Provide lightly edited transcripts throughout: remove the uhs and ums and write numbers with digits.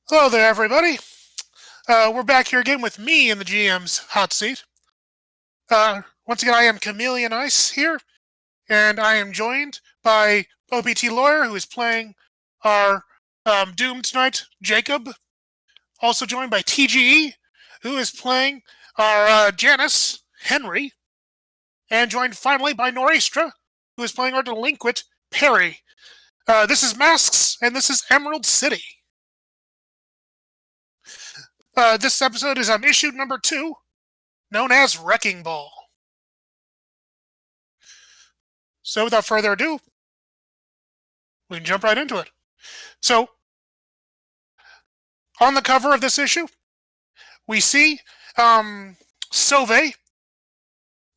Hello there, everybody. We're back here again with me in the GM's hot seat. Once again, I am Chameleon Ice here, and I am joined by OPT Lawyer, who is playing our Doom tonight, Jacob. Also joined by TGE, who is playing our Janice, Henry. And joined finally by Norestra, who is playing our delinquent, Perry. This is Masks, and this is Emerald City. This episode is on issue number 2, known as Wrecking Ball. So without further ado, we can jump right into it. So, on the cover of this issue, we see Sauve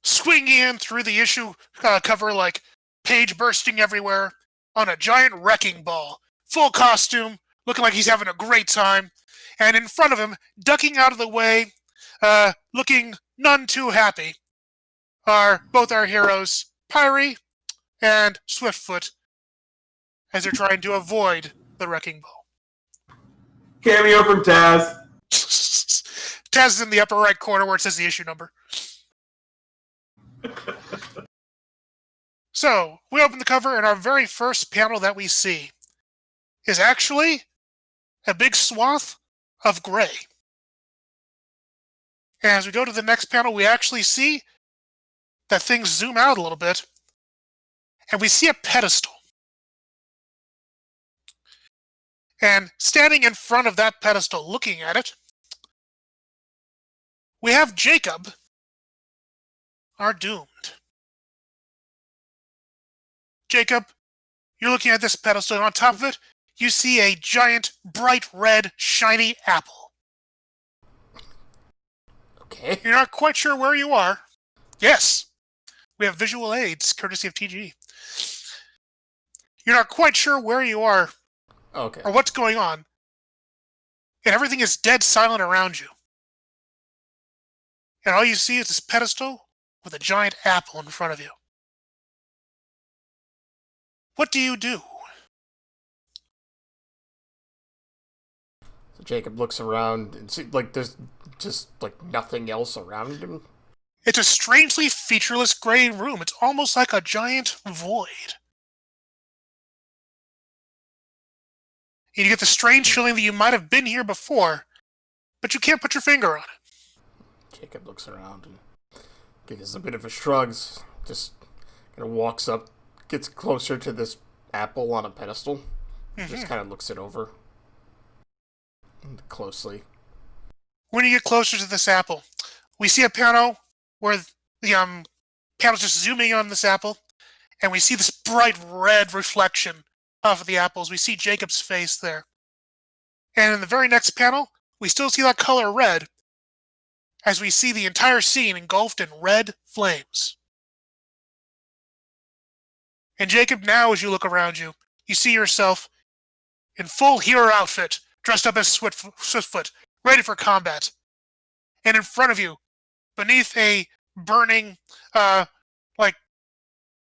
swinging in through the issue cover like page bursting everywhere on a giant wrecking ball, full costume, looking like he's having a great time, and in front of him, ducking out of the way, looking none too happy, are both our heroes, Pyrie and Swiftfoot, as they're trying to avoid the wrecking ball. Cameo from Taz. Taz is in the upper right corner where it says the issue number. So, we open the cover, and our very first panel that we see is actually a big swath of gray. And as we go to the next panel, we actually see that things zoom out a little bit, and we see a pedestal. And standing in front of that pedestal, looking at it, we have Jacob, our doomed. Jacob, you're looking at this pedestal, and on top of it, you see a giant, bright red, shiny apple. Okay. You're not quite sure where you are. Yes, we have visual aids, courtesy of TG. You're not quite sure where you are Okay. or what's going on, and everything is dead silent around you. And all you see is this pedestal with a giant apple in front of you. What do you do? So Jacob looks around and see, like, there's just like nothing else around him. It's a strangely featureless gray room. It's almost like a giant void. And you get the strange feeling that you might have been here before, but you can't put your finger on it. Jacob looks around and gives a bit of a shrug. Just kind of walks up, gets closer to this apple on a pedestal. Just kind of looks it over closely. When you get closer to this apple, we see a panel where the panel's just zooming on this apple, and we see this bright red reflection of the apples. We see Jacob's face there. And in the very next panel, we still see that color red, as we see the entire scene engulfed in red flames. And Jacob, now as you look around you, you see yourself in full hero outfit, dressed up as Swiftfoot, ready for combat. And in front of you, beneath a burning,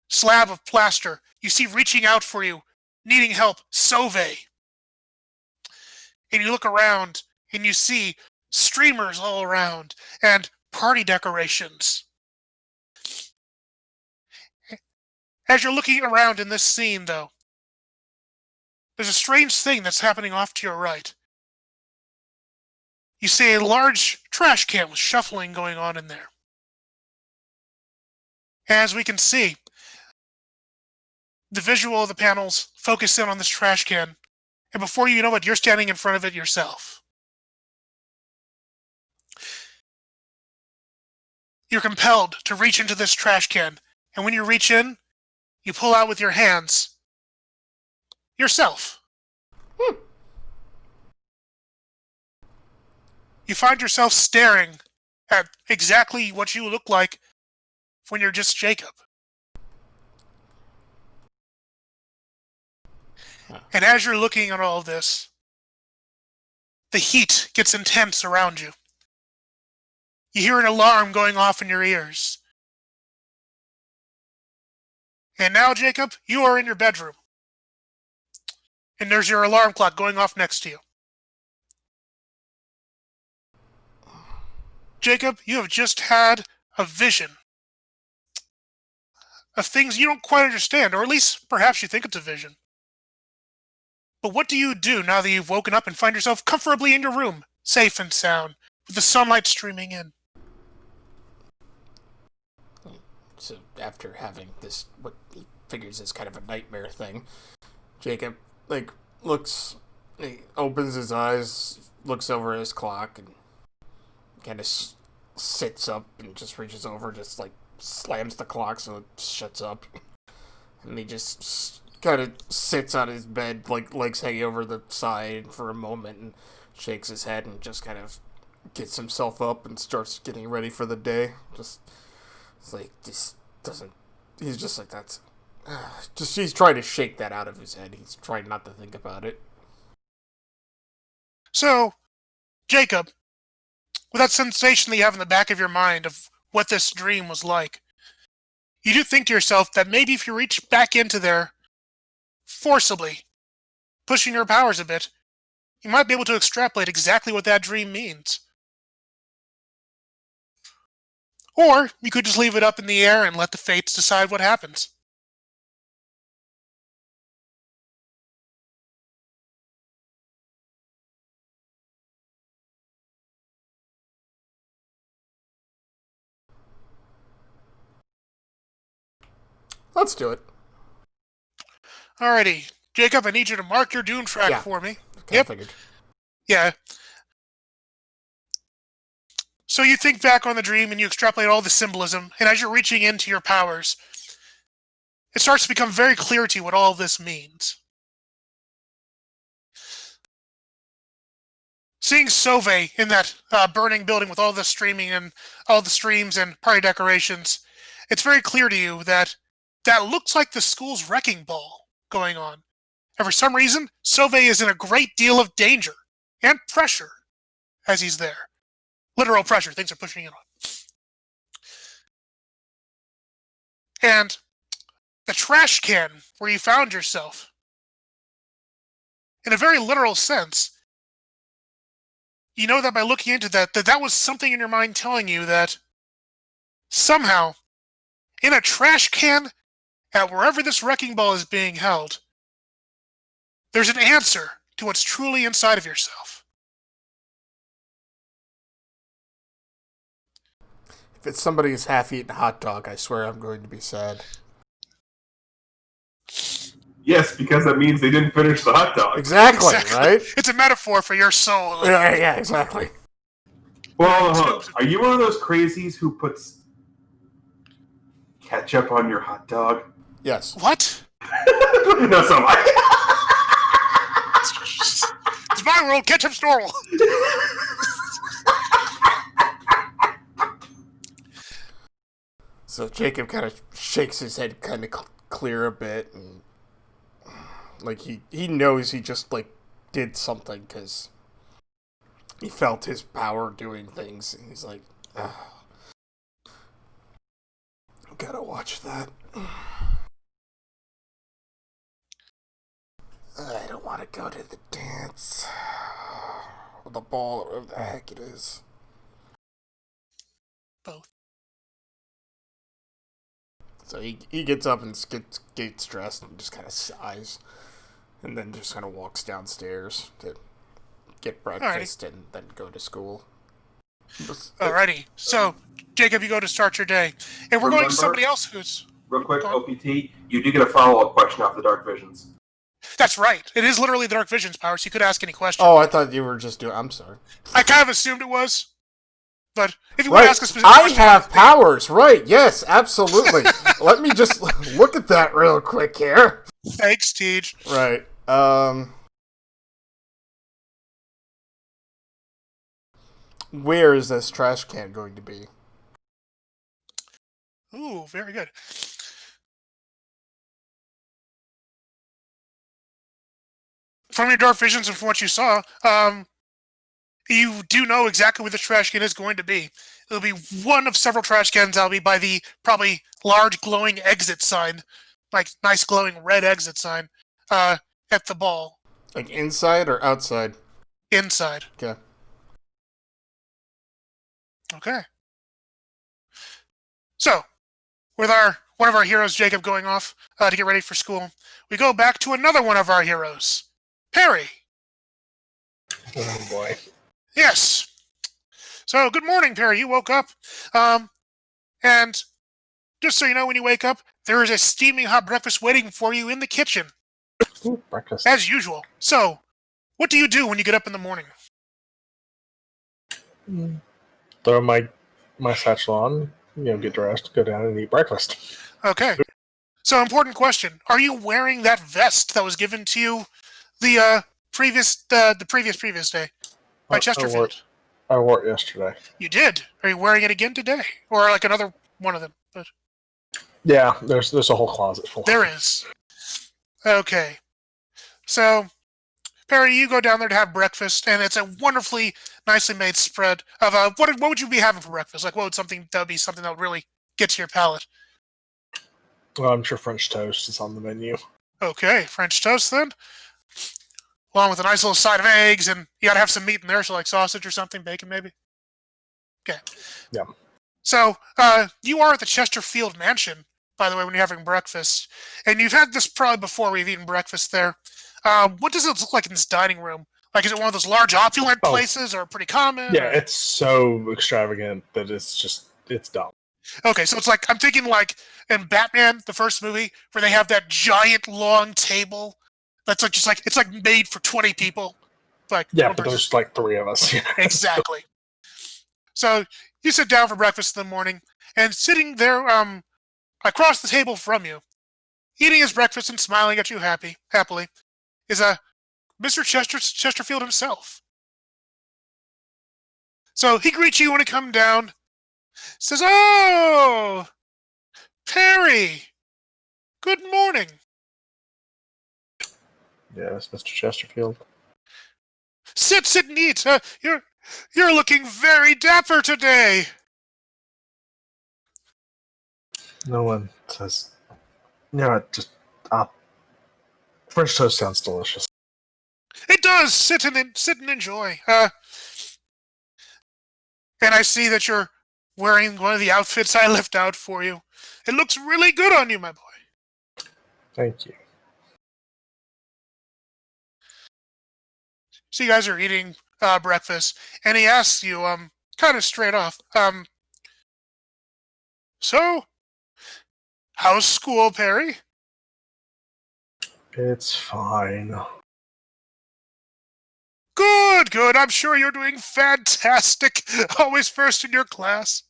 slab of plaster, you see reaching out for you, needing help, Sauve. And you look around, and you see streamers all around, and party decorations. As you're looking around in this scene, though, there's a strange thing that's happening off to your right. You see a large trash can with shuffling going on in there. As we can see, the visual of the panels focus in on this trash can, and before you know it, you're standing in front of it yourself. You're compelled to reach into this trash can, and when you reach in, you pull out with your hands yourself. You find yourself staring at exactly what you look like when you're just Jacob. And as you're looking at all of this, the heat gets intense around you. You hear an alarm going off in your ears. And now, Jacob, you are in your bedroom. And there's your alarm clock going off next to you. Jacob, you have just had a vision of things you don't quite understand, or at least perhaps you think it's a vision. But what do you do now that you've woken up and find yourself comfortably in your room, safe and sound, with the sunlight streaming in? So after having this, what he figures is kind of a nightmare thing, Jacob, he opens his eyes, looks over at his clock, and kind of sits up and just reaches over, just slams the clock so it shuts up. And he just kind of sits on his bed, legs hanging over the side for a moment, and shakes his head and just kind of gets himself up and starts getting ready for the day. He's just like, that's... he's trying to shake that out of his head. He's trying not to think about it. So, Jacob, with that sensation that you have in the back of your mind of what this dream was like, you do think to yourself that maybe if you reach back into there, forcibly, pushing your powers a bit, you might be able to extrapolate exactly what that dream means. Or you could just leave it up in the air and let the fates decide what happens. Let's do it. Alrighty. Jacob, I need you to mark your Dune track for me. Yep. Figured. Yeah. So you think back on the dream and you extrapolate all the symbolism, and as you're reaching into your powers, it starts to become very clear to you what all this means. Seeing Sauve in that burning building with all the streaming and all the streams and party decorations, it's very clear to you that looks like the school's wrecking ball going on. And for some reason, Sauve is in a great deal of danger and pressure as he's there. Literal pressure, things are pushing in on. And the trash can where you found yourself, in a very literal sense, you know that by looking into that was something in your mind telling you that somehow, in a trash can at wherever this wrecking ball is being held, there's an answer to what's truly inside of yourself. If it's somebody's half-eaten hot dog, I swear I'm going to be sad. Yes, because that means they didn't finish the hot dog. Exactly, right? It's a metaphor for your soul. Yeah, exactly. Well, are you one of those crazies who puts ketchup on your hot dog? Yes. What? No, so am I. It's my world, ketchup's normal. So Jacob kind of shakes his head kind of clear a bit, and he knows he just did something because he felt his power doing things, and he's like, gotta watch that. I don't want to go to the dance or the ball or whatever the heck it is. Both. So he gets up and gets dressed and just kind of sighs, and then just kind of walks downstairs to get breakfast and then go to school. Alrighty. So, Jacob, you go to start your day. And we're going to somebody else who's... Real quick, OPT, you do get a follow-up question off the Dark Visions. That's right. It is literally the Dark Visions power, so you could ask any question. Oh, I thought you were just doing... I'm sorry. I kind of assumed it was. But if you want to ask a specific question... I have powers, right. Yes, absolutely. Let me just look at that real quick here. Thanks, Tej. Right. Where is this trash can going to be? Ooh, very good. From your dark visions and from what you saw, you do know exactly where the trash can is going to be. It'll be one of several trash cans that'll be by the probably large glowing exit sign, like nice glowing red exit sign, at the ball. Like inside or outside? Inside. Okay. Okay. So, with one of our heroes, Jacob, going off to get ready for school, we go back to another one of our heroes, Perry. Oh boy. Yes. So, good morning, Perry. You woke up, and just so you know, when you wake up, there is a steaming hot breakfast waiting for you in the kitchen, Ooh, breakfast. as usual. So, what do you do when you get up in the morning? Throw my satchel on, get dressed, go down and eat breakfast. Okay. So, important question: are you wearing that vest that was given to you the previous day by I Chesterfield? wore it yesterday. You did. Are you wearing it again today, or like another one of them? But Yeah, there's a whole closet full. there is. Okay. So, Perry, you go down there to have breakfast, and it's a wonderfully nicely made spread of what would you be having for breakfast? Like, what would something that would really get to your palate? Well, I'm sure French toast is on the menu. Okay, French toast then, along with a nice little side of eggs, and you gotta have some meat in there, so like sausage or something, bacon maybe. Okay. Yeah. So, you are at the Chesterfield Mansion, by the way, when you're having breakfast, and you've had this probably before we've eaten breakfast there. What does it look like in this dining room? Like, is it one of those large opulent places, or pretty common? Yeah, or? it's so extravagant that it's dumb. Okay, so it's like, I'm thinking like in Batman, the first movie, where they have that giant long table that's like it's like made for 20 people. Like Yeah, one but person. there's like 3 of us. Exactly. So you sit down for breakfast in the morning, and sitting there across the table from you, eating his breakfast and smiling at you happily, is Mr. Chesterfield himself. So he greets you when he comes down, says, "Oh, Perry, good morning." Yes, Mr. Chesterfield. Sit and eat. You're looking very dapper today. No one says. Just French toast sounds delicious. It does. Sit and enjoy. And I see that you're wearing one of the outfits I left out for you. It looks really good on you, my boy. Thank you. So you guys are eating breakfast, and he asks you, kind of straight off, so, how's school, Perry? It's fine. Good. I'm sure you're doing fantastic. Always first in your class.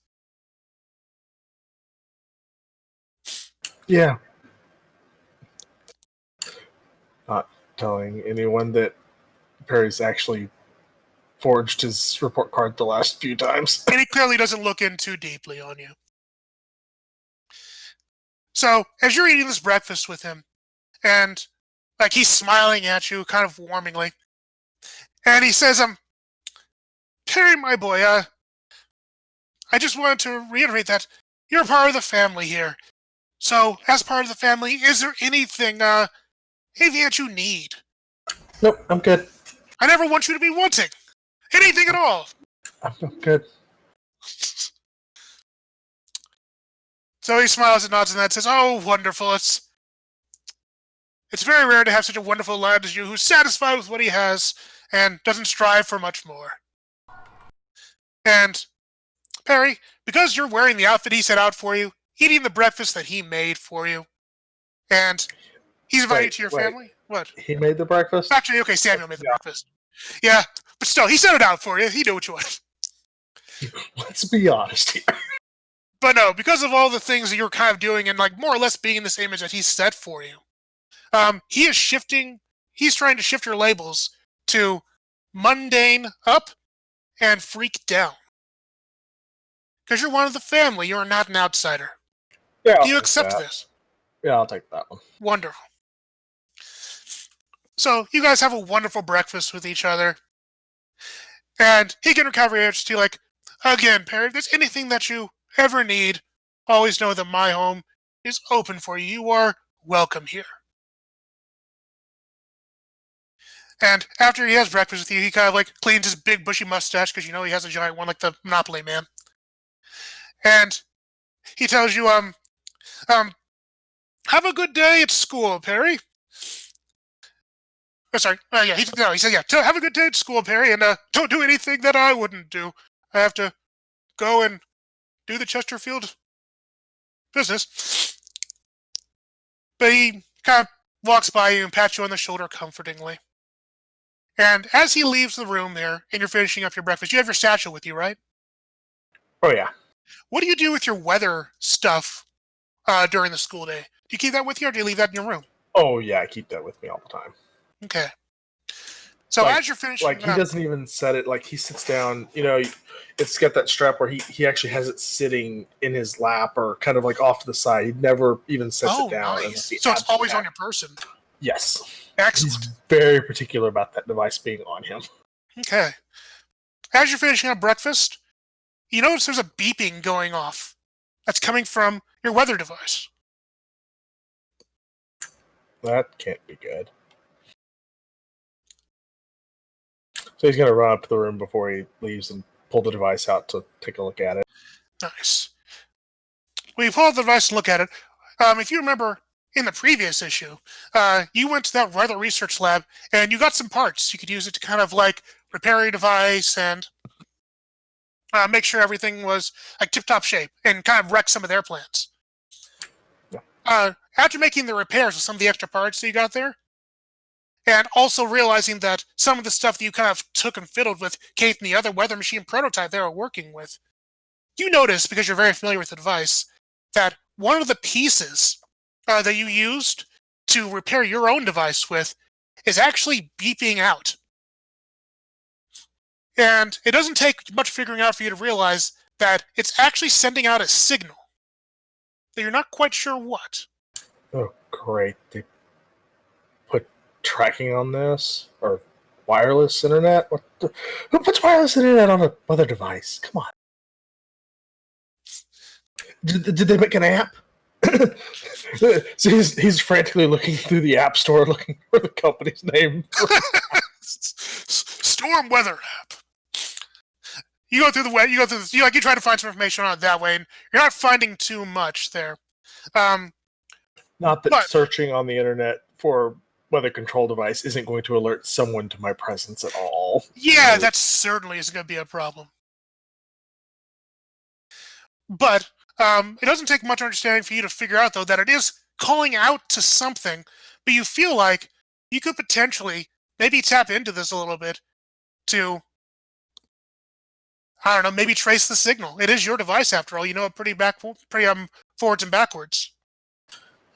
Yeah. Not telling anyone that Perry's actually forged his report card the last few times. And he clearly doesn't look in too deeply on you. So, as you're eating this breakfast with him, and like he's smiling at you kind of warmingly, and he says, Perry, my boy, I just wanted to reiterate that you're part of the family here. So, as part of the family, is there anything that you need? Nope, I'm good. I never want you to be wanting anything at all. I'm good. So he smiles and nods and that says, "Oh, wonderful! It's very rare to have such a wonderful lad as you who's satisfied with what he has and doesn't strive for much more." And Perry, because you're wearing the outfit he set out for you, eating the breakfast that he made for you, and he's invited you to your family. What? He made the breakfast? Actually, okay, Samuel made the breakfast. Yeah, but still, he set it out for you. He knew what you wanted. Let's be honest here. But no, because of all the things that you're kind of doing and like more or less being in this image that he's set for you, he is shifting. He's trying to shift your labels to mundane up and freak down. Because you're one of the family, you're not an outsider. Yeah. Do you accept this? Yeah, I'll take that one. Wonderful. So you guys have a wonderful breakfast with each other, and he can recover your to you like, again, Perry, if there's anything that you ever need, always know that my home is open for you. You are welcome here. And after he has breakfast with you, he kind of like cleans his big bushy mustache because you know he has a giant one like the Monopoly man. and he tells you, have a good day at school, Perry. Oh, sorry. He said, yeah, have a good day at school, Perry, and don't do anything that I wouldn't do. I have to go and do the Chesterfield business. But he kind of walks by you and pats you on the shoulder comfortingly. And as he leaves the room there, and you're finishing up your breakfast, you have your satchel with you, right? Oh, yeah. What do you do with your weather stuff during the school day? Do you keep that with you, or do you leave that in your room? Oh, yeah, I keep that with me all the time. Okay. So as you're finishing he doesn't even set it, he sits down, it's got that strap where he actually has it sitting in his lap or kind of off to the side. He never even sets it down. Nice. So it's always on your person. Yes. Excellent. He's very particular about that device being on him. Okay. As you're finishing up breakfast, you notice there's a beeping going off that's coming from your weather device. That can't be good. So he's going to run up to the room before he leaves and pull the device out to take a look at it. Nice. Well, you pull out the device and look at it. If you remember, in the previous issue, you went to that weather research lab and you got some parts. You could use it to kind of repair your device and make sure everything was tip-top shape and kind of wreck some of their plans. Yeah. After making the repairs with some of the extra parts that you got there, and also realizing that some of the stuff that you kind of took and fiddled with came from the other weather machine prototype they were working with, you notice, because you're very familiar with the device, that one of the pieces that you used to repair your own device with is actually beeping out. And it doesn't take much figuring out for you to realize that it's actually sending out a signal that you're not quite sure what. Oh, great. They put tracking on this? Or wireless internet? Who puts wireless internet on a weather device? Come on. Did they make an app? So he's frantically looking through the app store looking for the company's name. Storm weather app. You go through the web. You try to find some information on it that way, and you're not finding too much there. Not that searching on the internet for weather control device isn't going to alert someone to my presence at all. Yeah, that certainly is going to be a problem. But it doesn't take much understanding for you to figure out, though, that it is calling out to something, but you feel like you could potentially maybe tap into this a little bit to, I don't know, maybe trace the signal. It is your device, after all. You know it pretty forwards and backwards.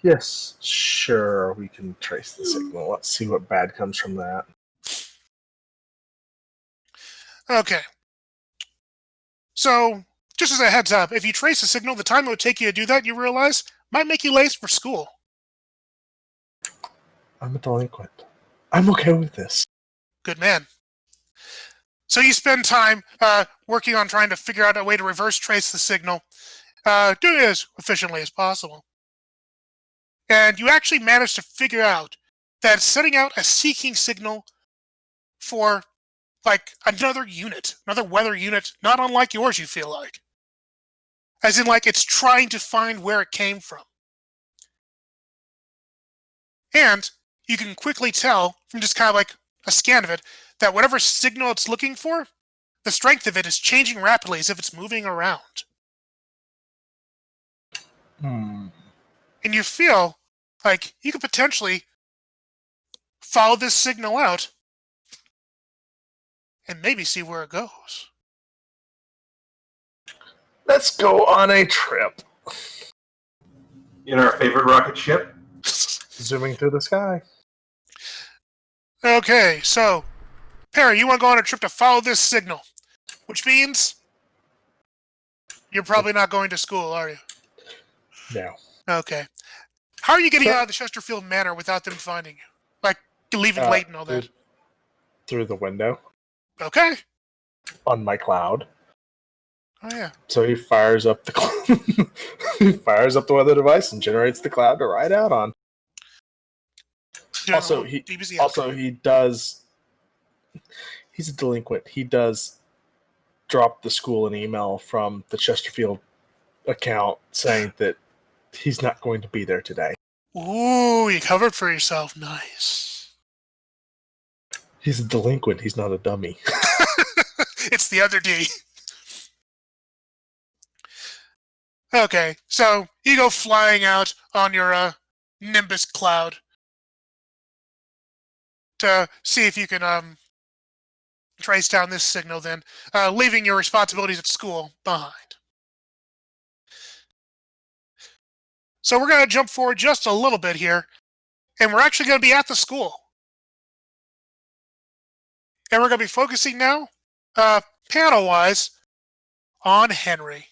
Yes, sure, we can trace the signal. Let's see what bad comes from that. Okay. So, just as a heads up, if you trace the signal, the time it would take you to do that, you realize, might make you late for school. I'm a delinquent. I'm okay with this. Good man. So you spend time working on trying to figure out a way to reverse trace the signal, doing it as efficiently as possible. And you actually manage to figure out that it's sending out a seeking signal for, another unit, another weather unit, not unlike yours, you feel like. As in, it's trying to find where it came from. And you can quickly tell from just kind of a scan of it that whatever signal it's looking for, the strength of it is changing rapidly as if it's moving around. And you feel like you could potentially follow this signal out and maybe see where it goes. Let's go on a trip. In our favorite rocket ship? Zooming through the sky. Okay, so, Perry, you want to go on a trip to follow this signal, which means you're probably not going to school, are you? No. Okay. How are you getting out of the Chesterfield Manor without them finding you? Leaving late and all that? Through the window. Okay. On my cloud. Oh, yeah. So he fires up the he fires up the weather device and generates the cloud to ride out on. Also, he does. He's a delinquent. He does drop the school an email from the Chesterfield account saying that he's not going to be there today. Ooh, you covered for yourself. Nice. He's a delinquent. He's not a dummy. It's the other D. Okay, so you go flying out on your Nimbus cloud to see if you can trace down this signal, then leaving your responsibilities at school behind. So we're going to jump forward just a little bit here, and we're actually going to be at the school. And we're going to be focusing now, panel-wise, on Henry.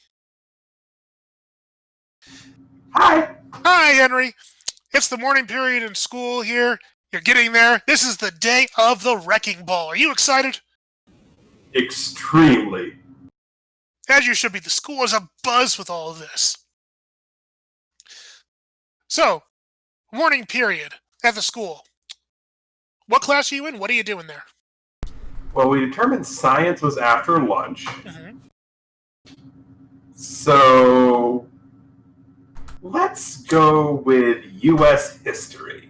Hi. Hi, Henry. It's the morning period in school here. You're getting there. This is the day of the Wrecking Ball. Are you excited? Extremely. As you should be. The school is abuzz with all of this. So, morning period at the school. What class are you in? What are you doing there? Well, we determined science was after lunch. Mm-hmm. So let's go with U.S. history.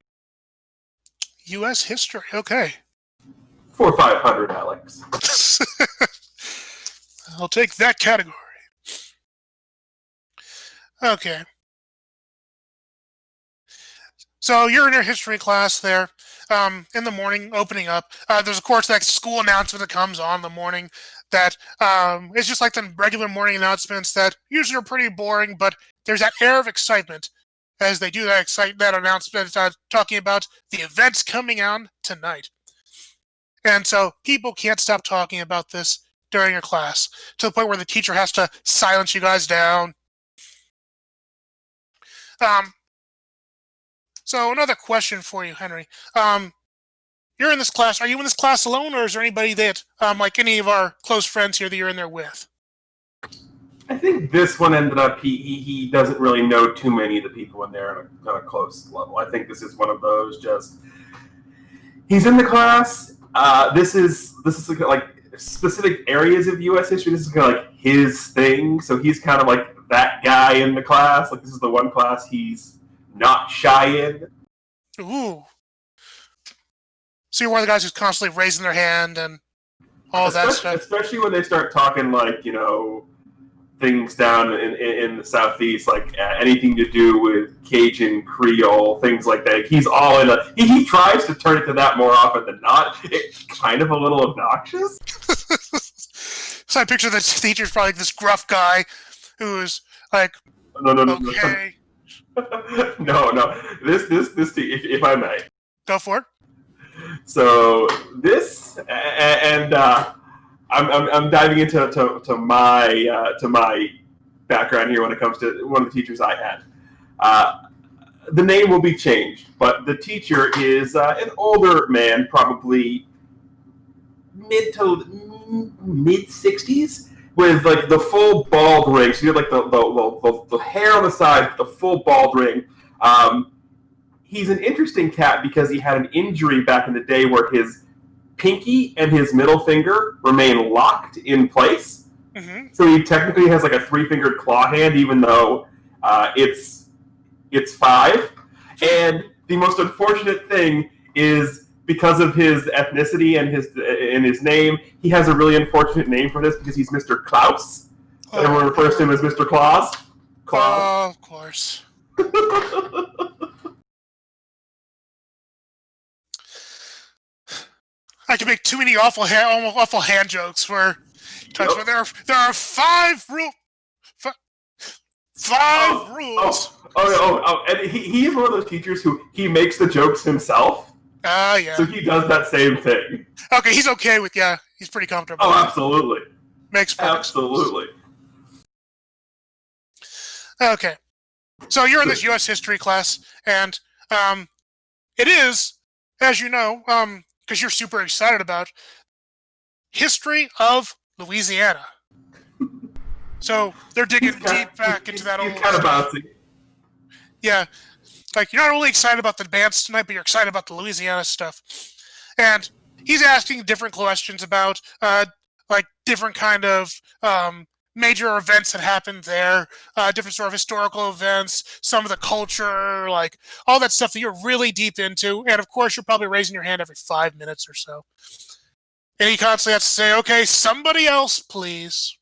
U.S. history. Okay. 4 500, Alex. I'll take that category. Okay. So you're in your history class there in the morning, opening up. There's, of course, that school announcement that comes on in the morning that it's just like the regular morning announcements that usually are pretty boring, but there's that air of excitement as they do that announcement talking about the events coming on tonight. And so people can't stop talking about this during your class to the point where the teacher has to silence you guys down. So another question for you, Henry. You're in this class. Are you in this class alone, or is there anybody that, like any of our close friends here, that you're in there with? I think this one ended up, he doesn't really know too many of the people in there on a close level. I think this is one of those just, he's in the class. This is like specific areas of U.S. history. This is kind of like his thing. So he's kind of like that guy in the class. Like this is the one class he's not shy in. Ooh. So you're one of the guys who's constantly raising their hand and all that stuff. Especially when they start talking like, you know, things down in the Southeast, like anything to do with Cajun, Creole, things like that. He's all in a... He tries to turn it to that more often than not. It's kind of a little obnoxious. So I picture the teacher's probably this gruff guy who's like, No. okay. No. This, if I may. Go for it. So this, and I'm diving into my background here when it comes to one of the teachers I had. The name will be changed, but the teacher is an older man, probably mid 60s, with like the full bald ring. So you have like the hair on the side, the full bald ring. He's an interesting cat because he had an injury back in the day where his pinky and his middle finger remain locked in place. Mm-hmm. So he technically has like a 3-fingered claw hand, even though it's 5. And the most unfortunate thing is because of his ethnicity and his name, he has a really unfortunate name for this because he's Mr. Klaus. Oh, everyone refers to him as Mr. Claus. Claus. Of course. I can make too many awful hand jokes where there are 5 rules. 5 rules. Oh! And he is one of those teachers who he makes the jokes himself. Yeah. So he does that same thing. Okay, he's okay with he's pretty comfortable. Oh, absolutely. Makes perfect absolutely. Sense. Okay, so you're in this U.S. history class, and it is, as you know, because you're super excited about history of Louisiana. So they're digging deep back into that old... He's kind of bouncy. Yeah. Like, you're not only excited about the bands tonight, but you're excited about the Louisiana stuff. And he's asking different questions about, like, different kind of major events that happened there, different sort of historical events, some of the culture, like all that stuff that you're really deep into. And of course, you're probably raising your hand every 5 minutes or so. And he constantly has to say, okay, somebody else, please.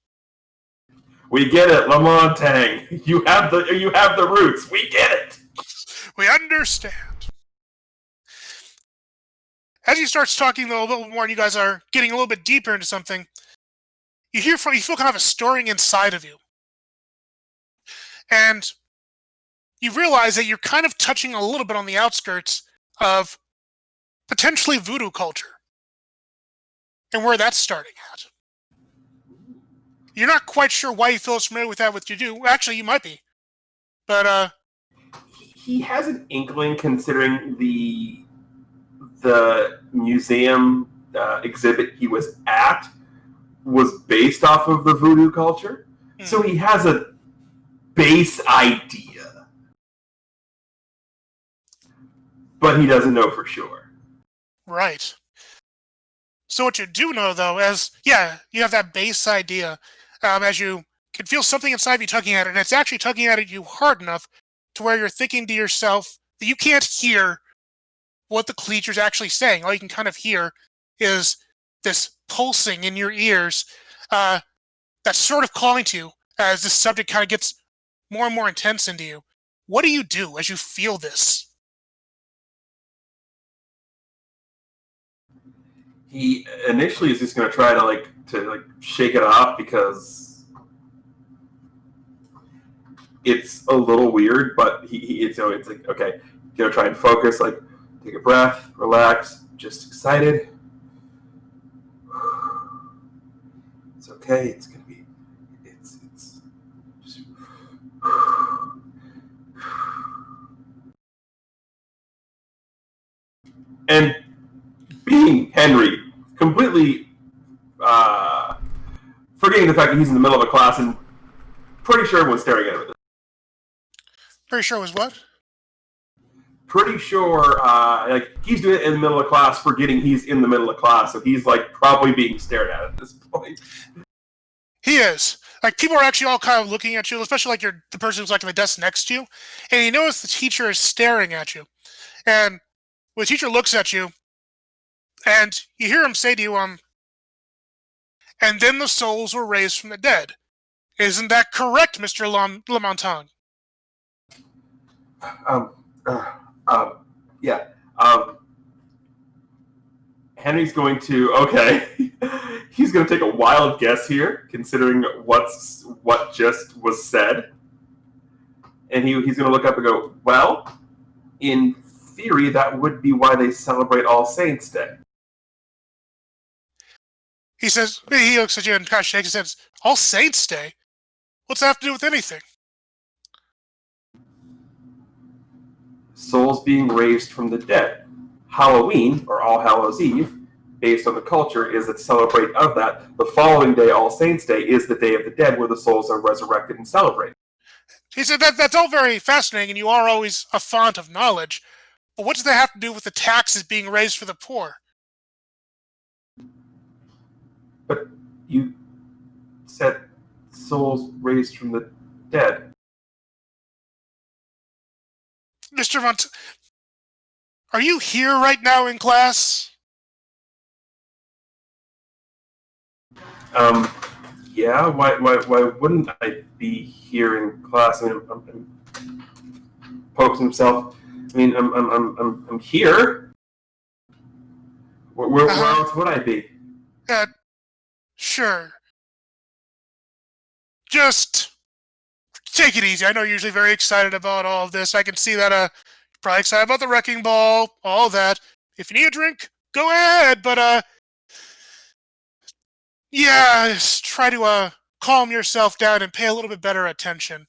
We get it, Lamontang. You have the roots. We get it. We understand. As he starts talking though, a little more, and you guys are getting a little bit deeper into something, you feel kind of a stirring inside of you. And you realize that you're kind of touching a little bit on the outskirts of potentially voodoo culture. And where that's starting at. You're not quite sure why you feel familiar with that, what you do. Actually, you might be. But, he has an inkling, considering the museum exhibit he was at was based off of the voodoo culture. So he has a base idea. But he doesn't know for sure. Right. So what you do know, though, is, yeah, you have that base idea, as you can feel something inside of you tugging at it, and it's actually tugging at you hard enough to where you're thinking to yourself that you can't hear what the creature's actually saying. All you can kind of hear is this pulsing in your ears that's sort of calling to you as this subject kind of gets more and more intense into you. What do you do as you feel this? He initially is just going to try to shake it off because it's a little weird, but it's like, okay, try and focus, like take a breath, relax, just excited. It's okay. It's gonna be. It's just. And being Henry, completely forgetting the fact that he's in the middle of a class and pretty sure everyone's staring at him. Pretty sure it was what? Pretty sure, he's doing it in the middle of class, forgetting he's in the middle of class, so he's, probably being stared at this point. He is. People are actually all kind of looking at you, especially, the person who's, on the desk next to you, and you notice the teacher is staring at you. And when the teacher looks at you, and you hear him say to you, and then the souls were raised from the dead. Isn't that correct, Mr. Lamontagne? Yeah. Henry's going to, he's going to take a wild guess here, considering what just was said. And he's going to look up and go, well, in theory, that would be why they celebrate All Saints' Day. He looks at you and kind of shakes his head. All Saints' Day? What's that have to do with anything? Souls being raised from the dead. Halloween, or All Hallows Eve, based on the culture, is that celebrate of that. The following day, All Saints' Day, is the Day of the Dead, where the souls are resurrected and celebrated. He said that's all very fascinating, and you are always a font of knowledge. But what does that have to do with the taxes being raised for the poor? But you said souls raised from the dead. Mr. Are you here right now in class? Yeah. Why wouldn't I be here in class? I mean, I'm pokes himself. I mean, I'm here. Where else would I be? Sure. Just take it easy. I know you're usually very excited about all of this. I can see that you're probably excited about the wrecking ball, all that. If you need a drink, go ahead, but yeah, just try to calm yourself down and pay a little bit better attention.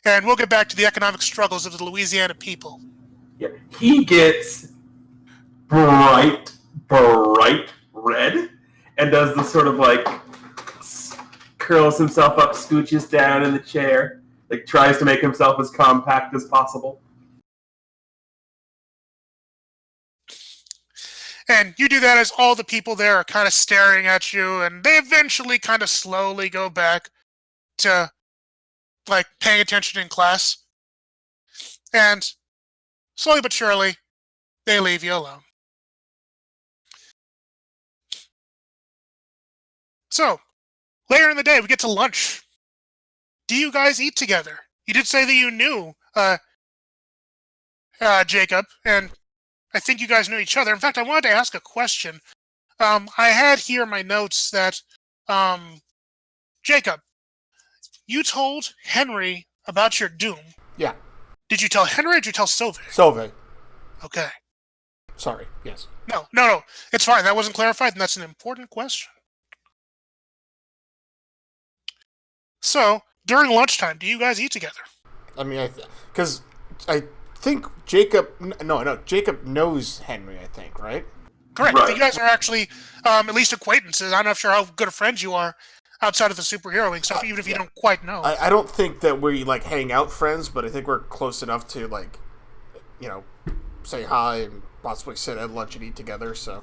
And we'll get back to the economic struggles of the Louisiana people. Yeah, he gets bright red and does the sort of curls himself up, scooches down in the chair, tries to make himself as compact as possible. And you do that as all the people there are kind of staring at you, and they eventually kind of slowly go back to, like, paying attention in class. And slowly but surely, they leave you alone. So, later in the day, we get to lunch. Do you guys eat together? You did say that you knew Jacob, and I think you guys knew each other. In fact, I wanted to ask a question. I had here in my notes that, Jacob, you told Henry about your doom. Yeah. Did you tell Henry or did you tell Sylvie? Sylvie. Okay. Sorry, yes. No. It's fine. That wasn't clarified, and that's an important question. So, during lunchtime, do you guys eat together? I mean, because I think Jacob... No, Jacob knows Henry, I think, right? Correct. Right. You guys are actually at least acquaintances. I'm not sure how good of friends you are outside of the superheroing stuff, even if you don't quite know. I don't think that we, like, hang out friends, but I think we're close enough to, like, you know, say hi and possibly sit at lunch and eat together, so...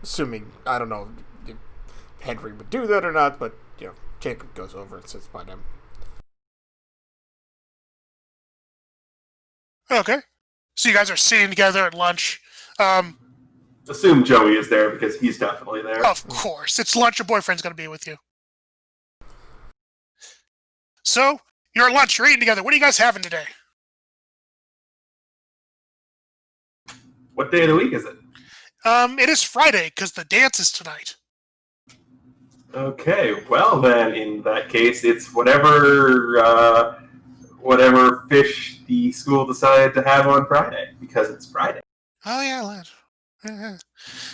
Assuming, I don't know if Henry would do that or not, but, you know, Jacob goes over and sits by them. Okay. So you guys are sitting together at lunch. Assume Joey is there because he's definitely there. Of course. It's lunch. Your boyfriend's going to be with you. So, you're at lunch. You're eating together. What are you guys having today? What day of the week is it? It is Friday, because the dance is tonight. Okay, well then, in that case, it's whatever fish the school decided to have on Friday, because it's Friday. Oh, yeah, lunch.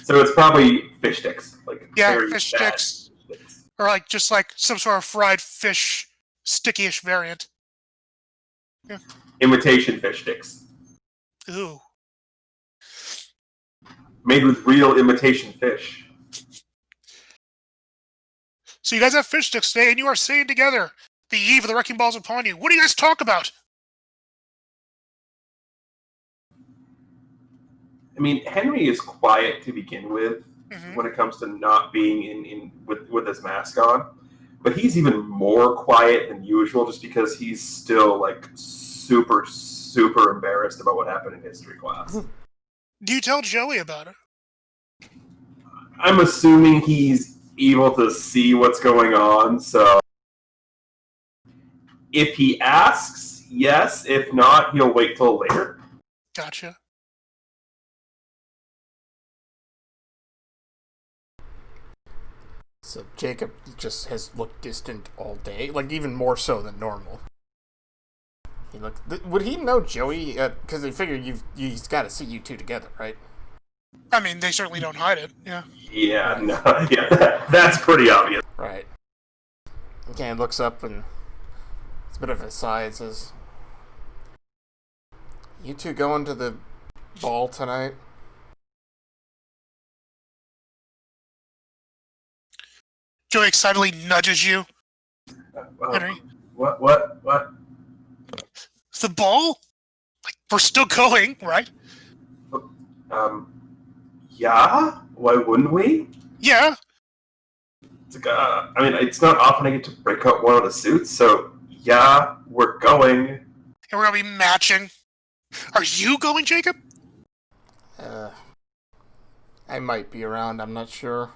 So it's probably fish sticks, like Yeah, very fish bad sticks. sticks. Or like just like some sort of fried fish, sticky-ish variant. Imitation fish sticks, Ooh. made with real imitation fish. So you guys have fish sticks today, and you are sitting together. The eve of the wrecking ball's upon you. What do you guys talk about? I mean, Henry is quiet to begin with when it comes to not being in with his mask on, but he's even more quiet than usual just because he's still like super embarrassed about what happened in history class. Do you tell Joey about it? I'm assuming he's able to see what's going on, so if he asks, yes. If not, he'll wait till later. Gotcha. So Jacob just has looked distant all day, like even more so than normal. Would he know Joey? Because they figure he's got to see you two together, right? I mean, they certainly don't hide it. Yeah. Yeah, no, yeah, that's pretty obvious. Right. Okay, looks up and it's a bit of a sigh and says, "You two going to the ball tonight?" Joey excitedly nudges you. Henry. What? The ball? Like, we're still going, right? Yeah. Why wouldn't we? Yeah. It's like, I mean, it's not often I get to break out one of the suits, so yeah, we're going. And we're gonna be matching. Are you going, Jacob? I might be around, I'm not sure.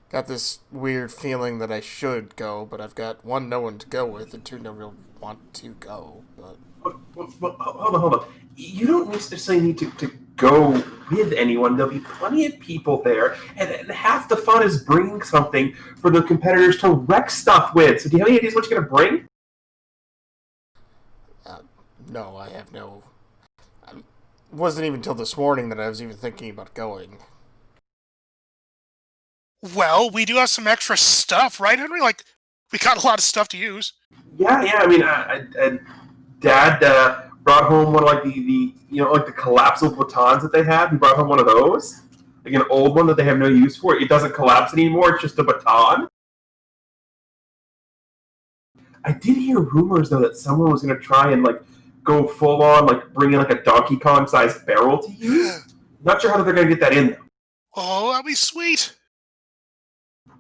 Got this weird feeling that I should go, but I've got one no one to go with and two no real want to go, but... Hold on. You don't necessarily need to go with anyone. There'll be plenty of people there, and half the fun is bringing something for the competitors to wreck stuff with. So do you have any ideas what you're going to bring? No, I have no... It wasn't even until this morning that I was even thinking about going. Well, we do have some extra stuff, right, Henry? Like, we got a lot of stuff to use. Yeah. I mean, Dad brought home one of like the like the collapsible batons that they had. He brought home one of those, like an old one that they have no use for. It doesn't collapse anymore. It's just a baton. I did hear rumors though that someone was going to try and like go full on like bring in like a Donkey Kong sized barrel to use. Not sure how they're going to get that in, though. Oh, that'd be sweet.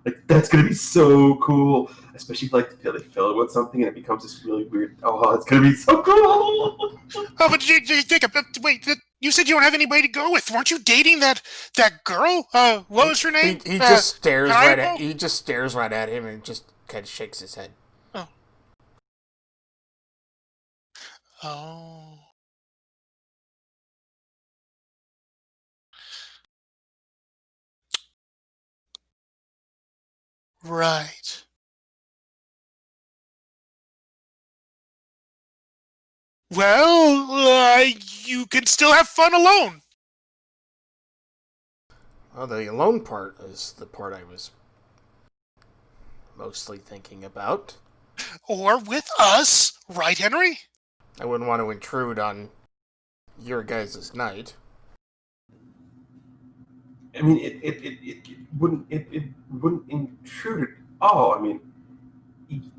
Like, that's going to be so cool. Especially if, like, they fill it with something and it becomes this really weird... Oh, it's going to be so cool! Oh, but Jacob, wait, you said you don't have anybody to go with. Weren't you dating that girl? What was her name? He just stares right Kaido? at he just stares right at him and just kind of shakes his head. Oh. Right. Well, you can still have fun alone. Well, the alone part is the part I was mostly thinking about. Or with us, right, Henry? I wouldn't want to intrude on your guys' night. I mean, it wouldn't intrude at all. I mean,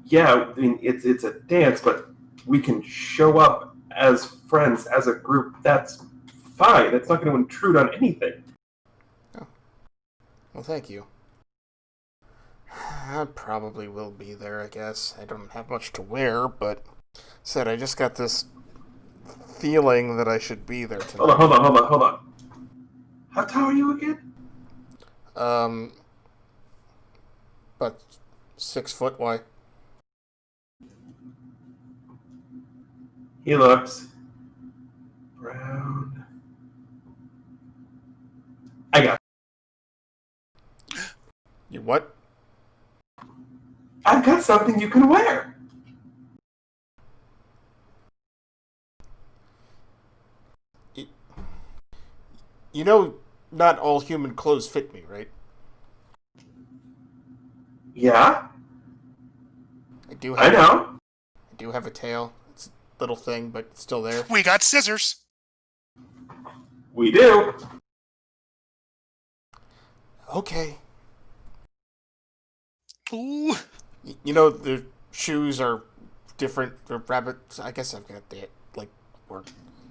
yeah, I mean, it's a dance, but we can show up as friends, as a group. That's fine. It's not going to intrude on anything. Oh. Well, thank you. I probably will be there, I guess. I don't have much to wear, but I just got this feeling that I should be there tonight. Hold on. How tall are you again? About 6 foot. Why? He looks brown. I got it. You what? I've got something you can wear. You know, not all human clothes fit me, right? Yeah, I do I have. know. I do have a tail. It's a little thing, but it's still there. We got scissors. We do. Okay. Ooh. You know, the shoes are different. They're rabbits. I guess I've got that, like, work.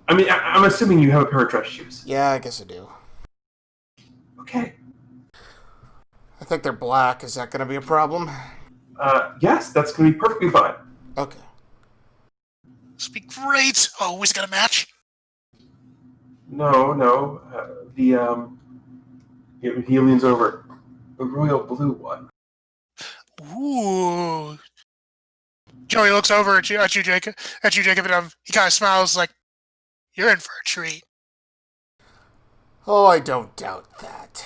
I mean, I'm assuming you have a pair of dress shoes. Yeah, I guess I do. Okay. I think they're black. Is that going to be a problem? Yes, that's going to be perfectly fine. Okay. This will be great. Oh, we got a match? No. He leans over. The royal blue one. Ooh. Joey looks over at you, Jacob, and he kind of smiles like, "You're in for a treat." Oh, I don't doubt that.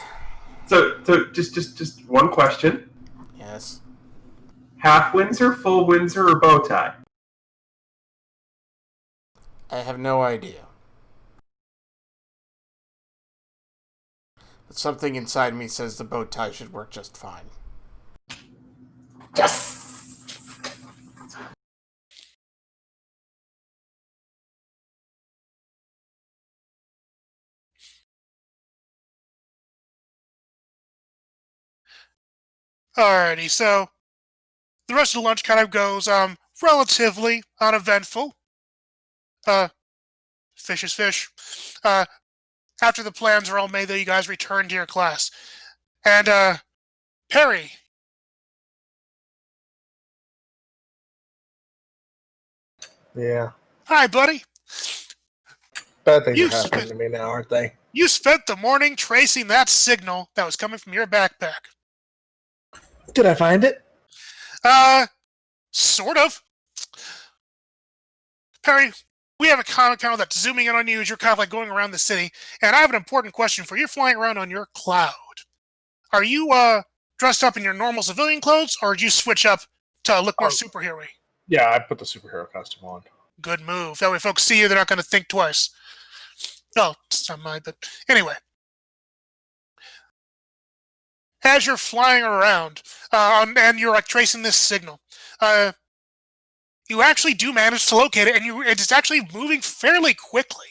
So just one question: Yes. half Windsor, full Windsor, or bow tie? I have no idea. But something inside me says the bow tie should work just fine. Yes. Alrighty, so the rest of the lunch kind of goes relatively uneventful. Fish is fish. After the plans are all made, though, you guys return to your class, and Perry. Yeah. Hi, buddy. Bad things You are happening to me now, aren't they? You spent the morning tracing that signal that was coming from your backpack. Did I find it? Sort of. Perry, we have a comic panel that's zooming in on you as you're kind of like going around the city, and I have an important question for you. You're flying around on your cloud. Are you, dressed up in your normal civilian clothes, or did you switch up to look more superhero-y? Yeah, I put the superhero costume on. Good move. That way folks see you, they're not going to think twice. Oh, it's not mine, but anyway. As you're flying around, and you're like tracing this signal, you actually do manage to locate it, and it's actually moving fairly quickly.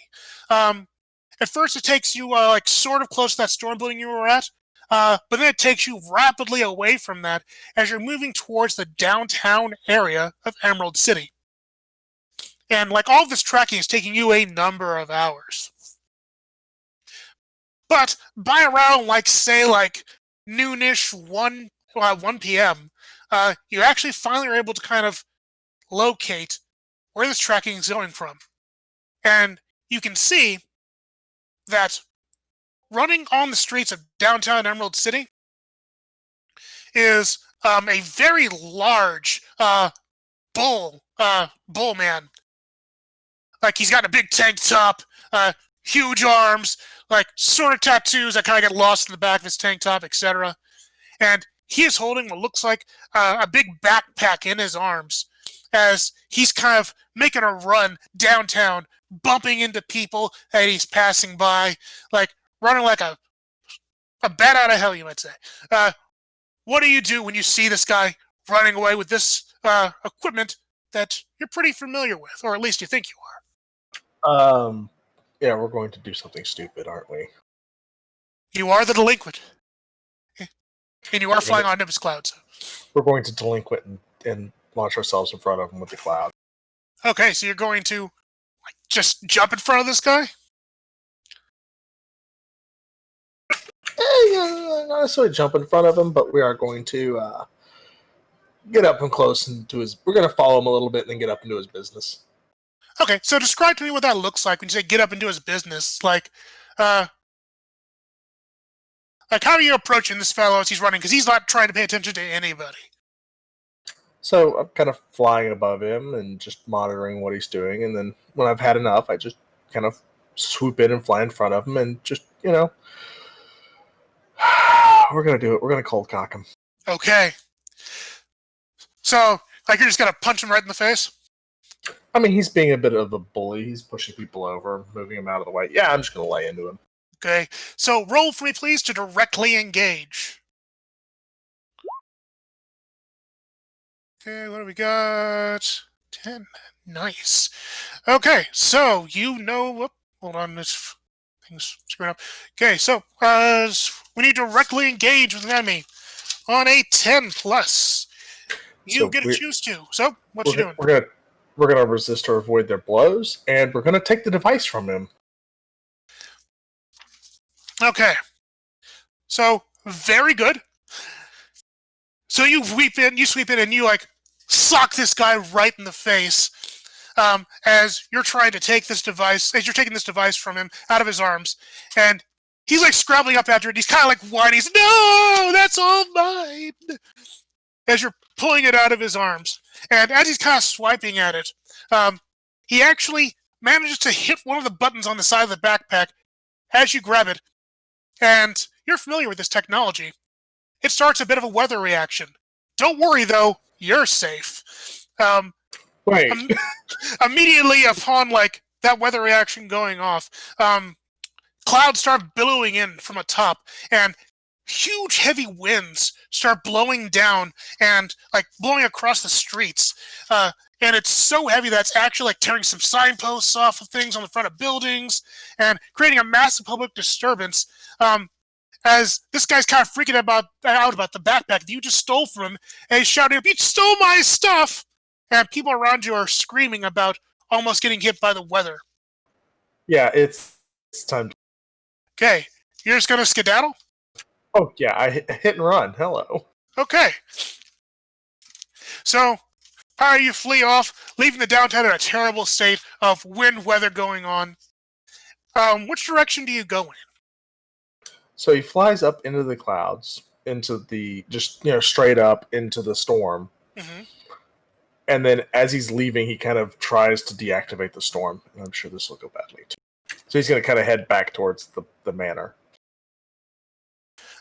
At first, it takes you like sort of close to that storm building you were at, but then it takes you rapidly away from that as you're moving towards the downtown area of Emerald City. And like all of this tracking is taking you a number of hours. But by around, say, noonish, 1 p.m., you actually finally are able to kind of locate where this tracking is going from. And you can see that running on the streets of downtown Emerald City is a very large bull man. Like, he's got a big tank top, huge arms, sort of tattoos that kind of get lost in the back of his tank top, etc. And he is holding what looks like a big backpack in his arms as he's kind of making a run downtown, bumping into people that he's passing by, running like a bat out of hell, you might say. What do you do when you see this guy running away with this equipment that you're pretty familiar with, or at least you think you are? Yeah, we're going to do something stupid, aren't we? You are the delinquent. And you are flying on Nimbus clouds. We're going to delinquent and launch ourselves in front of him with the cloud. Okay, so you're going to just jump in front of this guy? Not necessarily jump in front of him, but we are going to get up and close into his... We're going to follow him a little bit and then get up into his business. Okay, so describe to me what that looks like when you say get up into his business. How are you approaching this fellow as he's running? Because he's not trying to pay attention to anybody. So I'm kind of flying above him and just monitoring what he's doing. And then when I've had enough, I just kind of swoop in and fly in front of him and just, we're going to do it. We're going to cold cock him. Okay. So, you're just going to punch him right in the face? I mean, he's being a bit of a bully. He's pushing people over, moving them out of the way. Yeah, I'm just going to lay into him. Okay. So, roll for me, please, to directly engage. Okay, what do we got? 10. Nice. Okay, so hold on, this thing's screwing up. Okay, so we need to directly engage with an enemy on a 10 plus. You get to choose to. So, what you doing? We're gonna resist or avoid their blows, and we're gonna take the device from him. Okay. So, very good. So you sweep in, and you sock this guy right in the face as you're trying to take this device, as you're taking this device from him out of his arms, and he's scrabbling up after it. He's kind of whining. He's, no, that's all mine. As you're pulling it out of his arms, and as he's kind of swiping at it, he actually manages to hit one of the buttons on the side of the backpack as you grab it. And you're familiar with this technology. It starts a bit of a weather reaction. Don't worry, though. You're safe. Wait. Immediately upon, that weather reaction going off, clouds start billowing in from atop, and huge, heavy winds start blowing down and, blowing across the streets. And it's so heavy that it's actually, tearing some signposts off of things on the front of buildings and creating a massive public disturbance. As this guy's kind of freaking out about the backpack that you just stole from him, and he's shouting, "You stole my stuff!" And people around you are screaming about almost getting hit by the weather. Yeah, it's time. Okay, you're just gonna skedaddle? Oh, yeah, I hit and run. Hello. Okay. So, you flee off, leaving the downtown in a terrible state of wind weather going on. Which direction do you go in? So he flies up into the clouds, into the, straight up into the storm. Mm-hmm. And then as he's leaving, he kind of tries to deactivate the storm. And I'm sure this will go badly, too. So he's going to kind of head back towards the manor.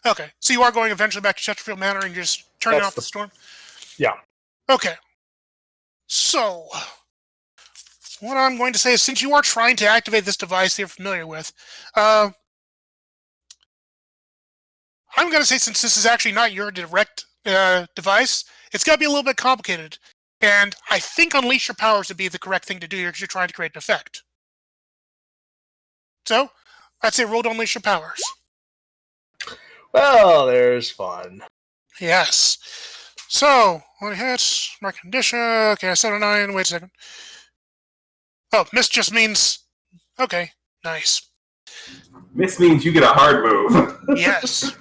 Okay, so you are going eventually back to Chesterfield Manor and you're just turning off the storm? Yeah. Okay. So, what I'm going to say is, since you are trying to activate this device that you're familiar with, I'm going to say, since this is actually not your direct device, it's going to be a little bit complicated. And I think Unleash Your Powers would be the correct thing to do here because you're trying to create an effect. So, I'd say roll to Unleash Your Powers. Well, there's fun. Yes. So, one hit, mark condition. Okay, 709. Wait a second. Oh, miss just means. Okay, nice. Miss means you get a hard move. Yes.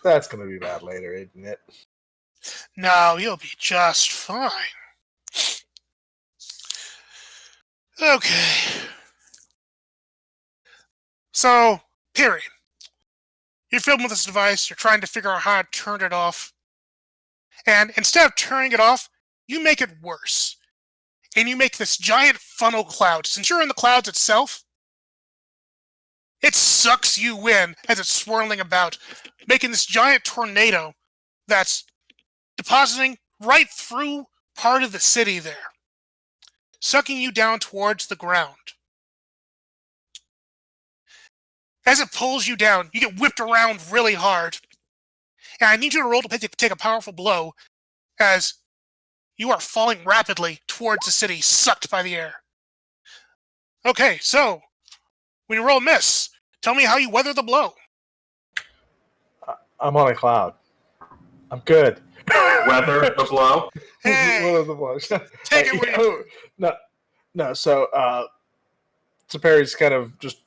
That's gonna be bad later, isn't it? No, you'll be just fine. Okay. So, period. You're filming with this device, you're trying to figure out how to turn it off. And instead of turning it off, you make it worse. And you make this giant funnel cloud. Since you're in the clouds itself, it sucks you in as it's swirling about, making this giant tornado that's depositing right through part of the city there, sucking you down towards the ground. As it pulls you down, you get whipped around really hard. And I need you to roll to take a powerful blow as you are falling rapidly towards the city, sucked by the air. Okay, so, when you roll a miss, tell me how you weather the blow. I'm on a cloud. I'm good. Weather the blow. Hey, Weather the blow. take it with you. No. So, Perry's kind of just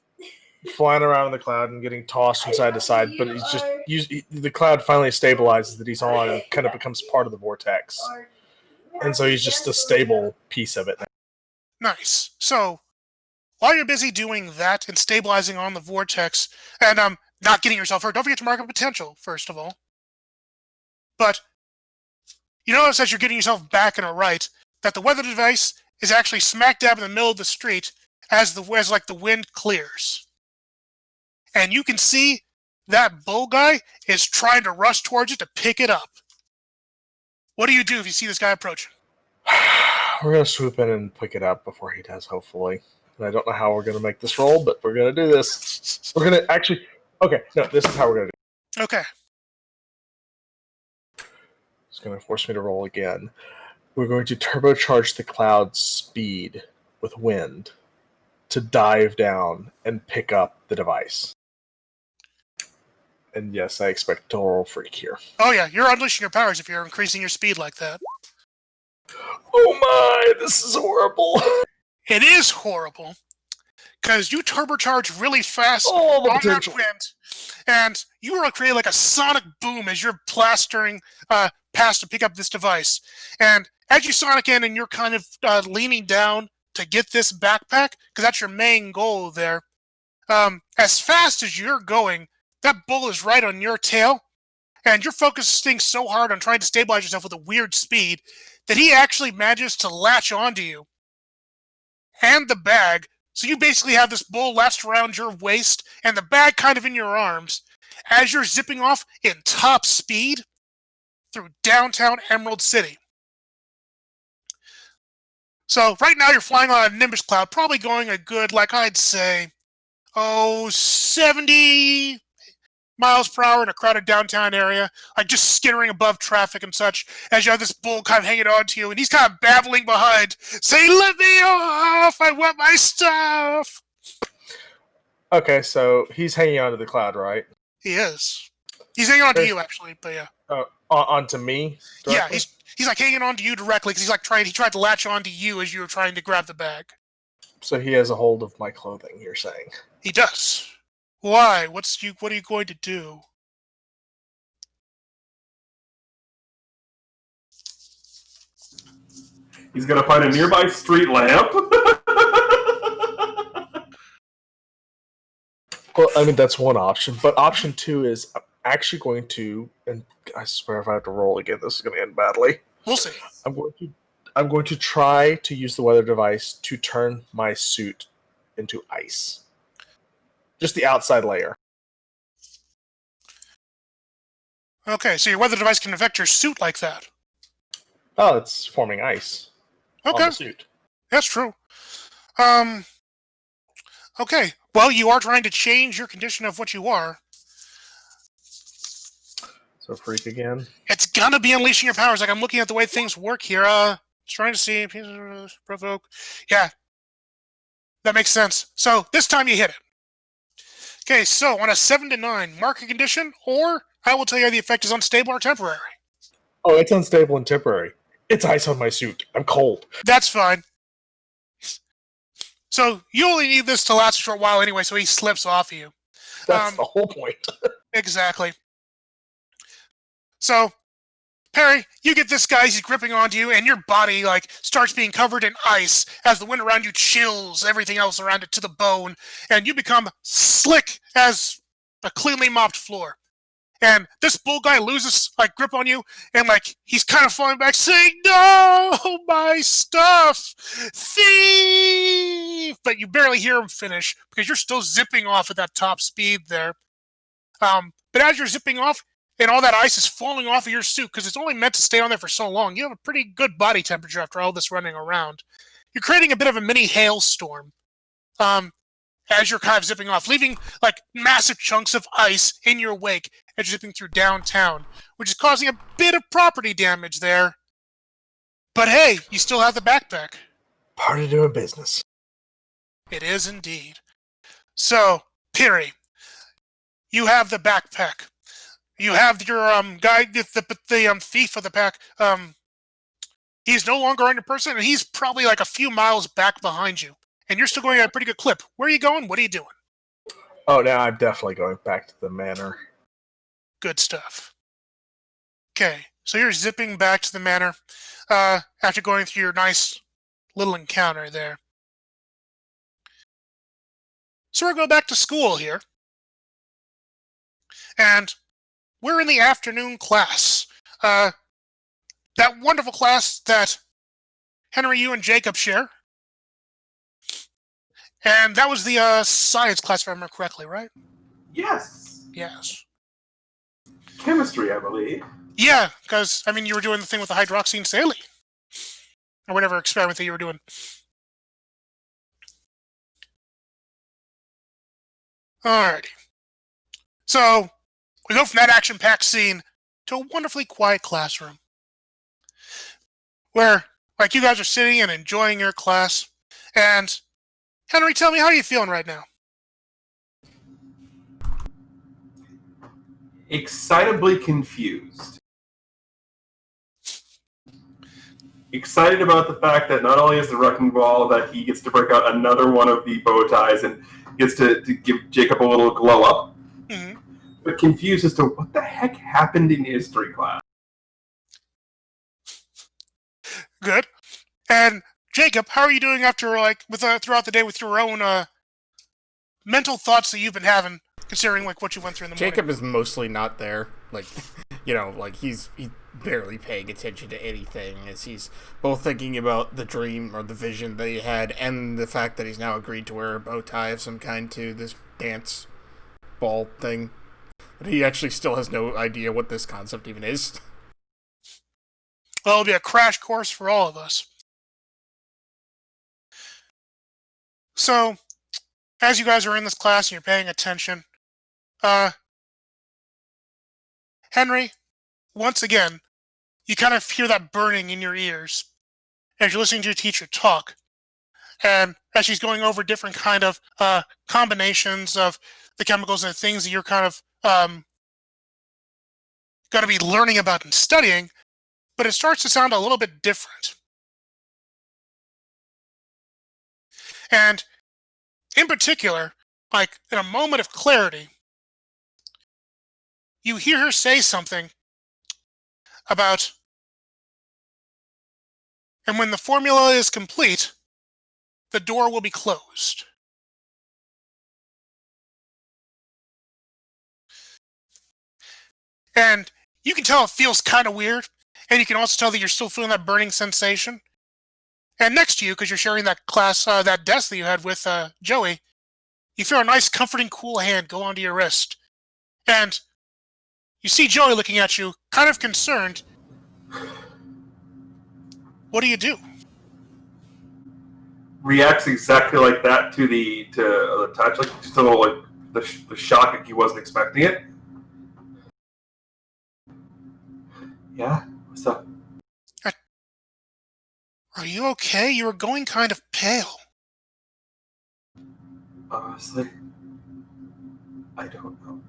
flying around in the cloud and getting tossed from side to side, but the cloud finally stabilizes that he's on and kind of becomes part of the vortex. And so he's just a stable piece of it now. Nice. So, while you're busy doing that and stabilizing on the vortex, and not getting yourself hurt, don't forget to mark up potential, first of all. But, you notice as you're getting yourself back and right, that the weather device is actually smack dab in the middle of the street as the wind clears. And you can see that bull guy is trying to rush towards it to pick it up. What do you do if you see this guy approaching? We're going to swoop in and pick it up before he does, hopefully. And I don't know how we're going to make this roll, but we're going to do this. We're going to actually... Okay, no, this is how we're going to do it. Okay. It's going to force me to roll again. We're going to turbocharge the cloud's speed with wind to dive down and pick up the device. And yes, I expect to roll freak here. Oh yeah, you're unleashing your powers if you're increasing your speed like that. Oh my, this is horrible. It is horrible, because you turbocharge really fast Oh, the on that potential. wind, and you are creating like a sonic boom as you're plastering past to pick up this device. And as you sonic in and you're kind of leaning down to get this backpack, because that's your main goal there, as fast as you're going, that bull is right on your tail, and you're focusing so hard on trying to stabilize yourself with a weird speed that he actually manages to latch onto you and the bag. So you basically have this bull latched around your waist and the bag kind of in your arms as you're zipping off in top speed through downtown Emerald City. So right now you're flying on a Nimbus cloud, probably going a good, like I'd say, 70 miles per hour in a crowded downtown area, like just skittering above traffic and such, as you have this bull kind of hanging on to you, and he's kind of babbling behind, saying, "Let me off! I want my stuff!" Okay, so he's hanging onto the cloud, right? He is. He's hanging on to you, actually, but yeah. Onto me? Directly? Yeah, he's like hanging on to you directly, because he tried to latch on to you as you were trying to grab the bag. So he has a hold of my clothing, you're saying? He does. Why? What are you going to do? He's gonna find a nearby street lamp. Well, I mean, that's one option. But option two is I'm actually going to, and I swear if I have to roll again, this is going to end badly. We'll see. I'm going to try to use the weather device to turn my suit into ice. Just the outside layer. Okay, so your weather device can affect your suit like that. Oh, it's forming ice on Okay, the suit. that's true. Okay, well, you are trying to change your condition of what you are. So freak again. It's gonna be unleashing your powers. Like, I'm looking at the way things work here. Trying to see. Provoke. Yeah, that makes sense. So, this time you hit it. Okay, so on a 7 to 9, mark a condition, or I will tell you the effect is unstable or temporary. Oh, it's unstable and temporary. It's ice on my suit. I'm cold. That's fine. So you only need this to last a short while anyway, so he slips off of you. That's the whole point. Exactly. So, Perry, you get this guy, he's gripping onto you, and your body starts being covered in ice as the wind around you chills everything else around it to the bone, and you become slick as a cleanly mopped floor. And this bull guy loses grip on you, and he's kind of falling back, saying, "No, my stuff, thief!" But you barely hear him finish because you're still zipping off at that top speed there. But as you're zipping off, and all that ice is falling off of your suit because it's only meant to stay on there for so long, you have a pretty good body temperature after all this running around. You're creating a bit of a mini hailstorm. As you're kind of zipping off, leaving massive chunks of ice in your wake as you're zipping through downtown, which is causing a bit of property damage there. But hey, you still have the backpack. Part of doing business. It is indeed. So, Piri, you have the backpack. You have your guy, the thief of the pack. He's no longer on your person, and he's probably a few miles back behind you. And you're still going at a pretty good clip. Where are you going? What are you doing? Oh, now I'm definitely going back to the manor. Good stuff. Okay, so you're zipping back to the manor after going through your nice little encounter there. So we're going back to school here. And we're in the afternoon class. That wonderful class that Henry, you and Jacob share. And that was the science class, if I remember correctly, right? Yes. Yes. Chemistry, I believe. Yeah, because, you were doing the thing with the hydroxine saline. Or whatever experiment that you were doing. Alrighty. So, we go from that action-packed scene to a wonderfully quiet classroom. Where, you guys are sitting and enjoying your class. And, Henry, tell me, how are you feeling right now? Excitably confused. Excited about the fact that not only is the wrecking ball, that he gets to break out another one of the bow ties and gets to give Jacob a little glow up. Mm-hmm. But confused as to what the heck happened in history class. Good. And Jacob, how are you doing after throughout the day with your own mental thoughts that you've been having, considering what you went through in the morning? Jacob is mostly not there. He's barely paying attention to anything, as he's both thinking about the dream or the vision that he had, and the fact that he's now agreed to wear a bow tie of some kind to this dance ball thing. But he actually still has no idea what this concept even is. Well, it'll be a crash course for all of us. So, as you guys are in this class and you're paying attention, Henry, once again, you kind of hear that burning in your ears as you're listening to your teacher talk. And as she's going over different kind of combinations of the chemicals and things that you're kind of going to be learning about and studying, but it starts to sound a little bit different. And in particular, in a moment of clarity, you hear her say something about, and when the formula is complete, the door will be closed. And you can tell it feels kind of weird, and you can also tell that you're still feeling that burning sensation. And next to you, because you're sharing that class, that desk that you had with Joey, you feel a nice, comforting, cool hand go onto your wrist. And you see Joey looking at you, kind of concerned. What do you do? Reacts exactly like that to the touch, just a little the shock, he wasn't expecting it. Yeah, what's up? Are you okay? You were going kind of pale. Honestly, I don't know.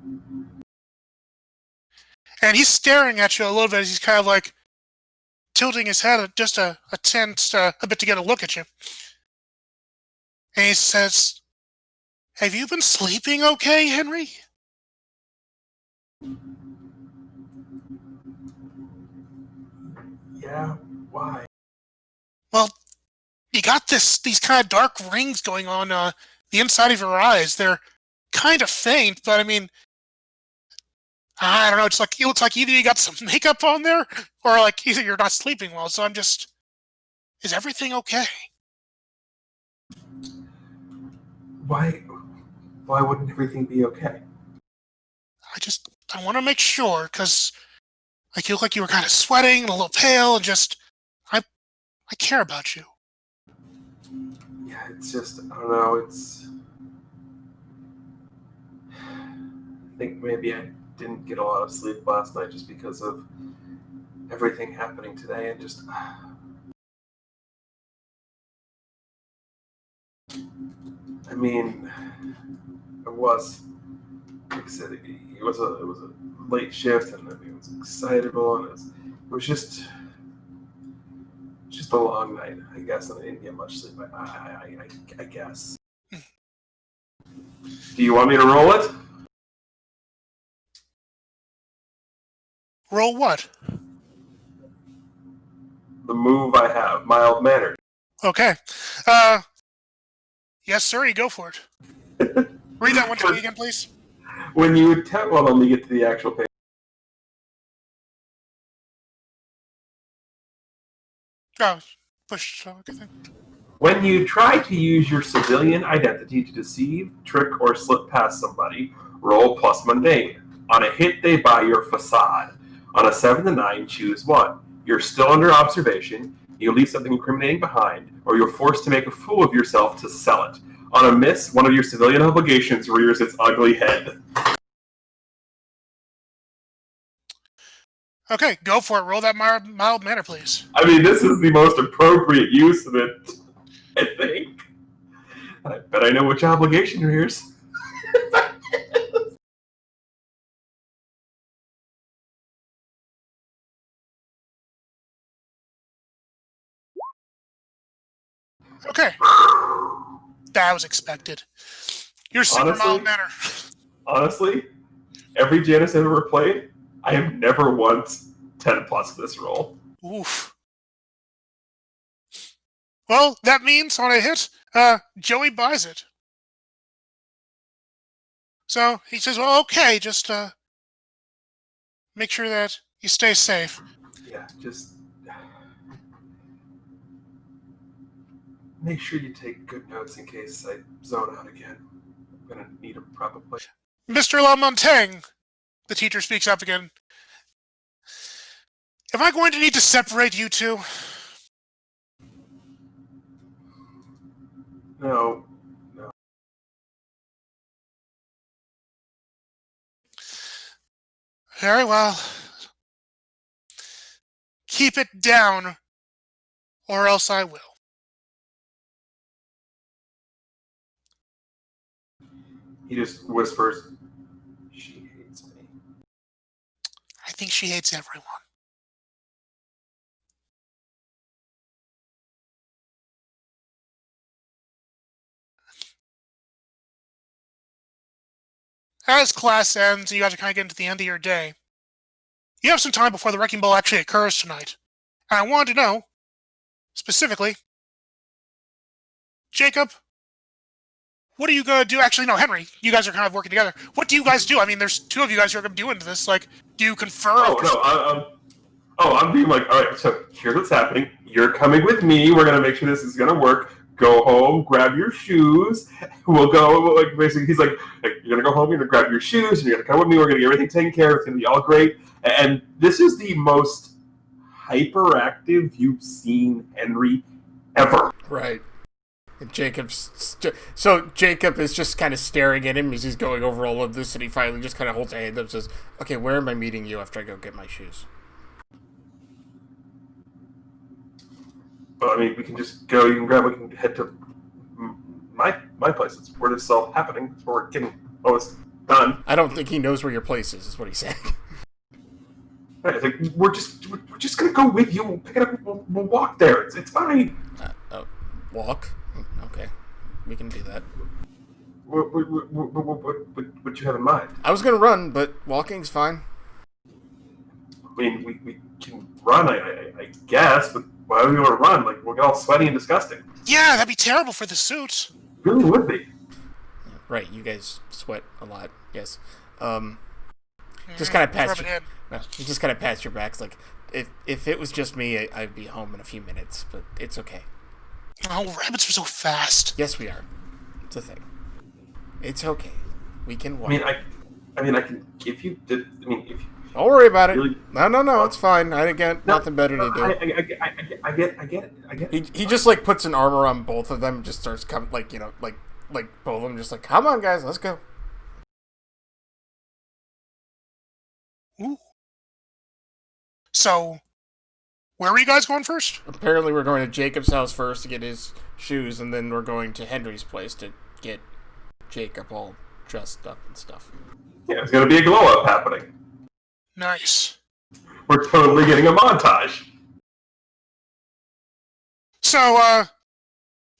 And he's staring at you a little bit as he's kind of tilting his head just a bit to get a look at you. And he says, "Have you been sleeping okay, Henry?" Yeah, why? Well, you got these kind of dark rings going on the inside of your eyes. They're kind of faint, but I mean, I don't know. It looks like either you got some makeup on there, or like either you're not sleeping well. So I'm just, is everything okay? Why wouldn't everything be okay? I want to make sure because like you look like you were kind of sweating and a little pale, and just I care about you. Yeah, it's just, I don't know, I think maybe I didn't get a lot of sleep last night just because of everything happening today, and just, I mean, it was, like I said, it was a late shift, and it was excitable, and it was just a long night, I guess, and I didn't get much sleep. I guess. Do you want me to roll it? Roll what? The move I have, mild mannered. Okay. Yes, sir. You go for it. Read that one to me again, please. When you attempt, well, let me get to the actual page. Oh, push. Okay. When you try to use your civilian identity to deceive, trick, or slip past somebody, roll plus mundane. On a hit, they buy your facade. On a 7 to 9, choose one. You're still under observation, you leave something incriminating behind, or you're forced to make a fool of yourself to sell it. On a miss, one of your civilian obligations rears its ugly head. Okay, go for it. Roll that mild manner, please. I mean, this is the most appropriate use of it, I think. I bet I know which obligation rears. Okay. That was expected. You're super mild manner. Honestly, every Janus I've ever played, I have never once 10 plus this roll. Oof. Well, that means on a hit, Joey buys it. So he says, "Well, okay, just make sure that you stay safe." Yeah, just make sure you take good notes in case I zone out again. I'm gonna need them probably. Mr. Lamontagne, the teacher speaks up again. Am I going to need to separate you two? No. Very well. Keep it down, or else I will. He just whispers, "She hates me." I think she hates everyone. As class ends, you guys are kind of getting to the end of your day. You have some time before the Wrecking Ball actually occurs tonight. And I wanted to know, specifically, Jacob, what are you going to do? Actually, no, Henry, you guys are kind of working together. What do you guys do? I mean, there's two of you guys who are going to be doing this. Like, do you confer? I'm being like, all right, so here's what's happening. You're coming with me. We're going to make sure this is going to work. Go home, grab your shoes. We'll go, like, basically, he's like, you're going to go home, you're going to grab your shoes, and you're going to come with me. We're going to get everything taken care of. It's going to be all great. And this is the most hyperactive you've seen Henry ever. Right. And so Jacob is just kind of staring at him as he's going over all of this, and he finally just kind of holds a hand up and says, "Okay, where am I meeting you after I go get my shoes?" Well, I mean, we can just go. We can head to my place. It's where this is all happening. It's where we're getting all this done. I don't think he knows where your place is what he's saying. Right, it's like we're just gonna go with you. We'll pick it up. We'll walk there. It's fine. Walk? Okay. We can do that. What you have in mind? I was gonna run, but walking's fine. I mean, we can run, I guess, but why would we want to run? Like, we'll get all sweaty and disgusting. Yeah, that'd be terrible for the suit. It really would be. Right, you guys sweat a lot. Yes. Just kind of Rub past it your, in. no, you just kind of past your backs. Like, if it was just me, I'd be home in a few minutes. But it's okay. Oh, rabbits are so fast. Yes, we are. It's a thing. It's okay. We can walk. I mean, I can if you did. I mean, if you Don't worry about it. really, No, it's fine. I got nothing better to do. I get it. He just like puts an arm around both of them, and just starts coming like both of them just like, come on guys, let's go. Ooh. So, where were you guys going first? Apparently we're going to Jacob's house first to get his shoes, and then we're going to Henry's place to get Jacob all dressed up and stuff. Yeah, there's gonna be a glow up happening. Nice. We're totally getting a montage. So,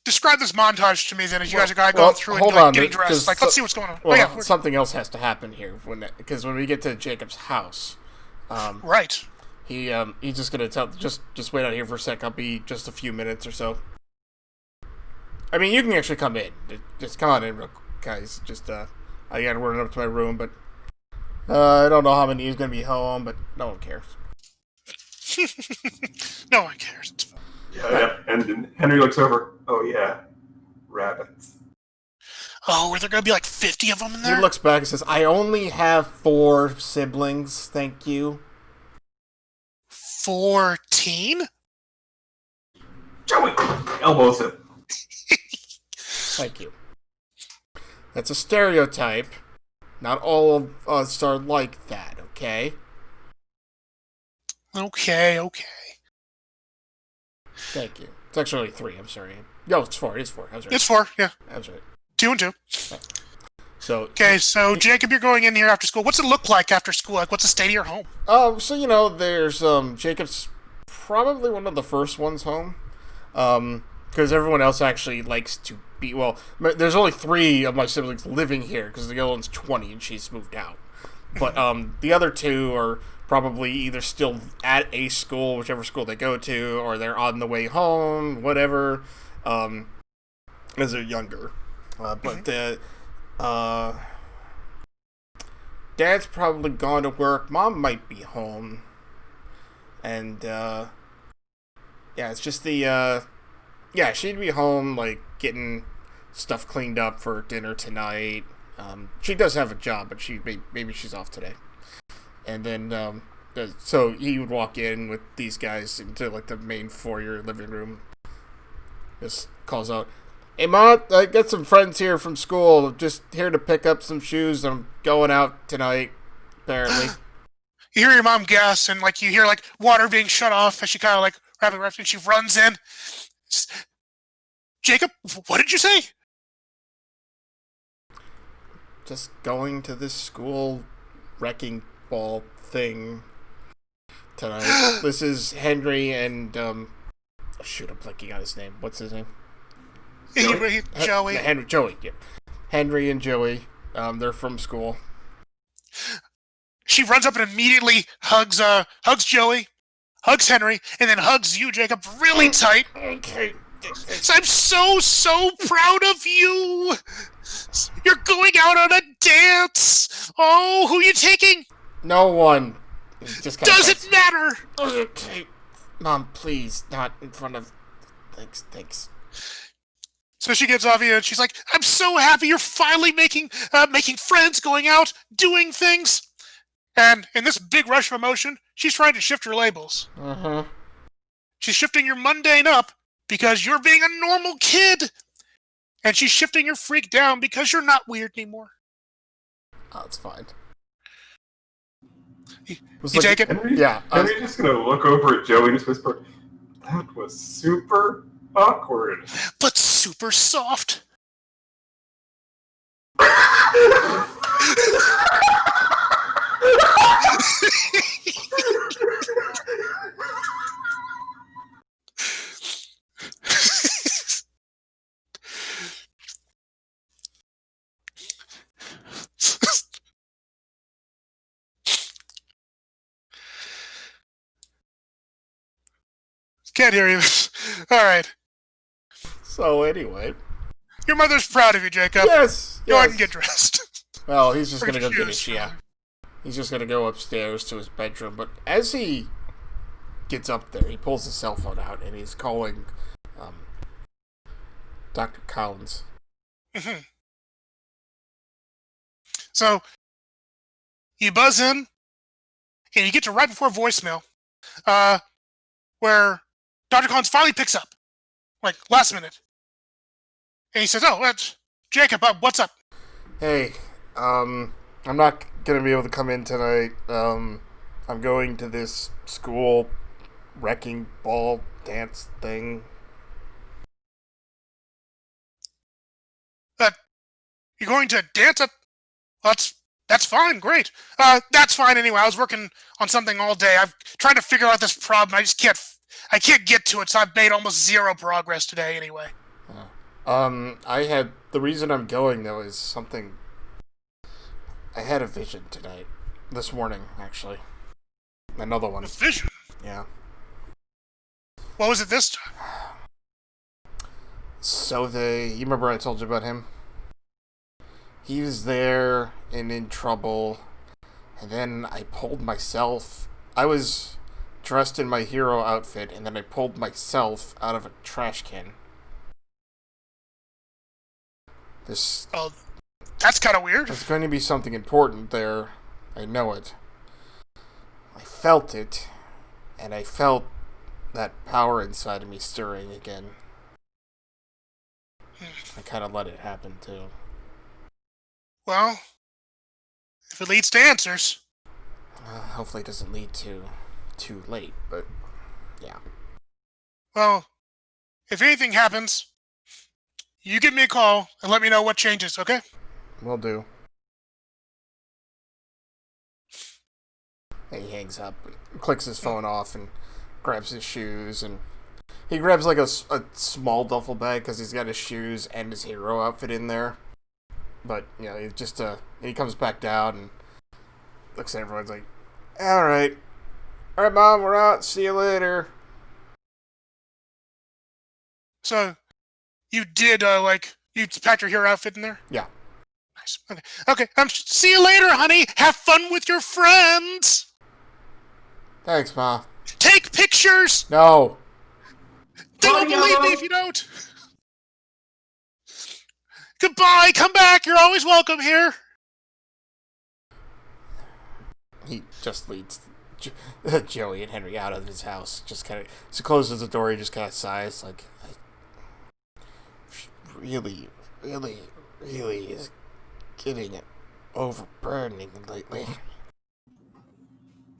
describe this montage to me then, as you guys are going through and hold like, on, getting dressed. Like, let's see what's going on. Well, something else has to happen here because when we get to Jacob's house, right. he's just gonna just wait out here for a sec. I'll be just a few minutes or so. I mean, you can actually come in. Just come on in, real quick, guys. Just I gotta run up to my room, but I don't know how many is gonna be home, but no one cares. No one cares. It's fine. Yeah. And then Henry looks over. Oh yeah, rabbits. Oh, are there going to be like 50 of them in there? He looks back and says, "I only have 4 siblings. Thank you." 14? Joey elbows him. Thank you. That's a stereotype. Not all of us are like that, okay? Okay. Thank you. It's actually 3, I'm sorry. No, it's 4. It is 4. I was right. It's 4, yeah. I was right. 2 and 2. So, Okay, so Jacob, you're going in here after school. What's it look like after school? Like, what's the state of your home? so there's Jacob's probably one of the first ones home. Because everyone else actually likes to be, well, there's only 3 of my siblings living here because the other one's 20 and she's moved out. But the other 2 are probably either still at a school, whichever school they go to, or they're on the way home, whatever, as they're younger. But Dad's probably gone to work. Mom might be home. And, yeah, it's just the, yeah, she'd be home, like, getting stuff cleaned up for dinner tonight. She does have a job, but maybe she's off today. And then, so he would walk in with these guys into, like, the main foyer living room. Just calls out, "Hey, Ma, I got some friends here from school. Just here to pick up some shoes. I'm going out tonight, apparently." You hear your mom gasp, and like you hear like water being shut off as she kind of like rapid and she runs in. Jacob, what did you say? Just going to this school wrecking ball thing tonight. This is Henry and shoot, I'm blanking on his name. What's his name? Joey. Joey. Yeah. Henry and Joey. They're from school. She runs up and immediately hugs Joey, hugs Henry, and then hugs you, Jacob, really tight. Okay. So I'm so proud of you. You're going out on a dance. Oh, who are you taking? No one. Just Doesn't matter. Okay. Mom, please, not in front of... Thanks. So she gets off you and she's like, "I'm so happy you're finally making friends, going out, doing things." And in this big rush of emotion, she's trying to shift your labels. Uh-huh. She's shifting your mundane up because you're being a normal kid. And she's shifting your freak down because you're not weird anymore. Oh, it's fine. You take it? Henry's just gonna look over at Joey and just whisper, "That was super awkward." But super soft. Can't hear you. All right. So anyway, Your mother's proud of you, Jacob. yes. Go ahead and get dressed. Well, he's just Or gonna go get shoes, his rather. He's just gonna go upstairs to his bedroom. But as he gets up there, he pulls his cell phone out and he's calling Dr. Collins. Mhm. So you buzz in, and you get to right before voicemail, where Dr. Collins finally picks up, like last minute, and he says, "Oh, that's Jacob. What's up?" Hey, I'm not gonna be able to come in tonight. I'm going to this school wrecking ball dance thing. You're going to dance up? That's fine. Great. That's fine anyway. I was working on something all day. I've tried to figure out this problem. I just can't. I can't get to it. So I've made almost zero progress today. Anyway. The reason I'm going though is something. I had a vision tonight, this morning actually. Another one. A vision. Yeah. What was it this time? So you remember I told you about him? He was there and in trouble, and then I pulled myself. I was dressed in my hero outfit, and then I pulled myself out of a trash can. Oh, that's kind of weird. There's going to be something important there. I know it. I felt it, and I felt that power inside of me stirring again. I kind of let it happen too. Well, if it leads to answers. Hopefully it doesn't lead to too late, but yeah. Well, if anything happens, you give me a call and let me know what changes, okay? Will do. And he hangs up, clicks his phone off, and grabs his shoes, and he grabs like a small duffel bag because he's got his shoes and his hero outfit in there. But, you know, he comes back down and looks at everyone's like, Alright, Mom, we're out, see you later. So, you did, you packed your hero outfit in there? Yeah. Nice. Okay, see you later, honey! Have fun with your friends! Thanks, Ma. Take pictures! No! They won't believe me if you don't! Goodbye! Come back! You're always welcome here! He just leads Joey and Henry out of his house. Just kind of, as he closes the door, he just kind of sighs, like, really is getting it overburning lately.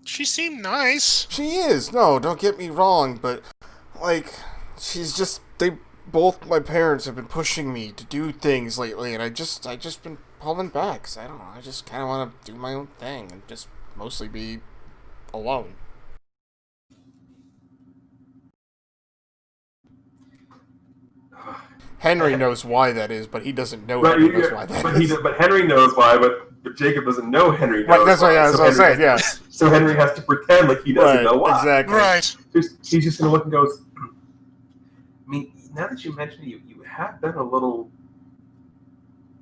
She seemed nice. She is. No, don't get me wrong, but like, both my parents have been pushing me to do things lately, and I just been pulling back. 'Cause I don't know. I just kind of want to do my own thing and just mostly be alone. Henry knows why that is, but he doesn't know Henry knows why that is. But Henry knows why, but Jacob doesn't know Henry knows Right, that's why. what I was saying, yeah. So Henry has to pretend like he doesn't know why. Exactly. Right. He's just going to look and goes, I mean, now that you mention it, you have been a little,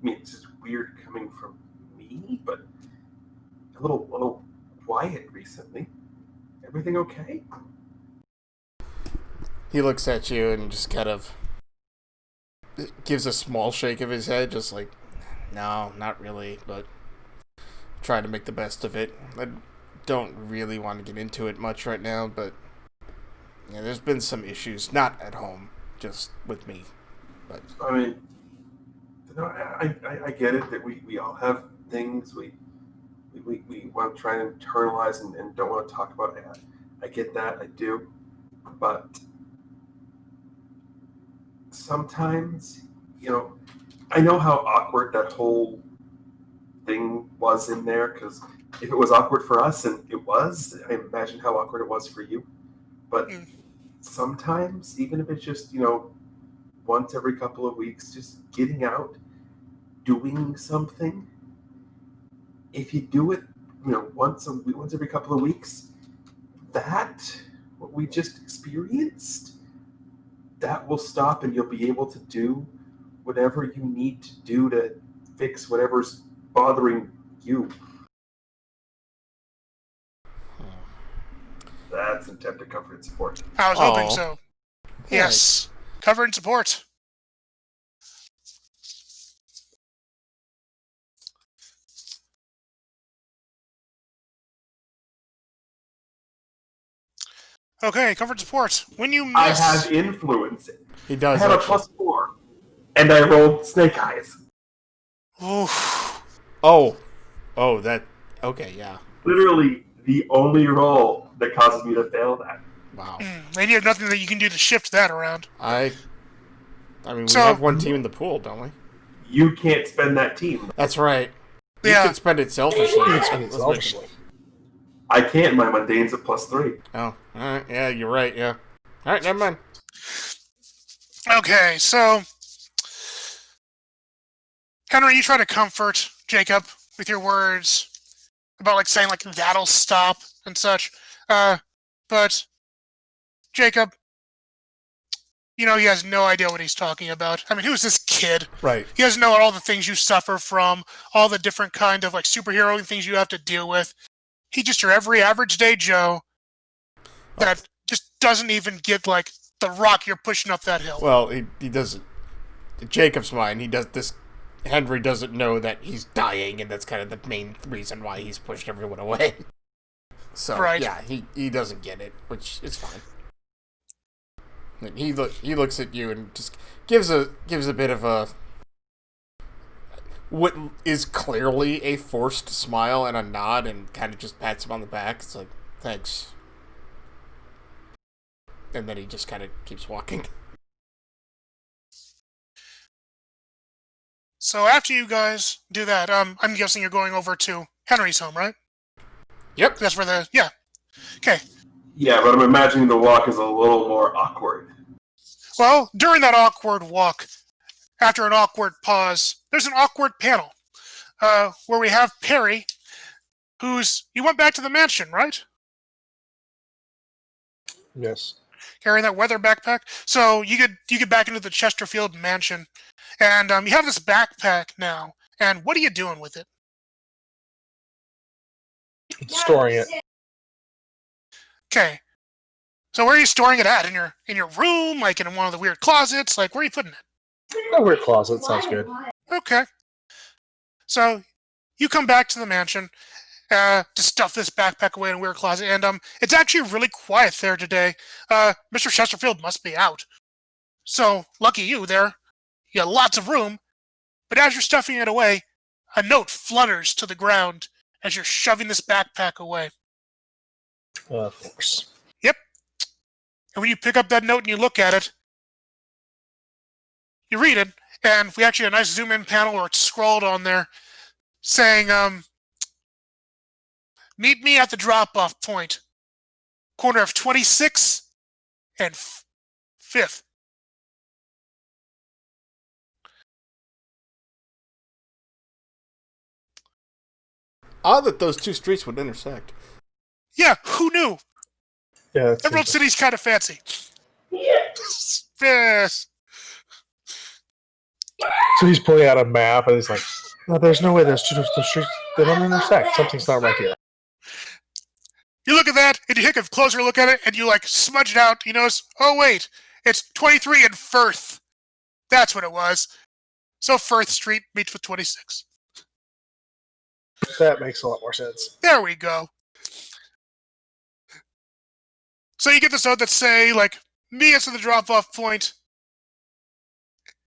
I mean, it's just weird coming from me, but a little quiet recently. Everything okay? He looks at you and just kind of gives a small shake of his head, just like, no, not really, but trying to make the best of it. I don't really want to get into it much right now, but yeah, there's been some issues, not at home, just with me. But I mean, no, I get it that we all have things we want to try and internalize and don't want to talk about it. I get that, I do, but sometimes, you know, I know how awkward that whole thing was in there, because if it was awkward for us, and it was, I imagine how awkward it was for you. But sometimes, even if it's just, you know, once every couple of weeks, just getting out, doing something. If you do it, you know, once every couple of weeks, that what we just experienced, that will stop and you'll be able to do whatever you need to do to fix whatever's bothering you. That's intent to comfort and support. I was hoping Aw. so. Yes. Cover and support. Okay, cover and support. When you miss... I have influence. He I does. had a actually. +4, and I rolled snake eyes. Oof. Oh, that. Okay, yeah. Literally the only roll that causes me to fail that. Wow. And you have nothing that you can do to shift that around. I mean, we So- have one team in the pool, don't we? You can't spend that team. That's right. You Yeah. can spend it selfishly. It's Let's make it- selfishly. I can't. My mundane's a +3. Oh, all right. Yeah, you're right. Yeah. All right, never mind. Okay, so... Henry, you try to comfort Jacob with your words about, like, saying, like, that'll stop and such. But Jacob, you know, he has no idea what he's talking about. I mean, who's this kid? Right. He doesn't know all the things you suffer from, all the different kind of, like, superhero things you have to deal with. He's just your every average day Joe that just doesn't even get, like, the rock you're pushing up that hill. Well, he doesn't. In Jacob's mind, he does this. Henry doesn't know that he's dying, and that's kind of the main reason why he's pushed everyone away. So Right. yeah, he doesn't get it, which is fine. And he looks at you and just gives a bit of a what is clearly a forced smile and a nod, and kind of just pats him on the back. It's like, thanks. And then he just kind of keeps walking. So after you guys do that, I'm guessing you're going over to Henry's home, right? Yep. That's where the... Yeah. Okay. Yeah, but I'm imagining the walk is a little more awkward. Well, during that awkward walk, after an awkward pause, there's an awkward panel where we have Perry, who's... You went back to the mansion, right? Yes. Carrying that weather backpack. So you get back into the Chesterfield mansion, and you have this backpack now. And what are you doing with it? Storing it. Okay. So where are you storing it at? In your room, like in one of the weird closets? Like where are you putting it? A weird closet. Sounds good. Okay. So you come back to the mansion to stuff this backpack away in a weird closet, and it's actually really quiet there today. Mr. Chesterfield must be out. So lucky you there. You got lots of room, but as you're stuffing it away, a note flutters to the ground as you're shoving this backpack away. Of course. And when you pick up that note and you look at it, you read it, and we actually have a nice zoom-in panel where it's scrolled on there saying, meet me at the drop-off point, corner of 26th and 5th. Odd that those two streets would intersect. Yeah, who knew? Yeah. That's Emerald City's kind of fancy. Yes. So he's pulling out a map and he's like, no, there's no way those streets, they don't intersect. Something's not right here. You look at that, and you take a closer look at it, and you, like, smudge it out. You notice, oh, wait, it's 23 and Firth. That's what it was. So Firth Street meets with 26. That makes a lot more sense. There we go. So you get this note that say, like, meet us at the drop-off point.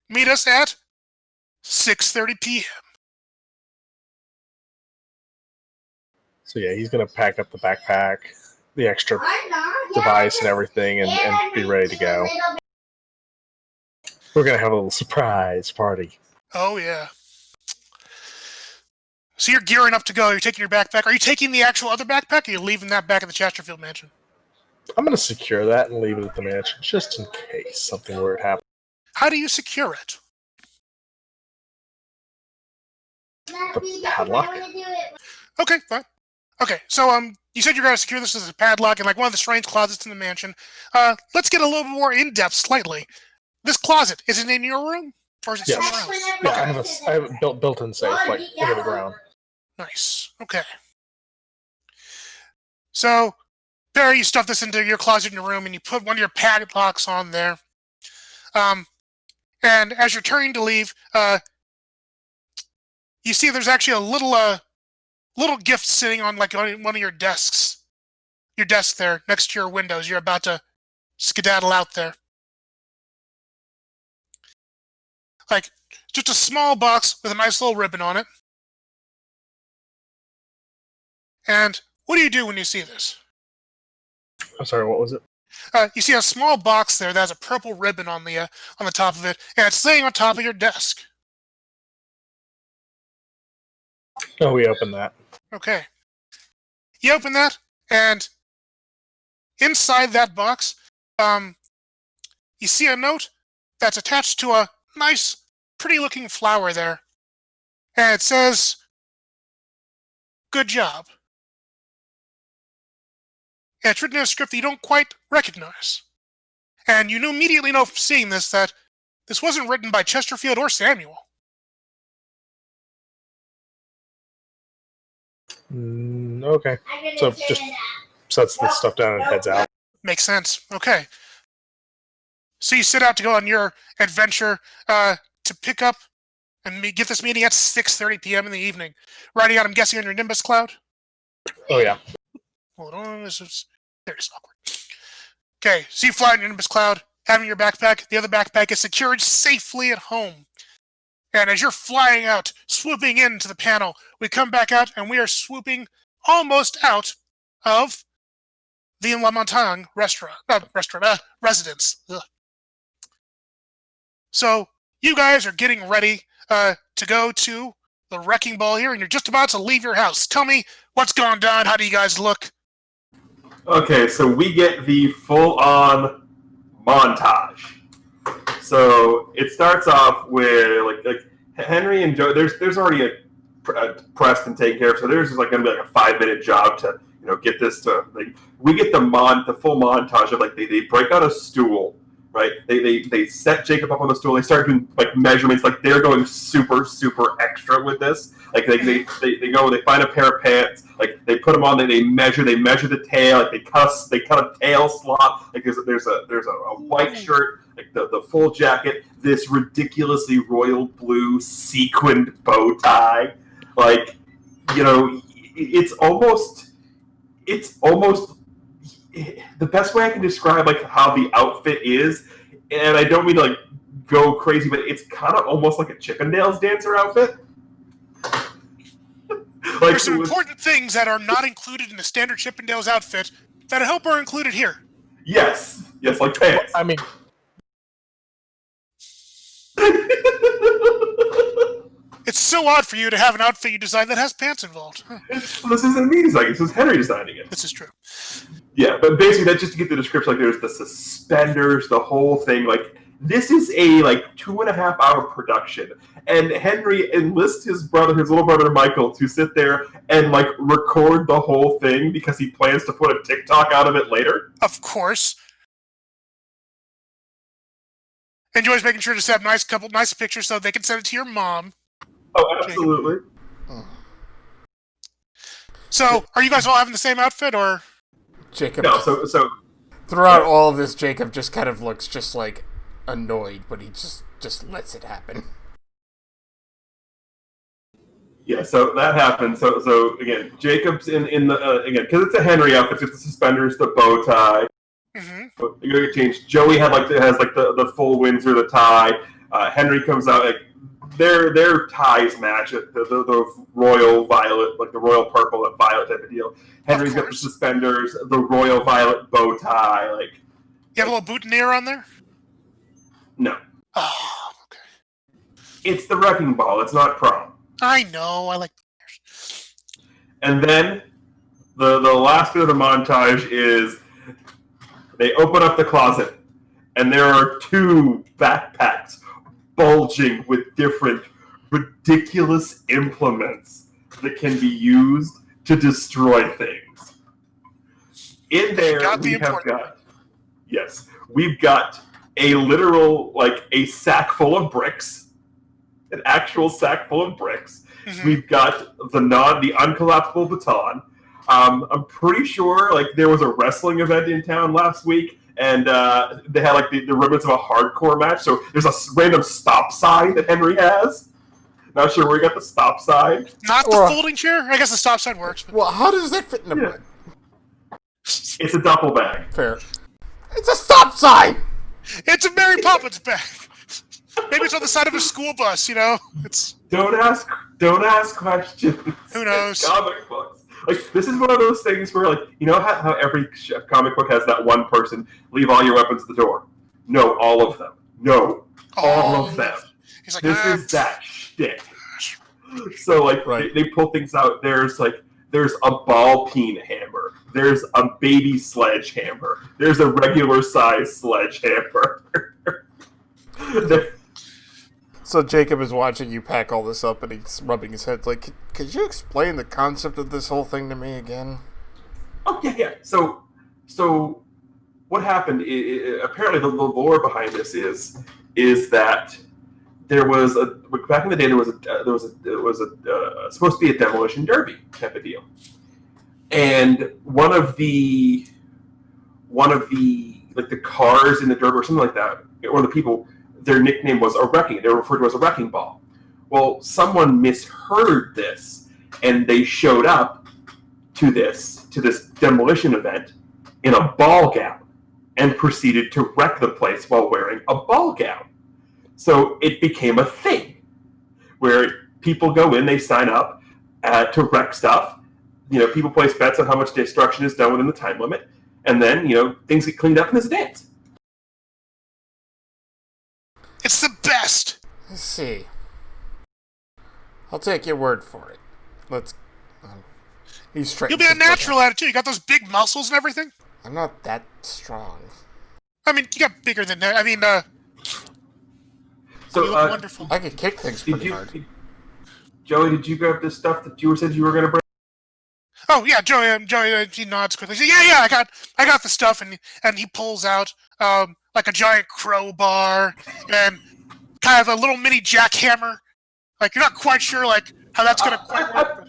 Meet us at 6:30 p.m. So yeah, he's gonna pack up the backpack, the extra device and everything, and be ready to go. We're gonna have a little surprise party. Oh, yeah. So you're gearing up to go. You're taking your backpack. Are you taking the actual other backpack, or are you leaving that back at the Chesterfield mansion? I'm gonna secure that and leave it at the mansion, just in case something weird happens. How do you secure it? The padlock? Okay, fine. Okay, so you said you're going to secure this as a padlock in like one of the strange closets in the mansion. Let's get a little bit more in depth, slightly. This closet, is it in your room, or is it Yes. somewhere else? Yeah, I have a built-in safe like into the ground. Nice. Okay. So, Barry, you stuff this into your closet in your room, and you put one of your padlocks on there. And as you're turning to leave, you see there's actually a little gift sitting on like on one of your desks. Your desk there, next to your windows. You're about to skedaddle out there. Like, just a small box with a nice little ribbon on it. And what do you do when you see this? I'm sorry, what was it? You see a small box there that has a purple ribbon on the top of it, and it's sitting on top of your desk. Oh, we opened that. Okay. You open that, and inside that box, you see a note that's attached to a nice, pretty-looking flower there. And it says, "Good job." And it's written in a script that you don't quite recognize. And you immediately know from seeing this that this wasn't written by Chesterfield or Samuel. Okay. So just sets this stuff down and heads out. Makes sense. Okay. So you set out to go on your adventure to pick up and get this meeting at 6:30 p.m. in the evening. Riding out, I'm guessing, on your Nimbus Cloud? Oh, yeah. Hold on, this is very awkward. Okay, so you fly in your Nimbus Cloud, having your backpack. The other backpack is secured safely at home. And as you're flying out, swooping into the panel, we come back out and we are swooping almost out of the La Montagne residence. Ugh. So you guys are getting ready to go to the Wrecking Ball here, and you're just about to leave your house. Tell me what's gone down. How do you guys look? Okay, so we get the full-on montage. So it starts off with like Henry and Joe. There's already a Preston taken care of, so there's just like going to be like a 5-minute job to get this to like. We get the full montage of like they break out a stool, right? They set Jacob up on the stool. They start doing like measurements. Like they're going super extra with this. Like they go. They find a pair of pants. Like they put them on. They measure the tail. Like they cut a tail slot. Like there's a white shirt. Like the full jacket. This ridiculously royal blue sequined bow tie. Like it's almost the best way I can describe like how the outfit is, and I don't mean to like go crazy, but it's kind of almost like a Chippendales dancer outfit. Like, there's some important things that are not included in the standard Chippendales outfit that I hope are included here. Yes, like pants. I mean, it's so odd for you to have an outfit you designed that has pants involved. Huh. This isn't me designing. This is Henry designing it. This is true. Yeah, but basically that's just to get the description. Like there's the suspenders, the whole thing. Like this is a 2.5-hour production, and Henry enlists his little brother Michael, to sit there and like record the whole thing because he plans to put a TikTok out of it later. Of course. Enjoys making sure to set up nice pictures so they can send it to your mom. Oh, absolutely. So, are you guys all having the same outfit, or? Jacob. No, so throughout all of this, Jacob just kind of looks just like annoyed, but he just lets it happen. Yeah, so that happens. So again, Jacob's in the again because it's a Henry outfit. It's the suspenders, the bow tie. Mm-hmm. You're gonna get changed. Joey has the full Windsor, the tie. Henry comes out like their ties match it, the royal violet, like the royal purple and violet type of deal. Henry's got the suspenders, the royal violet bow tie. Like you have a little boutonniere on there? No. Oh, okay. It's the Wrecking Ball. It's not prom. I know. I like. And then the last bit of the montage is they open up the closet, and there are 2 backpacks bulging with different ridiculous implements that can be used to destroy things. In there, Got the we have important. got we've got a literal a sack full of bricks, an actual sack full of bricks. Mhm. We've got the uncollapsible baton. I'm pretty sure there was a wrestling event in town last week, and they had the remnants of a hardcore match. So there's a random stop sign that Henry has. Not sure where he got the stop sign. Not the Or- folding chair? I guess the stop sign works. But... Well, how does that fit in a Yeah. It's a duffel bag. Fair. It's a stop sign! It's a Mary Poppins bag. Maybe it's on the side of a school bus, It's Don't ask questions. Who knows? It's comic books. This is one of those things where how every comic book has that one person leave all your weapons at the door. No, all of them. No, all of them. He's like, This is that shtick. So Right. they pull things out. There's a ball peen hammer. There's a baby sledgehammer. There's a regular size sledgehammer. So Jacob is watching you pack all this up, and he's rubbing his head like, could you explain the concept of this whole thing to me again? Oh yeah. So what happened? Apparently, the lore behind this is that there was back in the day there was supposed to be a demolition derby type of deal, and one of the the cars in the derby or something like that, or the people, their nickname was a wrecking. They were referred to as a wrecking ball. Well, someone misheard this, and they showed up to this demolition event in a ball gown and proceeded to wreck the place while wearing a ball gown. So it became a thing where people go in, they sign up to wreck stuff. People place bets on how much destruction is done within the time limit, and then things get cleaned up and there's a dance. it's the best. Let's see. I'll take your word for it. Let's... he's straight. You'll be a natural at it, too. You got those big muscles and everything. I'm not that strong. I mean, you got bigger than that. I mean, So you look wonderful. I can kick things did pretty you, hard. Joey? Did you grab this stuff that you said you were going to bring? Oh yeah, Joey. He nods quickly. He says, yeah. I got the stuff, and he pulls out like a giant crowbar and kind of a little mini jackhammer. You're not quite sure how that's gonna quite work.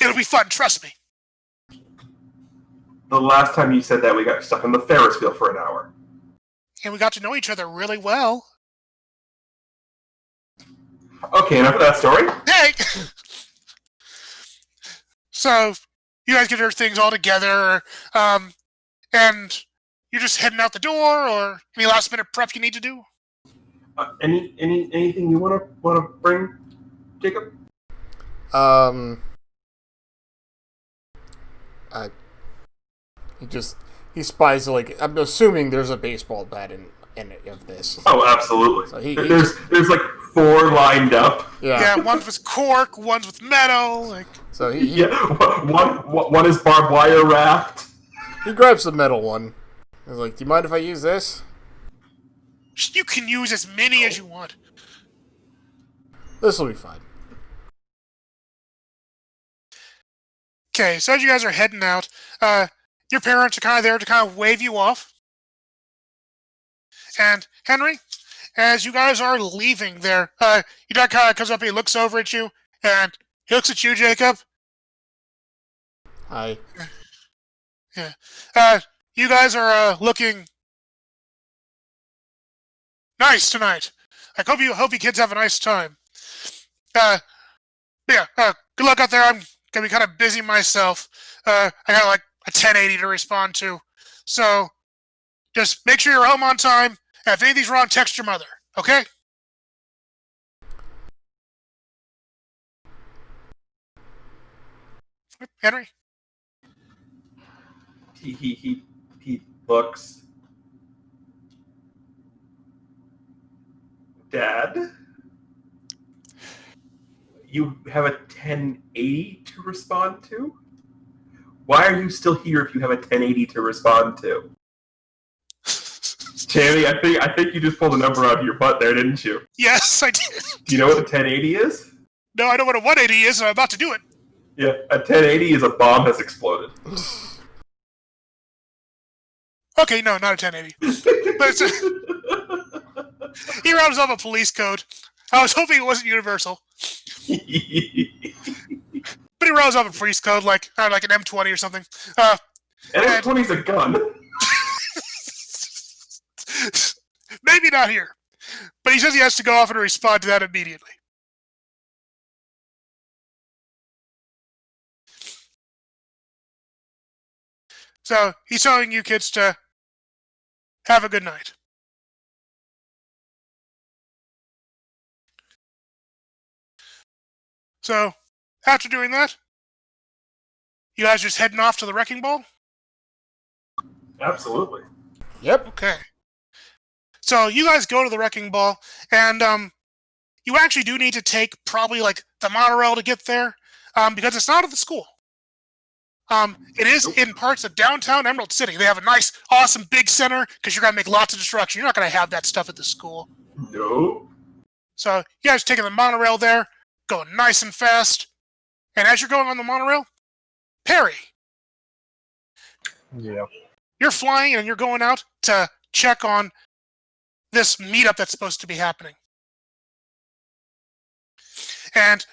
It'll be fun. Trust me. The last time you said that, we got stuck on the Ferris wheel for an hour. And we got to know each other really well. Okay, enough of that story. Hey. So you guys get your things all together, and you're just heading out the door, or any last minute prep you need to do? Anything you want to bring, Jacob? He spies I'm assuming there's a baseball bat in of this. Oh, absolutely. So he- there's 4 lined up. Yeah, one's with cork, one's with metal. So he Yeah, one is barbed wire wrapped. he grabs the metal one. He's like, do you mind if I use this? You can use as many as you want. This will be fine. Okay, so as you guys are heading out, your parents are kind of there to kind of wave you off. And Henry, as you guys are leaving there, your dad kind of comes up, he looks over at you, and he looks at you, Jacob. Hi. You guys are looking nice tonight. Hope you kids have a nice time. Good luck out there. I'm gonna be kind of busy myself. I got a 1080 to respond to, so just make sure you're home on time. And if anything's wrong, text your mother. Okay? Henry. He looks. Dad, you have a 1080 to respond to? Why are you still here if you have a 1080 to respond to? Tammy, I think you just pulled a number out of your butt there, didn't you? Yes, I did. Do you know what a 1080 is? No, I know what a 180 is, and I'm about to do it. Yeah, a 1080 is a bomb has exploded. Okay, no, not a 1080. But it's he rounds up a police code. I was hoping it wasn't universal. But he rounds up a police code like an M20 or something. M20 is a gun. Maybe not here. But he says he has to go off and respond to that immediately. So he's telling you kids to have a good night. So after doing that, you guys just heading off to the wrecking ball? Absolutely. Yep. Okay. So you guys go to the wrecking ball, and you actually do need to take probably like the monorail to get there, because it's not at the school. It is in parts of downtown Emerald City. They have a nice, awesome, big center because you're gonna make lots of destruction. You're not gonna have that stuff at the school. No. So you guys taking the monorail there, going nice and fast, and as you're going on the monorail, Perry, Yeah. you're flying and you're going out to check on this meetup that's supposed to be happening. And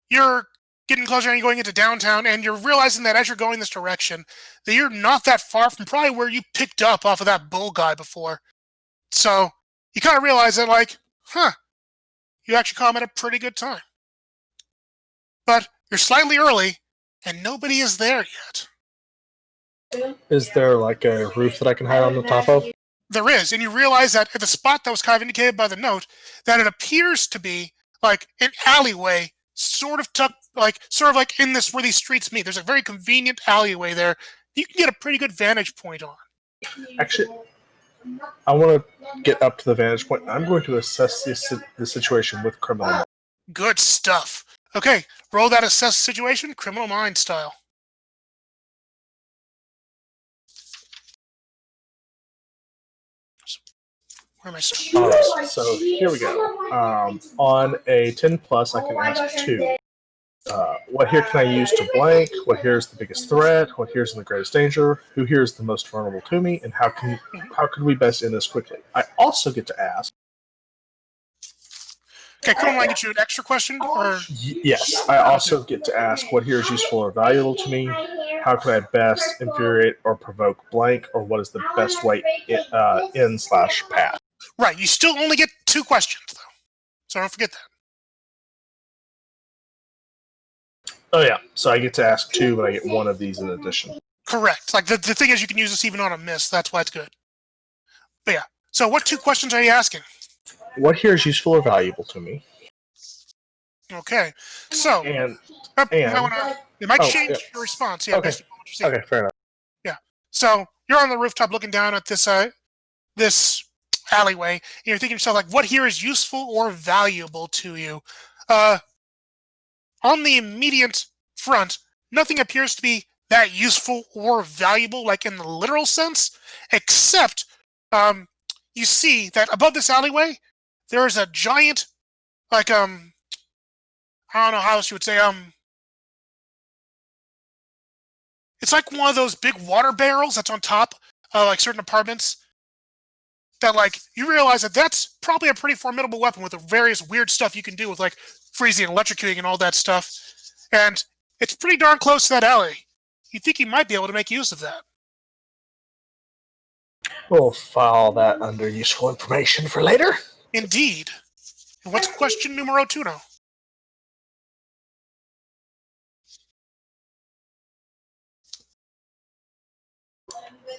you're getting closer and you're going into downtown, and you're realizing that as you're going this direction, that you're not that far from probably where you picked up off of that bull guy before. So you kind of realize that, like, you actually come at a pretty good time. But you're slightly early, and nobody is there yet. Is there like a roof that I can hide on the top of? There is, and you realize that at the spot that was kind of indicated by the note, that it appears to be like an alleyway, sort of in this where these streets meet. There's a very convenient alleyway there. You can get a pretty good vantage point on. Actually, I want to get up to the vantage point. I'm going to assess the situation with criminal mind. Good stuff. Okay, roll that assess situation, criminal mind style. Where am I starting? Alright, so here we go. On a 10 plus, I can ask 2. What here can I use to blank? What here is the biggest threat? What here is in the greatest danger? Who here is the most vulnerable to me? And how could we best end this quickly? I also get to ask. Okay, criminal mind gets you an extra question, or Yes, I also get to ask what here is useful or valuable to me. How can I best infuriate or provoke blank? Or what is the best way in/path? right? You still only get 2 questions though, so don't forget that. Oh yeah, so I get to ask 2, but I get 1 of these in addition. Correct. Like the thing is, you can use this even on a miss. That's why it's good. But yeah. So what 2 questions are you asking? What here is useful or valuable to me? Okay. So And it might change your response. Yeah. Okay. Based on what you're seeing. okay, fair enough. So you're on the rooftop looking down at this this alleyway, and you're thinking to yourself, like, what here is useful or valuable to you? On the immediate front, nothing appears to be that useful or valuable, like in the literal sense, except you see that above this alleyway, there is a giant, like, I don't know how else you would say, it's like one of those big water barrels that's on top of like certain apartments. That, like, you realize that that's probably a pretty formidable weapon with the various weird stuff you can do with, like, freezing and electrocuting and all that stuff. And it's pretty darn close to that alley. You think you might be able to make use of that. We'll file that under useful information for later. Indeed. And what's question numero 2 now?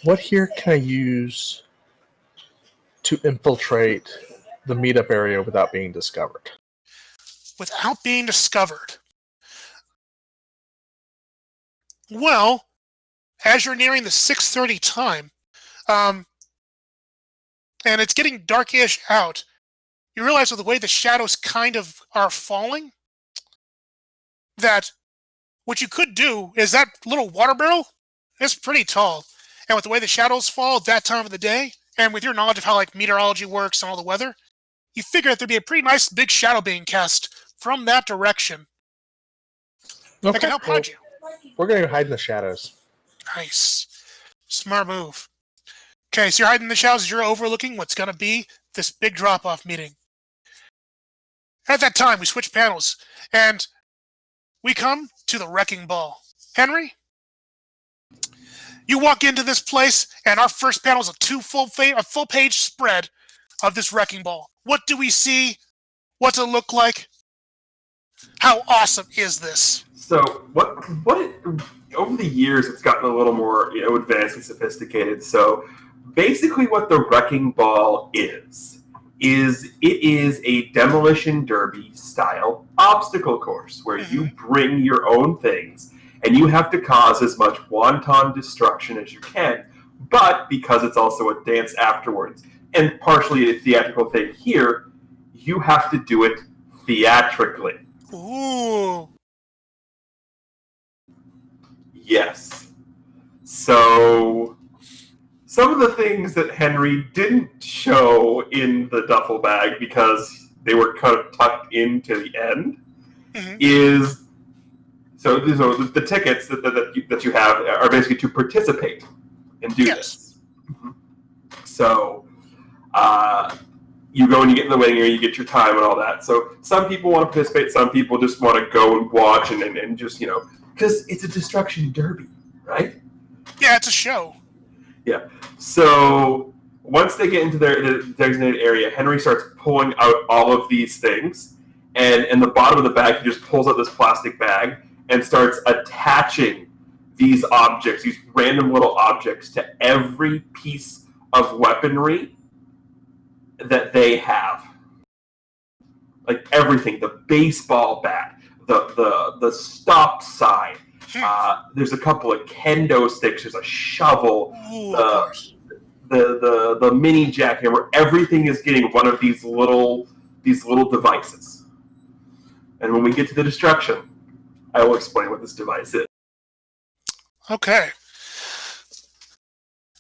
What here can I use to infiltrate the meetup area without being discovered? Without being discovered. Well, as you're nearing the 6:30 time, and it's getting darkish out, you realize with the way the shadows kind of are falling, that what you could do is that little water barrel is pretty tall. And with the way the shadows fall at that time of the day, and with your knowledge of how like meteorology works and all the weather, you figure that there'd be a pretty nice big shadow being cast from that direction that can help hide you. We're going to hide in the shadows. Nice. Smart move. Okay, so you're hiding in the shadows. You're overlooking what's going to be this big drop-off meeting. At that time, we switch panels, and we come to the Wrecking Ball. Henry, you walk into this place, and our first panel is a full-page spread of this Wrecking Ball. What do we see? What's it look like? How awesome is this? So over the years, it's gotten a little more advanced and sophisticated. So basically, what the Wrecking Ball is a demolition derby style obstacle course where you bring your own things and you have to cause as much wanton destruction as you can. But because it's also a dance afterwards and partially a theatrical thing here, you have to do it theatrically. Ooh. Yes. So some of the things that Henry didn't show in the duffel bag because they were kind of tucked into the end is the tickets that you have are basically to participate and do this. So you go and you get in the waiting area, you get your time and all that. So some people want to participate, some people just want to go and watch and just, because it's a destruction derby, right? Yeah, it's a show. Yeah. So once they get into their designated area, Henry starts pulling out all of these things. And in the bottom of the bag, he just pulls out this plastic bag and starts attaching these objects, these random little objects, to every piece of weaponry that they have. Like everything, the baseball bat, the stop sign. There's a couple of kendo sticks. There's a shovel. Ooh, of course. The mini jackhammer. Everything is getting one of these little devices. And when we get to the destruction, I will explain what this device is. Okay.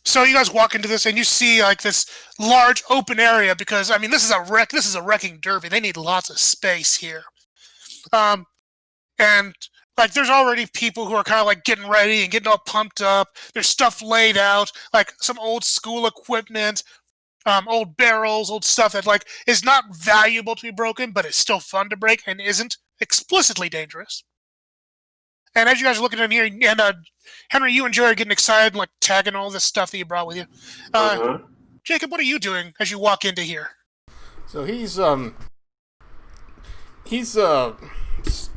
So you guys walk into this and you see like this large open area because this is a wrecking derby. They need lots of space here. And like there's already people who are kind of like getting ready and getting all pumped up. There's stuff laid out, like some old school equipment, old barrels, old stuff that like is not valuable to be broken, but it's still fun to break and isn't explicitly dangerous. And as you guys are looking in here, and Henry, you and Joey are getting excited and like tagging all this stuff that you brought with you. Jacob, what are you doing as you walk into here? So he's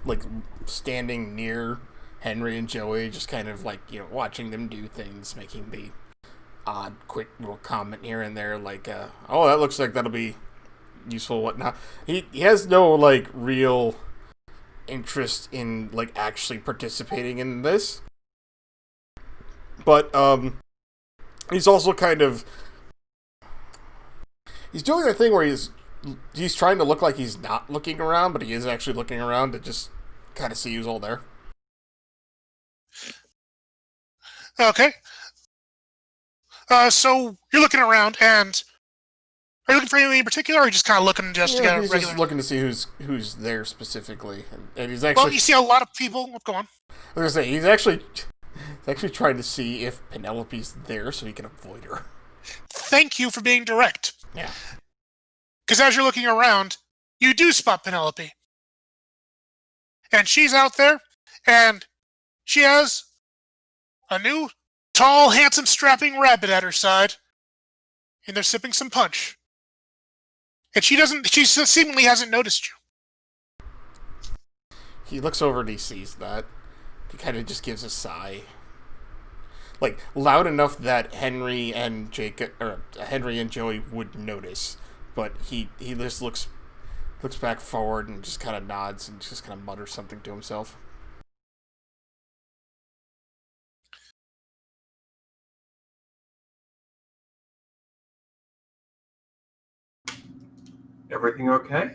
like standing near Henry and Joey, just kind of like, watching them do things, making the odd, quick little comment here and there, like, oh, that looks like that'll be useful, whatnot. He has no, like, real interest in, like, actually participating in this. But, he's also kind of... He's doing that thing where he's trying to look like he's not looking around, but he is actually looking around to just kind of see who's all there. Okay. So you're looking around, and are you looking for anything in particular, or are you just kind of looking just to get a regular? He's just looking to see who's there specifically, and he's actually. Well, you see a lot of people. Go on. I was gonna say he's actually trying to see if Penelope's there so he can avoid her. Thank you for being direct. Yeah. Because as you're looking around, you do spot Penelope, and she's out there, and she has a new, tall, handsome, strapping rabbit at her side, and they're sipping some punch. And she seemingly hasn't noticed you. He looks over and he sees that. He kind of just gives a sigh. Like, loud enough that Henry and Joey would notice. But he just looks back forward and just kind of nods and just kind of mutters something to himself. Everything okay?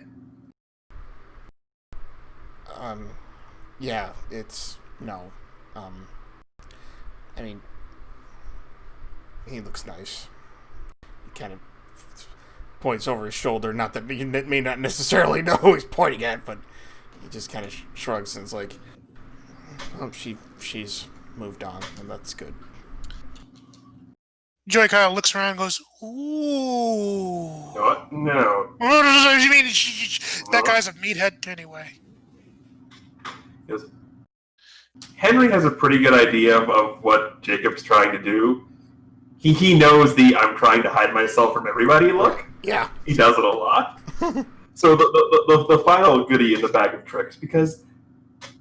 Yeah, it's... No. He looks nice. He kind of points over his shoulder, not that he may not necessarily know who he's pointing at, but he just kind of shrugs and is like, "Oh, she's moved on, and that's good." Joey kind of looks around and goes, "Ooh." What? No. You mean that guy's a meathead anyway? He goes, Henry has a pretty good idea of what Jacob's trying to do. He knows the "I'm trying to hide myself from everybody" look. Yeah. He does it a lot. So the final goodie in the bag of tricks, because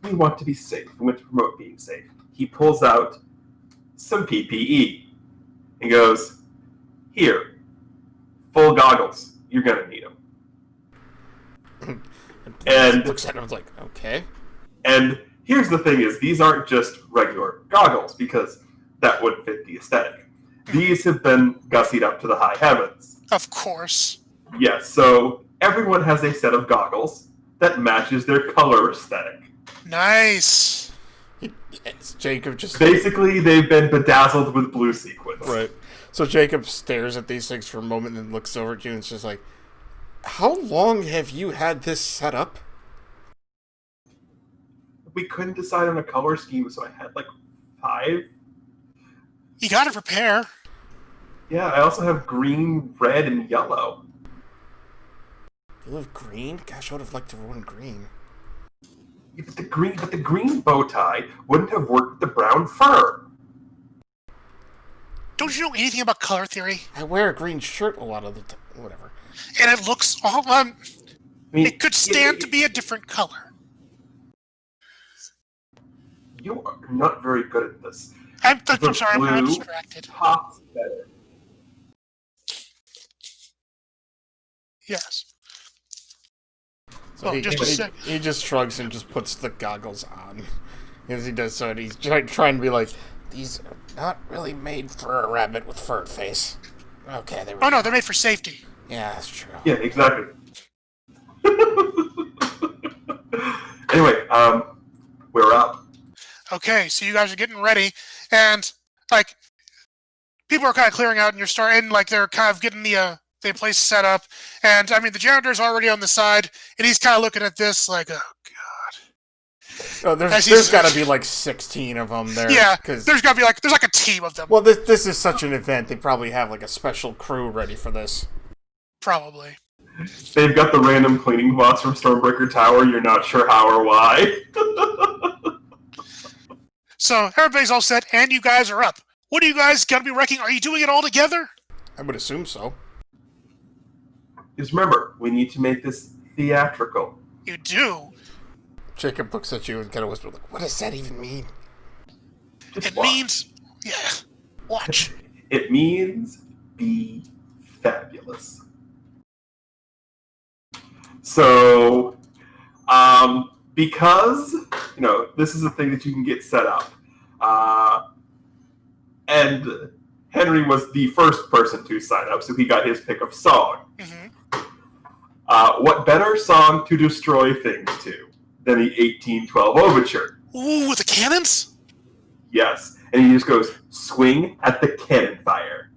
we want to be safe, we want to promote being safe. He pulls out some PPE and goes, "Here, full goggles. You're gonna need them." And looks at him and is like, "Okay." And here's the thing: is these aren't just regular goggles, because that wouldn't fit the aesthetic. These have been gussied up to the high heavens. Of course. Yes, so everyone has a set of goggles that matches their color aesthetic. Nice. Jacob just Basically, they've been bedazzled with blue sequins. right. So Jacob stares at these things for a moment and then looks over at you and is just like, "How long have you had this set up?" We couldn't decide on a color scheme, so I had like 5. You gotta prepare. Yeah, I also have green, red, and yellow. You have green? Gosh, I would have liked to run green. Yeah, but the green bow tie wouldn't have worked with the brown fur. Don't you know anything about color theory? I wear a green shirt a lot of the time. Whatever. And it looks all I mean, it could stand to be a different color. You are not very good at this. I'm The sorry, I'm blue distracted. pops better. Yes. So he just shrugs and just puts the goggles on. As he does so, and he's trying to be like, "These are not really made for a rabbit with fur face." Okay, they were. Oh no, they're made for safety. Yeah, that's true. Yeah, exactly. Anyway, we're up. Okay, so you guys are getting ready, and like people are kind of clearing out, and you're starting like they're kind of getting the place set up, and I mean the janitor's already on the side, and he's kind of looking at this like, oh god. Oh, there's got to be like 16 of them there. Yeah, because there's got to be like there's like a team of them. well, this is such an event. They probably have like a special crew ready for this. Probably. They've got the random cleaning bots from Stormbreaker Tower. You're not sure how or why. So everybody's all set, and you guys are up. What are you guys gonna be wrecking? Are you doing it all together? I would assume so. Just remember, we need to make this theatrical. You do. Jacob looks at you and kind of whispers, like, "What does that even mean?" Just It watch. means, yeah. Watch. It means be fabulous. So, because, this is a thing that you can get set up, and Henry was the first person to sign up, so he got his pick of song. Mm-hmm. What better song to destroy things to than the 1812 Overture? Ooh, with the cannons? Yes. And he just goes, "Swing at the cannon fire."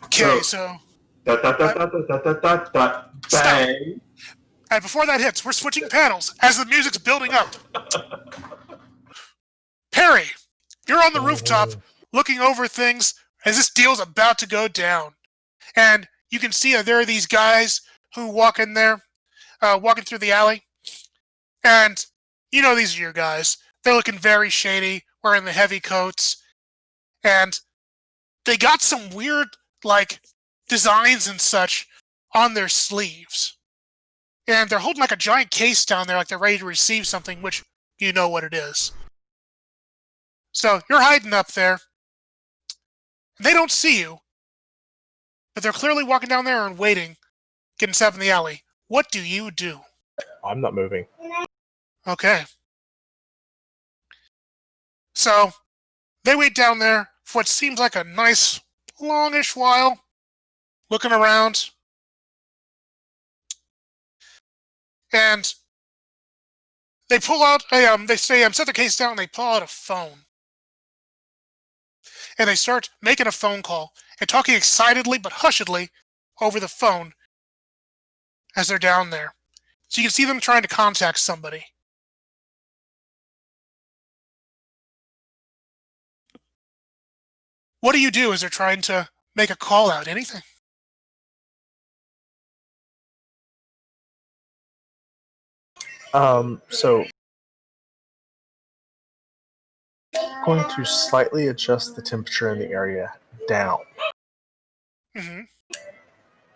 Okay, so Dot, dot, dot, dot, dot, dot, dot, dot, bang. and before that hits, we're switching panels as the music's building up. Perry, you're on the rooftop looking over things as this deal's about to go down. And you can see there are these guys who walk in there, walking through the alley. And you know these are your guys. They're looking very shady, wearing the heavy coats. And they got some weird, like, designs and such on their sleeves. And they're holding like a giant case down there like they're ready to receive something, which you know what it is. So you're hiding up there. They don't see you. But they're clearly walking down there and waiting, getting set up in the alley. What do you do? I'm not moving. Okay. So they wait down there for what seems like a nice, longish while, looking around. And they pull out they say, set their case down, and they pull out a phone. And they start making a phone call and talking excitedly but hushedly over the phone as they're down there. So you can see them trying to contact somebody. What do you do as they're trying to make a call out? Anything? So going to slightly adjust the temperature in the area down Mm-hmm.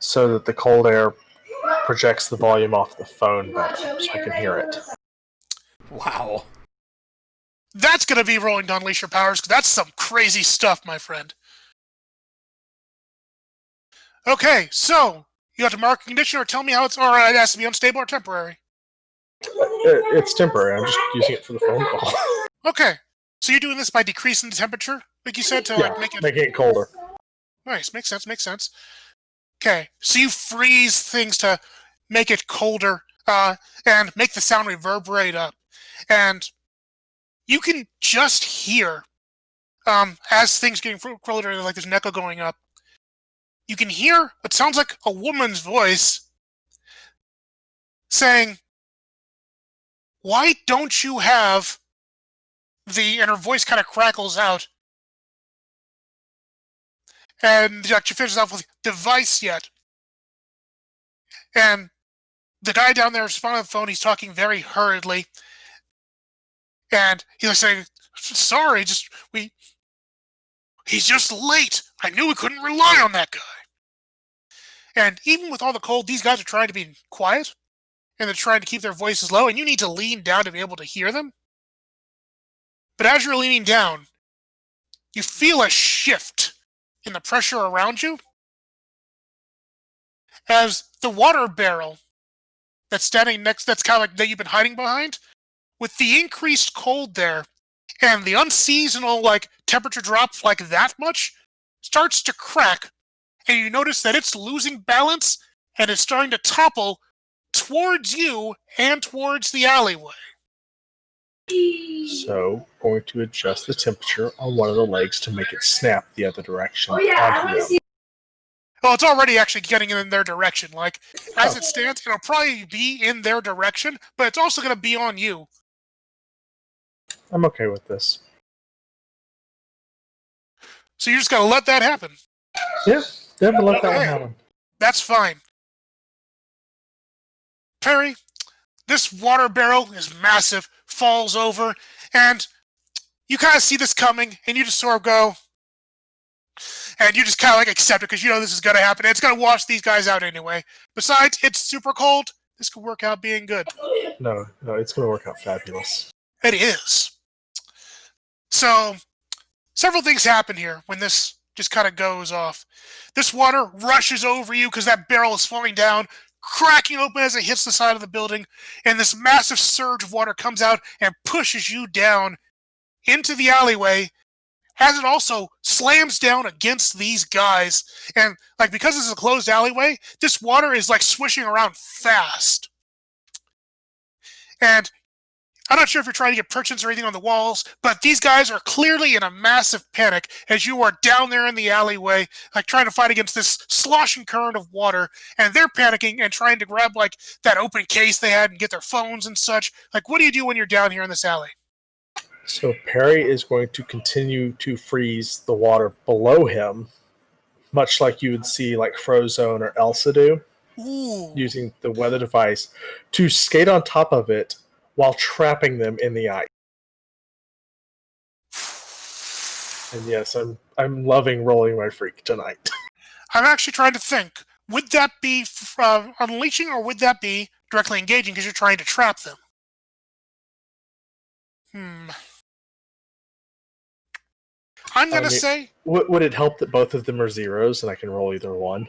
so that the cold air projects the volume off the phone better so I can hear it. Wow. That's going to be rolling to unleash your powers, because that's some crazy stuff, my friend. Okay, so you have to mark a condition, or tell me how it's. Or it has to be unstable or temporary. It's temporary. I'm just using it for the phone call. Okay, so you're doing this by decreasing the temperature, like you said, to like make it. Making it colder. Nice, makes sense. Makes sense. Okay, so you freeze things to make it colder, and make the sound reverberate up, and you can just hear, as things getting colder, like there's an echo going up. You can hear what sounds like a woman's voice saying, "Why don't you have the?" And her voice kind of crackles out, and she finishes off with "device yet." And the guy down there is on the phone. He's talking very hurriedly, and he's saying, "Sorry, he's just late. I knew we couldn't rely on that guy." And even with all the cold, these guys are trying to be quiet, and they're trying to keep their voices low, and you need to lean down to be able to hear them. But as you're leaning down, you feel a shift in the pressure around you as the water barrel that's standing next, that's kind of like that you've been hiding behind, with the increased cold there and the unseasonal like temperature drop like that much, starts to crack, and you notice that it's losing balance and it's starting to topple towards you and towards the alleyway. So, going to adjust the temperature on one of the legs to make it snap the other direction. Oh yeah, I onto want to them. see. Well, it's already actually getting in their direction. Like, as it stands, it'll probably be in their direction, but it's also going to be on you. I'm okay with this. So you're just going to let that happen. Yeah, never let that one Okay. happen. That's fine. Perry, this water barrel is massive, falls over, and you kind of see this coming, and you just sort of go, and you just kind of like accept it because you know this is going to happen. It's going to wash these guys out anyway. Besides, it's super cold. This could work out being good. No, it's going to work out fabulous. It is. So, several things happen here when this just kind of goes off. This water rushes over you because that barrel is falling down, cracking open as it hits the side of the building, and this massive surge of water comes out and pushes you down into the alleyway, as it also slams down against these guys. And like, because this is a closed alleyway, this water is like swishing around fast. And I'm not sure if you're trying to get purchins or anything on the walls, but these guys are clearly in a massive panic as you are down there in the alleyway, like trying to fight against this sloshing current of water, and they're panicking and trying to grab like that open case they had and get their phones and such. Like, what do you do when you're down here in this alley? So Perry is going to continue to freeze the water below him, much like you would see like Frozone or Elsa do, Ooh. using the weather device to skate on top of it while trapping them in the ice. And yes, I'm loving rolling my freak tonight. I'm actually trying to think. Would that be unleashing, or would that be directly engaging because you're trying to trap them? I'm going to say... Would it help that both of them are zeros and I can roll either one?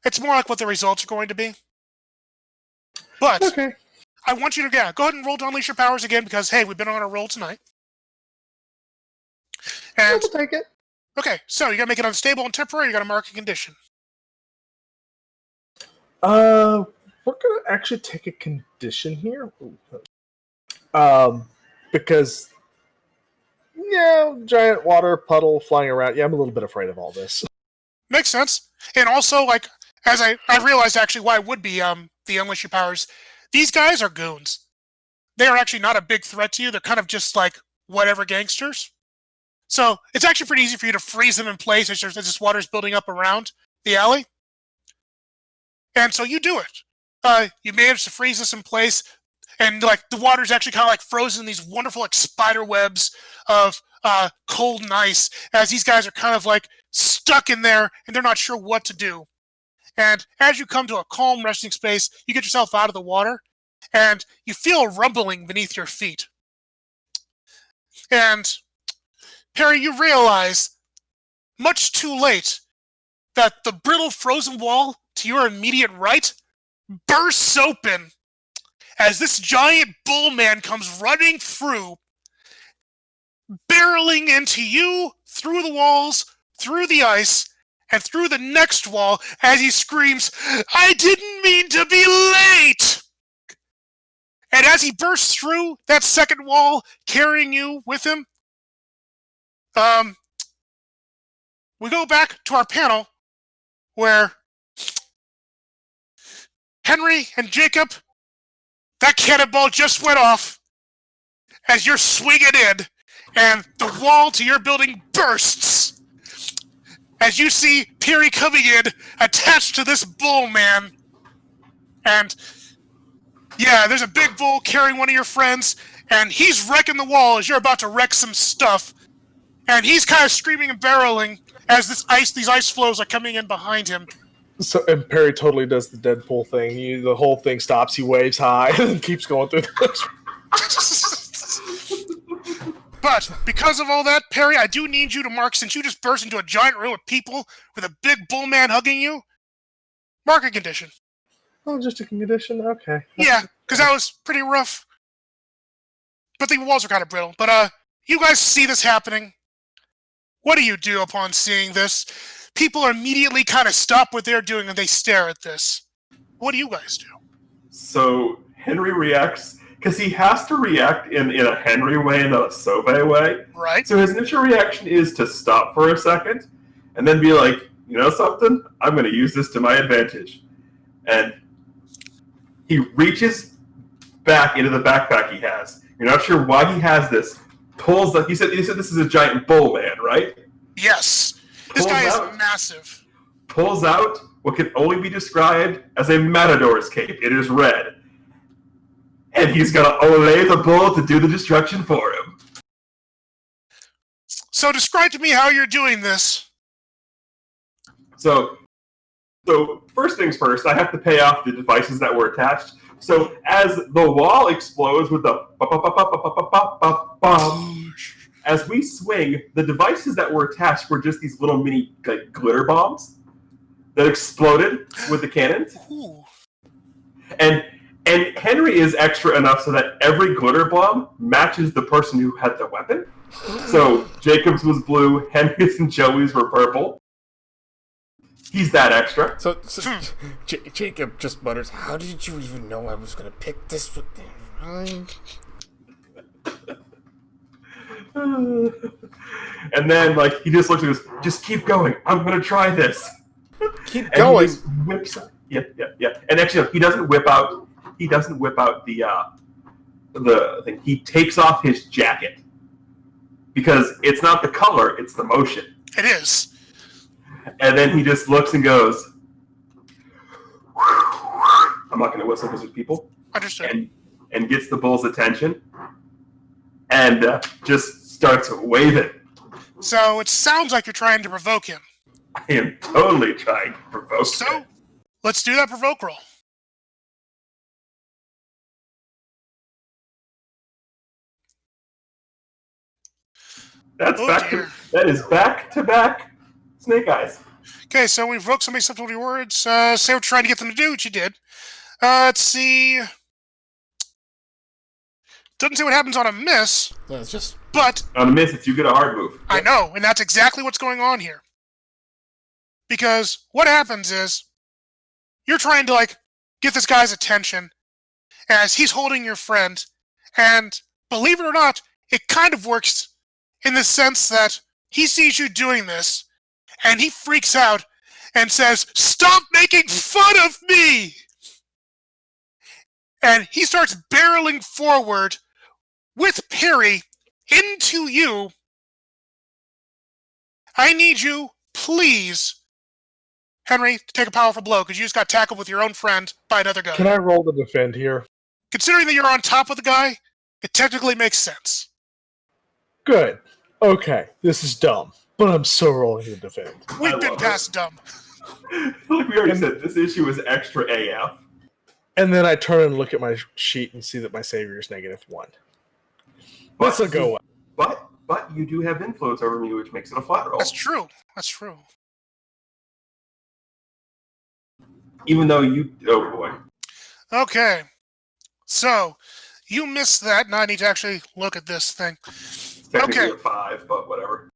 It's more like what the results are going to be. But Okay. I want you to go ahead and roll to unleash your powers again because, hey, we've been on a roll tonight. And I'll take it. okay, so you got to make it unstable and temporary. You got to mark a condition. We're gonna actually take a condition here. Because giant water puddle flying around. Yeah, I'm a little bit afraid of all this. Makes sense. And also, like, as I realized actually why it would be the unleash your powers. These guys are goons. They are actually not a big threat to you. They're kind of just like whatever gangsters. So it's actually pretty easy for you to freeze them in place as this water's building up around the alley. And so you do it. You manage to freeze this in place, and like the water's actually kind of like frozen in these wonderful like spider webs of cold and ice, as these guys are kind of like stuck in there and they're not sure what to do. And as you come to a calm resting space, you get yourself out of the water, and you feel a rumbling beneath your feet. And Perry, you realize, much too late, that the brittle frozen wall to your immediate right bursts open as this giant bull man comes running through, barreling into you through the walls, through the ice, and through the next wall as he screams, "I didn't mean to be late!" And as he bursts through that second wall, carrying you with him, we go back to our panel where Henry and Jacob, that cannonball just went off as you're swinging in, and the wall to your building bursts as you see Peary coming in, attached to this bull man. And yeah, there's a big bull carrying one of your friends, and he's wrecking the wall as you're about to wreck some stuff. And he's kind of screaming and barreling as these ice flows are coming in behind him. So, and Perry totally does the Deadpool thing. The whole thing stops. He waves high and keeps going through the. But because of all that, Perry, I do need you to mark, since you just burst into a giant room of people with a big bull man hugging you, mark a condition. Oh, just a condition? Okay. Yeah, because that was pretty rough. But the walls are kind of brittle. But you guys see this happening. What do you do upon seeing this? People immediately kind of stop what they're doing and they stare at this. What do you guys do? So Henry reacts, because he has to react in a Henry way and not a Sauve way. Right. So his initial reaction is to stop for a second and then be like, you know something? I'm going to use this to my advantage. And he reaches back into the backpack he has. You're not sure why he has this. Pulls like you said this is a giant bull man, right? Yes. This guy is massive. Pulls out what can only be described as a matador's cape. It is red. And he's gonna olay the bull to do the destruction for him. So describe to me how you're doing this. So first things first, I have to pay off the devices that were attached. So as the wall explodes with the as we swing, the devices that were attached were just these little mini glitter bombs that exploded with the cannons. Ooh. And Henry is extra enough so that every glitter bomb matches the person who had the weapon. So Jacob's was blue, Henry's and Joey's were purple. He's that extra. So Jacob just mutters, "How did you even know I was going to pick this?" And then, he just looks and goes, "Just keep going. I'm going to try this." Keep going. He just whips. Yeah. And actually, he doesn't whip out. He doesn't whip out the thing. He takes off his jacket because it's not the color; it's the motion. It is. And then he just looks and goes, "I'm not going to whistle because there's people." Understood. And gets the bull's attention and just starts waving. So it sounds like you're trying to provoke him. I am totally trying to provoke So him. let's do that provoke roll. That is back to back Snake Eyes. Okay, so we provoke somebody acceptable to your words. Say what you're trying to get them to do, which you did. Let's see. Doesn't say what happens on a miss. No, it's just... But On a miss, it's you get a hard move. I know, and that's exactly what's going on here. Because what happens is you're trying to get this guy's attention as he's holding your friend, and believe it or not, it kind of works in the sense that he sees you doing this, and he freaks out and says, "Stop making fun of me!" and he starts barreling forward with Perry into you. I need you, please, Henry, to take a powerful blow, because you just got tackled with your own friend by another guy. Can I roll to defend here? Considering that you're on top of the guy, it technically makes sense. Good. Okay, this is dumb, but I'm still rolling to defend. We've been love past dumb. Like we already said, this issue is extra AF. And then I turn and look at my sheet and see that my savior is -1. This will go well. But you do have influence over me, which makes it a flat roll. That's true. That's true. Even though you... Oh, boy. Okay. So, you missed that. Now I need to actually look at this thing. It's technically Okay. a 5, but whatever.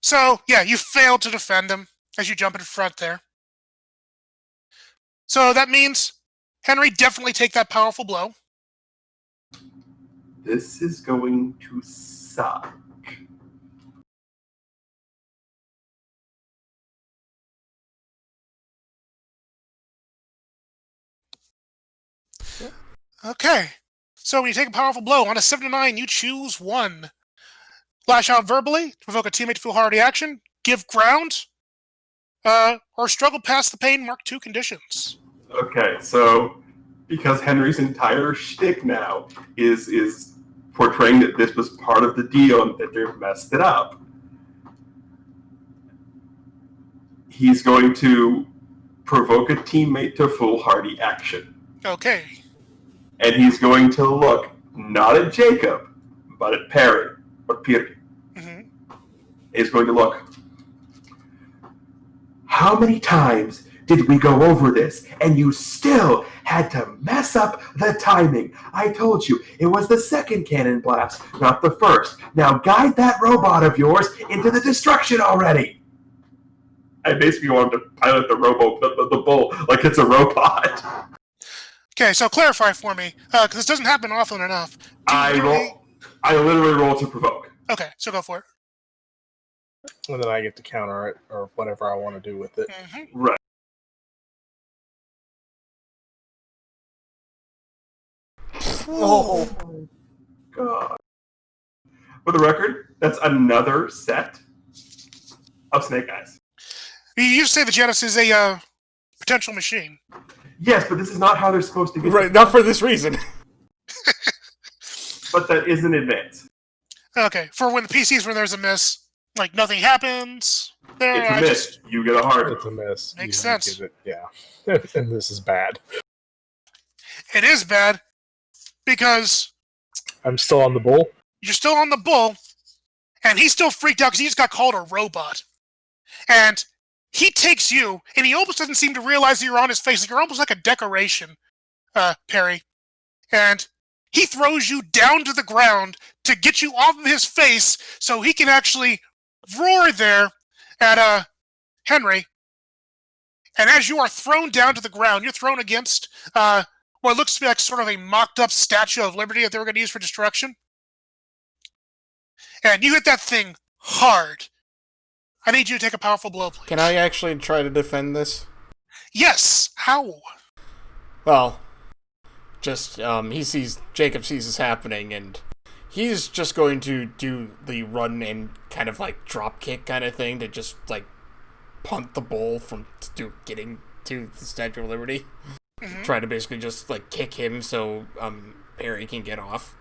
So, yeah, you failed to defend him as you jump in front there. So that means Henry, definitely take that powerful blow. This is going to suck. Okay. So when you take a powerful blow on a 7 to 9, you choose one. Lash out verbally to provoke a teammate to feel hard reaction, give ground, or struggle past the pain mark 2 conditions. Okay, so because Henry's entire shtick now is portraying that this was part of the deal and that they messed it up, he's going to provoke a teammate to foolhardy action. Okay. And he's going to look not at Jacob, but at Perry, or Piri. Mm-hmm. He's going to look. How many times did we go over this, and you still had to mess up the timing? I told you, it was the second cannon blast, not the first. Now guide that robot of yours into the destruction already. I basically want him to pilot the bull like it's a robot. Okay, so clarify for me, because this doesn't happen often enough. I literally roll to provoke. Okay, so go for it. And then I get to counter it, or whatever I want to do with it. Mm-hmm. Right. Oh. God. For the record, that's another set of Snake Eyes. You used to say the Genesis is a potential machine. Yes, but this is not how they're supposed to get. Right, not for this reason. But that is an advance. Okay, for when the PCs, when there's a miss, like nothing happens. There, It's a miss. You get a hard. It's a miss. Makes You sense. get it. Yeah. And this is bad. It is bad because I'm still on the bull. you're still on the bull, and he's still freaked out because he just got called a robot. And he takes you, and he almost doesn't seem to realize that you're on his face. Like you're almost like a decoration, Perry. And he throws you down to the ground to get you off of his face so he can actually roar there at Henry. And as you are thrown down to the ground, you're thrown against what looks to be like sort of a mocked-up Statue of Liberty that they were going to use for destruction. And you hit that thing hard. I need you to take a powerful blow, please. Can I actually try to defend this? Yes. How? Well, just Jacob sees this happening, and he's just going to do the run and kind of like drop kick kind of thing to just like punt the bull from getting to the Statue of Liberty. Mm-hmm. Try to basically just like kick him so Perry can get off.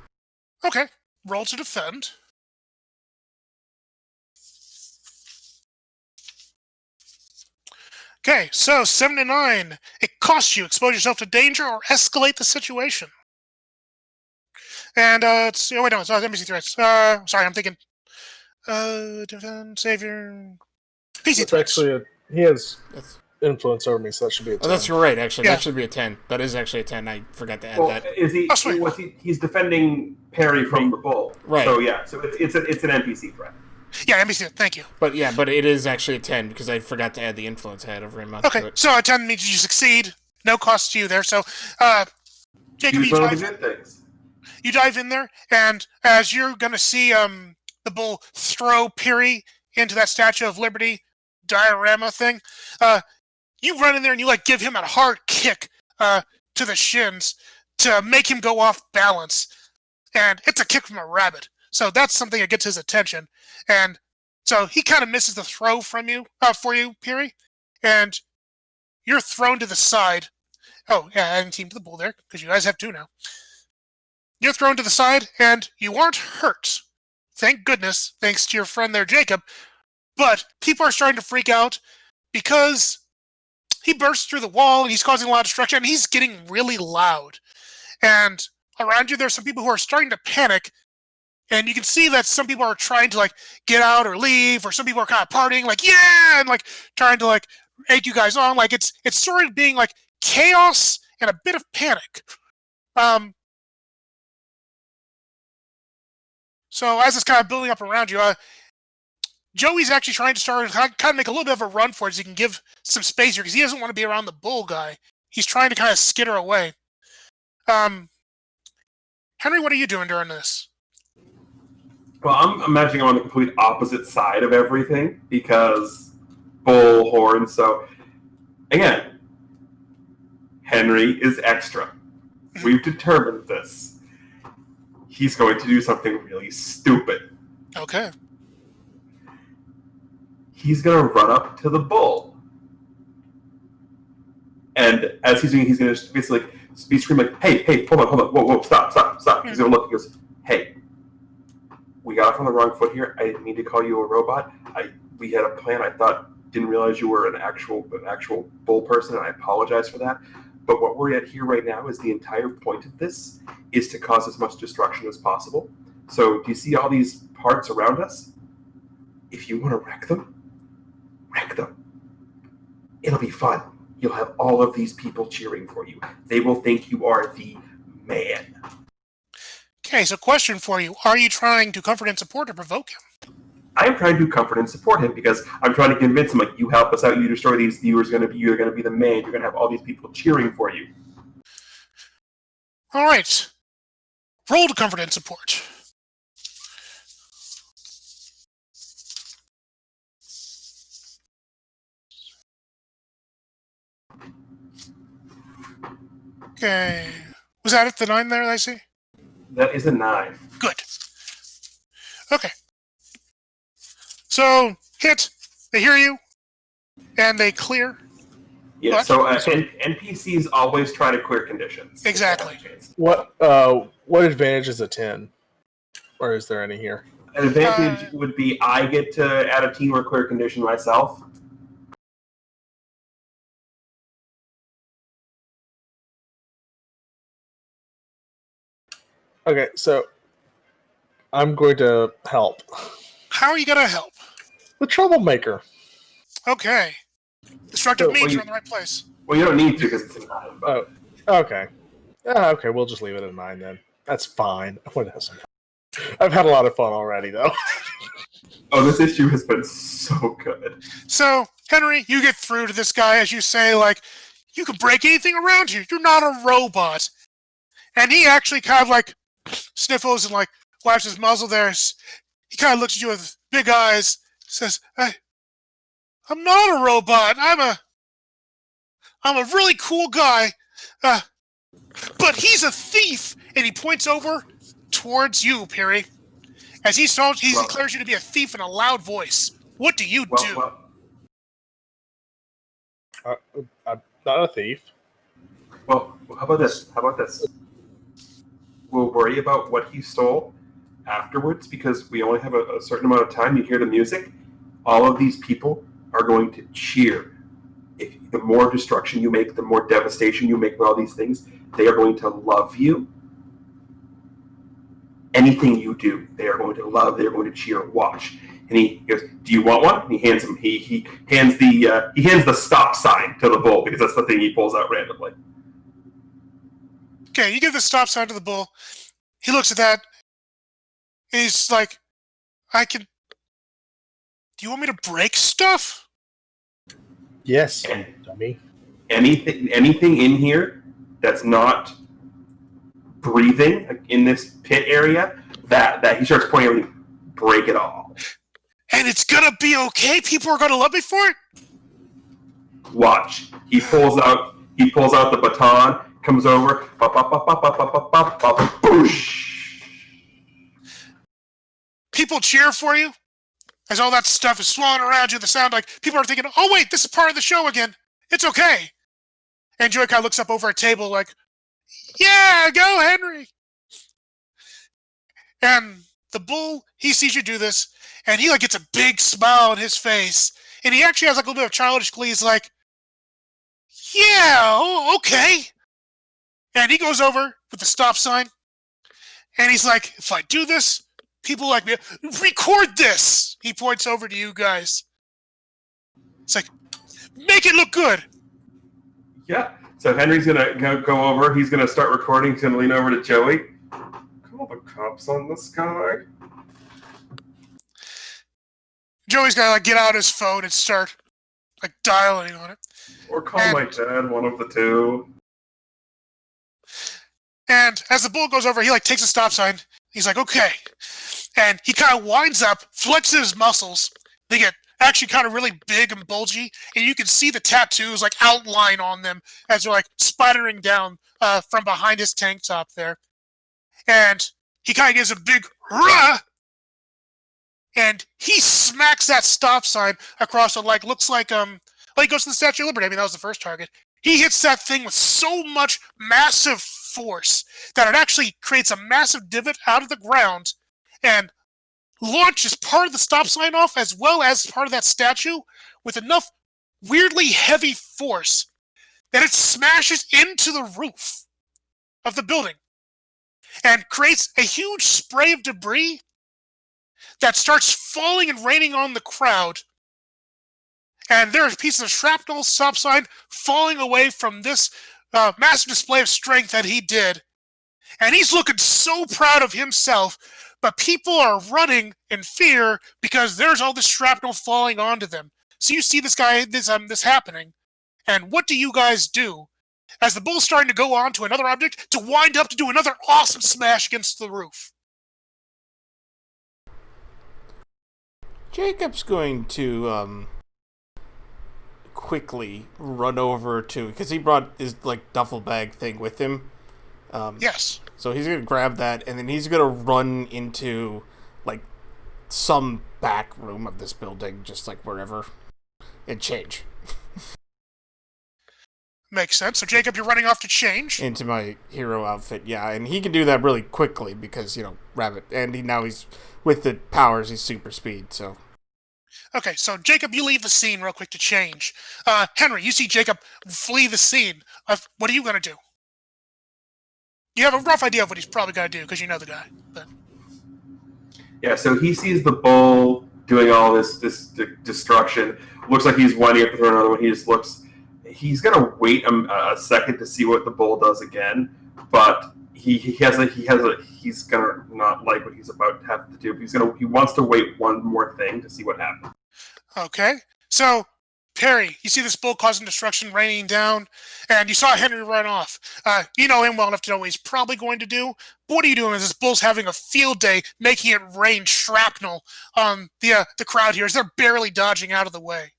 Okay. Roll to defend. Okay, so 7 to 9. It costs you. Expose yourself to danger or escalate the situation. And it's wait, no, it's NPC threats. Sorry, I'm thinking. Defend, savior, PC It's threats. actually he has That's, influence over me, so that should be a 10. oh, that's right. Actually, Yeah. that should be a 10. That is actually a 10. I forgot to add Well, that. is he? Oh, sweet. He's defending Perry from the bull. Right. So yeah. So it's an NPC threat. Yeah, NPC. Thank you. But yeah, but it is actually a 10 because I forgot to add the influence I had over him to Okay, it. so a 10 means you succeed. No cost to you there. So, Jacob, Use you one of the dive, good things. you dive in there, and as you're going to see the bull throw Piri into that Statue of Liberty diorama thing, you run in there and you like give him a hard kick to the shins to make him go off balance. And it's a kick from a rabbit. So that's something that gets his attention. And so he kind of misses the throw from you, for you, Piri. And you're thrown to the side. Oh, yeah, I adding team to the bull there, because you guys have 2 now. You're thrown to the side, and you aren't hurt. Thank goodness, thanks to your friend there, Jacob. But people are starting to freak out because he bursts through the wall, and he's causing a lot of destruction, and he's getting really loud. And around you, there's some people who are starting to panic, and you can see that some people are trying to, like, get out or leave, or some people are kind of partying, like, yeah, and, like, trying to, like, egg you guys on. Like, it's sort of being, like, chaos and a bit of panic. So as it's kind of building up around you, Joey's actually trying to start kind of make a little bit of a run for it so he can give some space here, because he doesn't want to be around the bull guy. He's trying to kind of skitter away. Henry, what are you doing during this? Well, I'm imagining I'm on the complete opposite side of everything because bull horn. So, again, Henry is extra. We've determined this. He's going to do something really stupid. Okay. He's going to run up to the bull. And as he's doing, he's going to basically be screaming like, hey, hold on, whoa, stop. He's going to look and goes, hey, we got off on the wrong foot here. I didn't mean to call you a robot. We had a plan. I didn't realize you were an actual bull person, and I apologize for that. But what we're at here right now is the entire point of this is to cause as much destruction as possible. So do you see all these parts around us? If you want to wreck them. It'll be fun. You'll have all of these people cheering for you. They will think you are the man. Okay, so question for you. Are you trying to comfort and support or provoke him? I'm trying to comfort and support him because I'm trying to convince him, like, you help us out, you destroy these viewers, you're going to be the man, you're going to have all these people cheering for you. All right. Roll to comfort and support. Okay. Was that it, the 9 there, I see? That is a 9. Good. Okay. So, hit, they hear you, and they clear. Yeah, What? so NPCs always try to clear conditions. Exactly. What advantage is a 10? Or is there any here? An advantage would be I get to add a team or clear condition myself. Okay, so I'm going to help. How are you going to help? The troublemaker. Okay. Destructive So, means you're in the right place. Well, you don't need to because it's a 9. But Oh, okay. Okay, we'll just leave it at 9 then. That's fine. I've had a lot of fun already, though. oh, this issue has been so good. So, Henry, you get through to this guy as you say, like, you can break anything around you. You're not a robot. And he actually kind of, like, sniffles and, like, wipes his muzzle there. He kind of looks at you with big eyes, says, I'm not a robot. I'm a really cool guy. But he's a thief. And he points over towards you, Piri. As he declares you to be a thief in a loud voice. What do you do? I'm not a thief. Well, how about this? We'll worry about what he stole afterwards because we only have a certain amount of time. You hear the music. All of these people are going to cheer. The more destruction you make, the more devastation you make with all these things, they are going to love you. Anything you do, they are going to love. They are going to cheer. Watch. And he goes, "Do you want one?" And he hands him. He hands the stop sign to the bull because that's the thing he pulls out randomly. Okay, you give the stop sign to the bull. He looks at that. And he's like, do you want me to break stuff? Yes, And dummy. anything in here that's not breathing, like in this pit area, that he starts pointing everything, break it all. And it's gonna be okay? People are gonna love me for it? Watch. He pulls out the baton comes over, boosh. People cheer for you as all that stuff is swirling around you. The sound like people are thinking, "Oh wait, this is part of the show again. It's okay." And Joey kind of looks up over a table like, "Yeah, go Henry." And the bull, he sees you do this, and he like gets a big smile on his face, and he actually has like a little bit of childish glee. He's like, "Yeah, oh, okay." And he goes over with the stop sign, and he's like, "If I do this, people like me. Record this." He points over to you guys. It's like, "Make it look good." Yeah. So Henry's gonna go over. He's gonna start recording. He's gonna lean over to Joey. Call the cops on this guy. Joey's gotta like get out his phone and start like dialing on it. Or call my dad. One of the two. And as the bull goes over, he like takes a stop sign. He's like, "Okay," and he kind of winds up, flexes his muscles. They get actually kind of really big and bulgy, and you can see the tattoos like outline on them as they're like spidering down from behind his tank top there. And he kind of gives a big "Rah!" and he smacks that stop sign across what like looks like he goes to the Statue of Liberty. I mean, that was the first target. He hits that thing with so much massive force that it actually creates a massive divot out of the ground and launches part of the stop sign off as well as part of that statue with enough weirdly heavy force that it smashes into the roof of the building and creates a huge spray of debris that starts falling and raining on the crowd. And there are pieces of shrapnel, stop sign, falling away from this massive display of strength that he did. And he's looking so proud of himself, but people are running in fear because there's all this shrapnel falling onto them. So you see this happening. And what do you guys do? As the bull's starting to go on to another object to wind up to do another awesome smash against the roof. Jacob's going to quickly run over to, because he brought his like duffel bag thing with him. Yes. So he's gonna grab that, and then he's gonna run into like some back room of this building, just like wherever, and change Makes sense. So Jacob, you're running off to change. into my hero outfit. Yeah, and he can do that really quickly because Rabbit, and he's with the powers. He's super speed. So Okay, so Jacob, you leave the scene real quick to change. Henry, you see Jacob flee the scene. What are you gonna do? You have a rough idea of what he's probably gonna do because you know the guy. But Yeah, so he sees the bull doing all this destruction. Looks like he's winding up to throw another one. He just looks. He's gonna wait a second to see what the bull does again, but he's gonna not like what he's about to have to do. He wants to wait one more thing to see what happens. okay, so Perry, you see this bull causing destruction raining down, and you saw Henry run off. You know him well enough to know what he's probably going to do. But what are you doing as this bull's having a field day, making it rain shrapnel on the crowd here as they're barely dodging out of the way?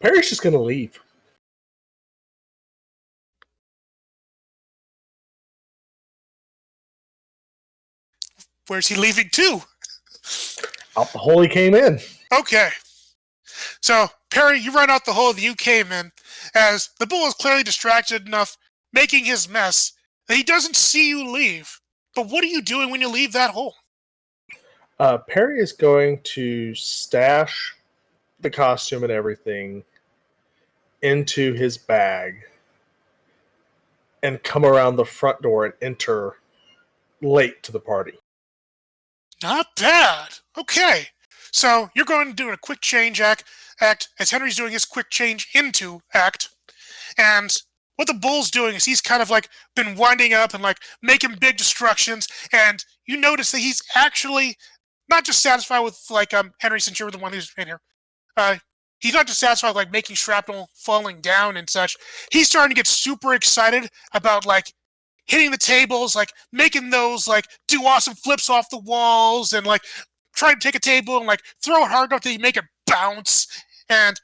Perry's just gonna leave. Where's he leaving to? Out the hole he came in. Okay. So, Perry, you run out the hole that you came in, as the bull is clearly distracted enough, making his mess, that he doesn't see you leave. But what are you doing when you leave that hole? Perry is going to stash the costume and everything into his bag and come around the front door and enter late to the party. Not bad. Okay. So, you're going to do a quick change act as Henry's doing his quick change into act. And what the bull's doing is he's kind of like been winding up and like making big destructions, and you notice that he's actually not just satisfied with like Henry, since you're the one who's in here. He's not just satisfied with like making shrapnel falling down and such. He's starting to get super excited about like hitting the tables, like making those like do awesome flips off the walls, and like trying to take a table and like throw it hard enough that you make it bounce. And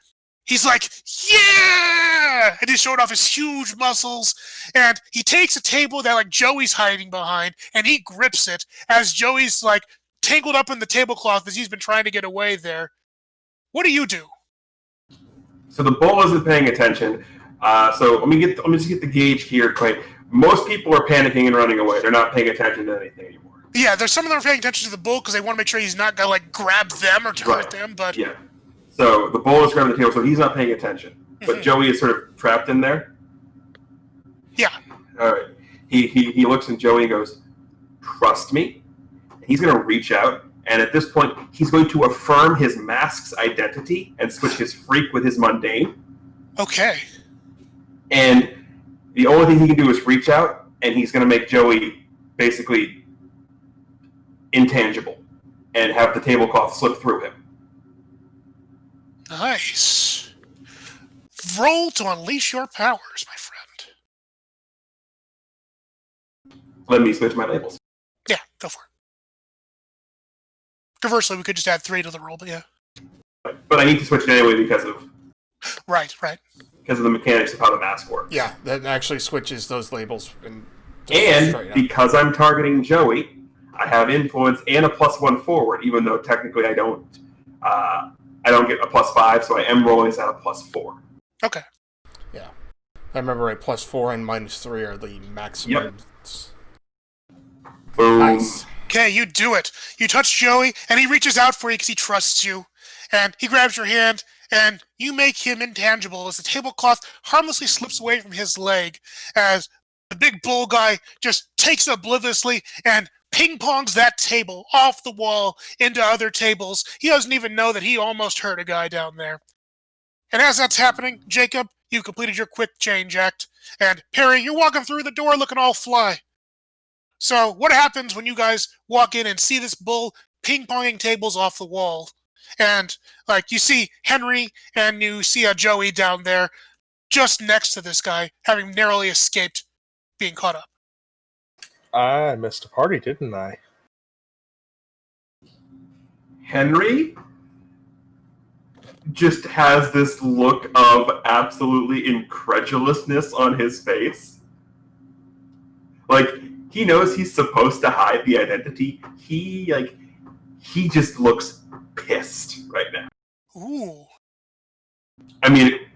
he's like, yeah! And he's showing off his huge muscles. And he takes a table that like Joey's hiding behind, and he grips it as Joey's like tangled up in the tablecloth as he's been trying to get away there. What do you do? So the bull isn't paying attention. So let me just get the gauge here quick. Most people are panicking and running away. They're not paying attention to anything anymore. Yeah, there's some of them are paying attention to the bull because they want to make sure he's not gonna like grab them or hurt them. But yeah, so the bull is grabbing the table, so he's not paying attention. But Joey is sort of trapped in there. Yeah. All right. He looks at Joey and goes, "Trust me." He's going to reach out, and at this point, he's going to affirm his mask's identity and switch his freak with his mundane. Okay. And the only thing he can do is reach out, and he's going to make Joey basically intangible and have the tablecloth slip through him. Nice. Roll to unleash your powers, my friend. Let me switch my labels. Yeah, go for it. Conversely, we could just add 3 to the roll, but yeah. But I need to switch it anyway because of Right. because of the mechanics of how the mask works. Yeah, that actually switches those labels. And straight up. because I'm targeting Joey, I have influence and a +1 forward, even though technically I don't get a +5, so I am rolling this at a +4. Okay. Yeah. I remember a +4 and -3 are the maximums. Boom. Nice. Okay, you do it. You touch Joey, and he reaches out for you because he trusts you. And he grabs your hand, and you make him intangible as the tablecloth harmlessly slips away from his leg as the big bull guy just takes it obliviously and ping-pongs that table off the wall into other tables. He doesn't even know that he almost hurt a guy down there. And as that's happening, Jacob, you've completed your quick change act. And Perry, you're walking through the door looking all fly. So what happens when you guys walk in and see this bull ping-ponging tables off the wall? And like you see Henry and you see Joey down there just next to this guy, having narrowly escaped being caught up. I missed a party, didn't I? Henry just has this look of absolutely incredulousness on his face. Like, he knows he's supposed to hide the identity. He just looks pissed right now. Ooh. I mean, it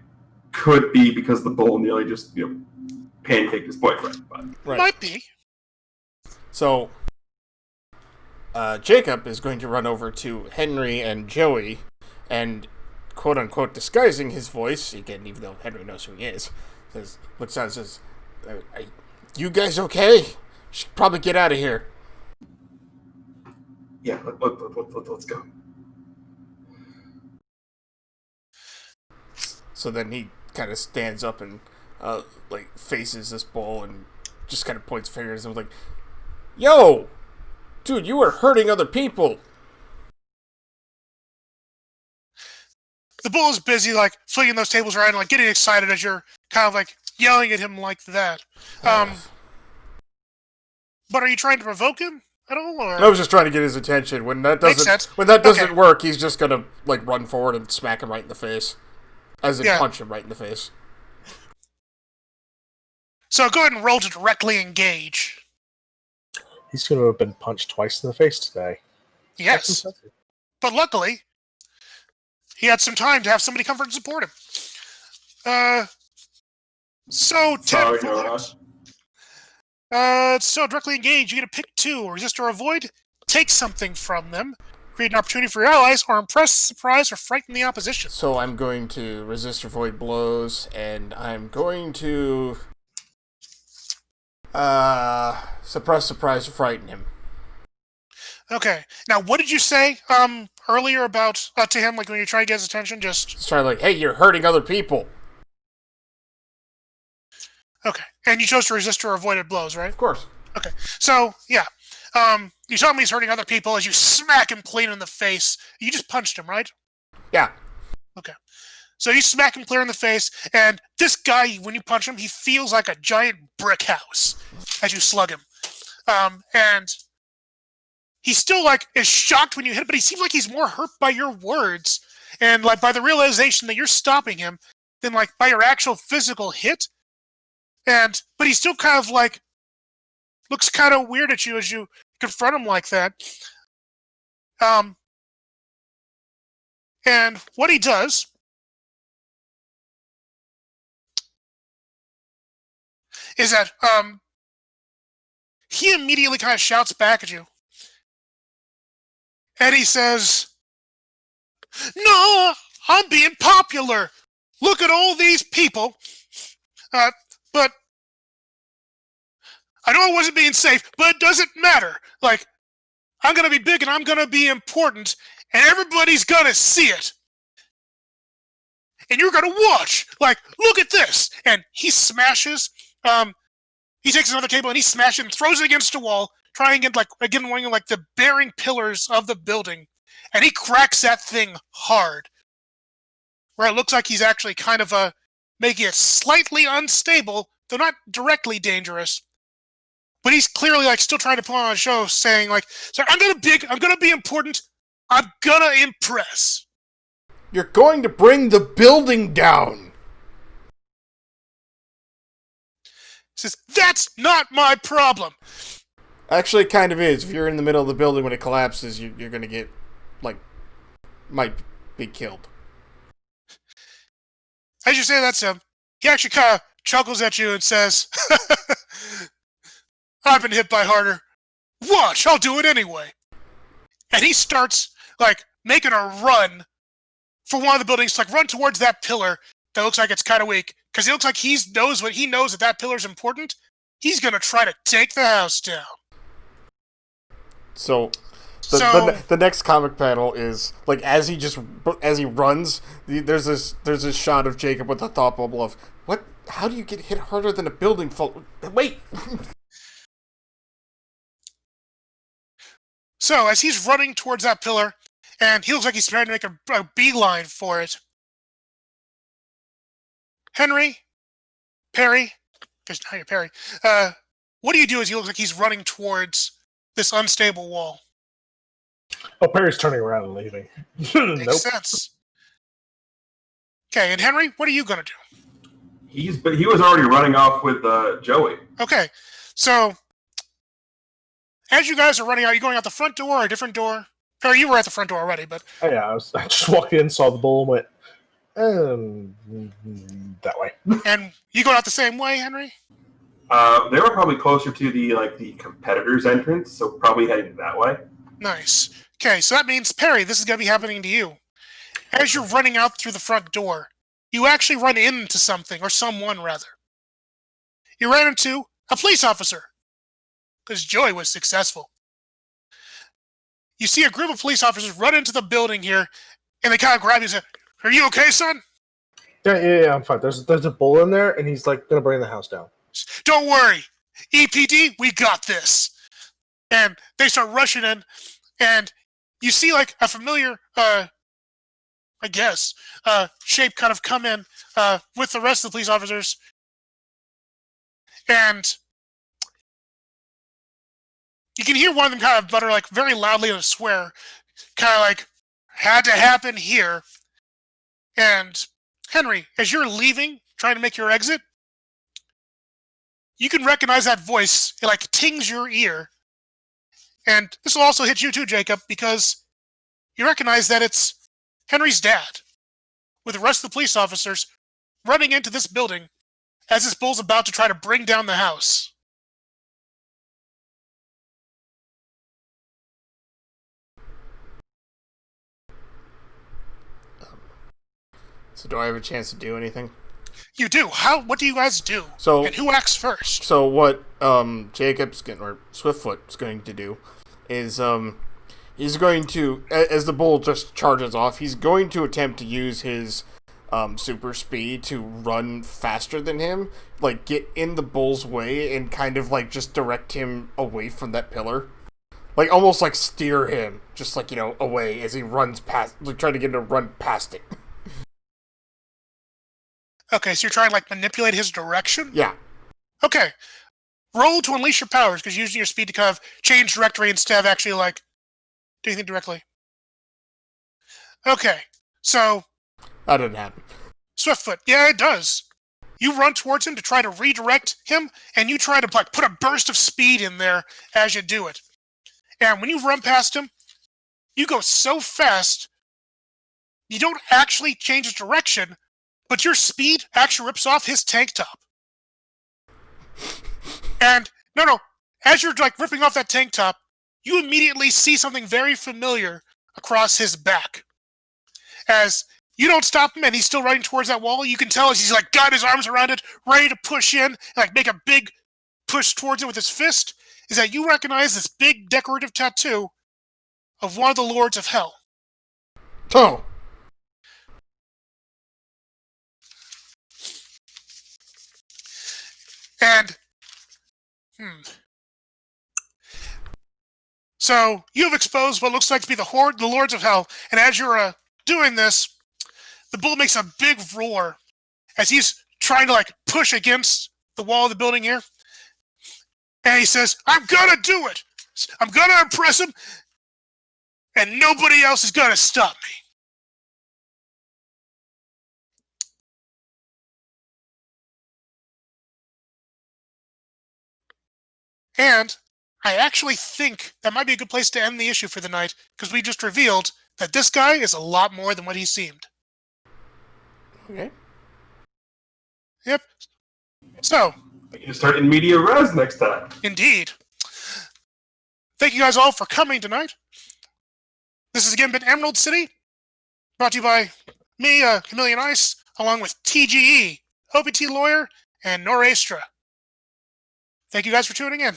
could be because the bull nearly just, pancaked his boyfriend. But. Right. Might be. So, Jacob is going to run over to Henry and Joey and, quote-unquote, disguising his voice, again, even though Henry knows who he is, looks out and says, "You guys okay? Should probably get out of here." Yeah, let's go. So then he kind of stands up and, faces this bull and just kind of points fingers and was like, "Yo! Dude, you are hurting other people!" The bull is busy, like, flinging those tables around and, like, getting excited as you're kind of, like, yelling at him like that. But are you trying to provoke him at all, or? I was just trying to get his attention. When that Makes doesn't, sense. when that doesn't Okay. work, he's just gonna run forward and smack him right in the face, as in Yeah. punch him right in the face. So go ahead and roll to directly engage. He's going to have been punched twice in the face today. Yes. That's impressive. But luckily, he had some time to have somebody come and support him. So, 10 Sorry, forward. So directly engage, you get to pick 2, resist or avoid, take something from them, create an opportunity for your allies, or impress, surprise, or frighten the opposition. So I'm going to resist or void blows, and I'm going to suppress, surprise, or frighten him. Okay. Now, what did you say earlier about to him, like when you're trying to get his attention? Just try hey, you're hurting other people. Okay. And you chose to resist or avoid blows, right? Of course. Okay. So, yeah. You tell me he's hurting other people as you smack him clean in the face. You just punched him, right? Yeah. Okay. So you smack him clear in the face, and this guy, when you punch him, he feels like a giant brick house as you slug him. And he still, is shocked when you hit him, but he seems like he's more hurt by your words. and like by the realization that you're stopping him, then like by your actual physical hit, but he still kind of like looks kind of weird at you as you confront him like that. And what he does is that he immediately kind of shouts back at you. And he says, "No, I'm being popular. Look at all these people. But I know I wasn't being safe, but it doesn't matter. Like, I'm going to be big and I'm going to be important, and everybody's going to see it. And you're going to watch. Like, look at this." And he smashes, he takes another cable and he smashes it and throws it against a wall, trying to get, again, one of, the bearing pillars of the building. And he cracks that thing hard, where it looks like he's actually kind of making it slightly unstable, though not directly dangerous. But he's clearly still trying to put on a show, saying "So I'm gonna be important, I'm gonna impress." You're going to bring the building down. He says, "That's not my problem." Actually, it kind of is. If you're in the middle of the building when it collapses, you're going to get, might be killed. As you say that to him, he actually kind of chuckles at you and says, "I've been hit by harder. Watch, I'll do it anyway." And he starts, making a run for one of the buildings, run towards that pillar that looks like it's kind of weak. Because it looks like he knows that pillar's important. He's going to try to take the house down. So the next comic panel is as he runs, there's this shot of Jacob with a thought bubble of, what? How do you get hit harder than a building full? Wait. So as he's running towards that pillar, and he looks like he's trying to make a beeline for it, Henry, Perry, because now you're Perry. What do you do as he looks like he's running towards this unstable wall? Oh, Perry's turning around and leaving. Makes sense. Okay, and Henry, what are you gonna do? He was already running off with Joey. Okay, so as you guys are running out, are you going out the front door or a different door? Perry, you were at the front door already, but Oh, yeah, I just walked in, saw the bull, and went, that way. and you going out the same way, Henry? They were probably closer to the competitor's entrance, so probably heading that way. Nice. Okay, so that means, Perry, this is going to be happening to you. As you're running out through the front door, you actually run into something, or someone, rather. You ran into a police officer, because Joey was successful. You see a group of police officers run into the building here, and they kind of grab you and say, "Are you okay, son?" Yeah, I'm fine. There's a bull in there, and he's gonna bring the house down. "Don't worry, EPD, we got this." And they start rushing in, and you see a familiar, shape kind of come in with the rest of the police officers, and you can hear one of them kind of mutter very loudly and swear, kind of "had to happen here." And Henry, as you're leaving, trying to make your exit, you can recognize that voice. It tings your ear. And this will also hit you too, Jacob, because you recognize that it's Henry's dad, with the rest of the police officers running into this building as this bull's about to try to bring down the house. So do I have a chance to do anything? You do. What do you guys do? So, and who acts first? So what or Swiftfoot's going to do is he's going to, as the bull just charges off, he's going to attempt to use his super speed to run faster than him, get in the bull's way and kind of just direct him away from that pillar. Almost steer him, just away as he runs past, trying to get him to run past it. Okay, so you're trying to manipulate his direction? Yeah. Okay. Roll to unleash your powers, because using your speed to kind of change directory instead of actually do anything directly. Okay. So, That didn't happen. Swiftfoot, yeah, it does. You run towards him to try to redirect him, and you try to put a burst of speed in there as you do it. And when you run past him, you go so fast, you don't actually change his direction, but your speed actually rips off his tank top. And, no, as you're ripping off that tank top, you immediately see something very familiar across his back. As you don't stop him and he's still running towards that wall, you can tell as he's got his arms around it, ready to push in, and make a big push towards it with his fist, is that you recognize this big decorative tattoo of one of the Lords of Hell. Oh! And, So, you have exposed what looks like to be the Lords of Hell, and as you're doing this, the bull makes a big roar as he's trying to push against the wall of the building here. And he says, I'm gonna do it! I'm gonna impress him, and nobody else is gonna stop me. And I actually think that might be a good place to end the issue for the night, because we just revealed that this guy is a lot more than what he seemed. Okay. Yep. So, You start in media res next time. indeed. Thank you guys all for coming tonight. This has again been Emerald City, brought to you by me, Chameleon Ice, along with TGE, OPT Lawyer, and Norastra. Thank you guys for tuning in.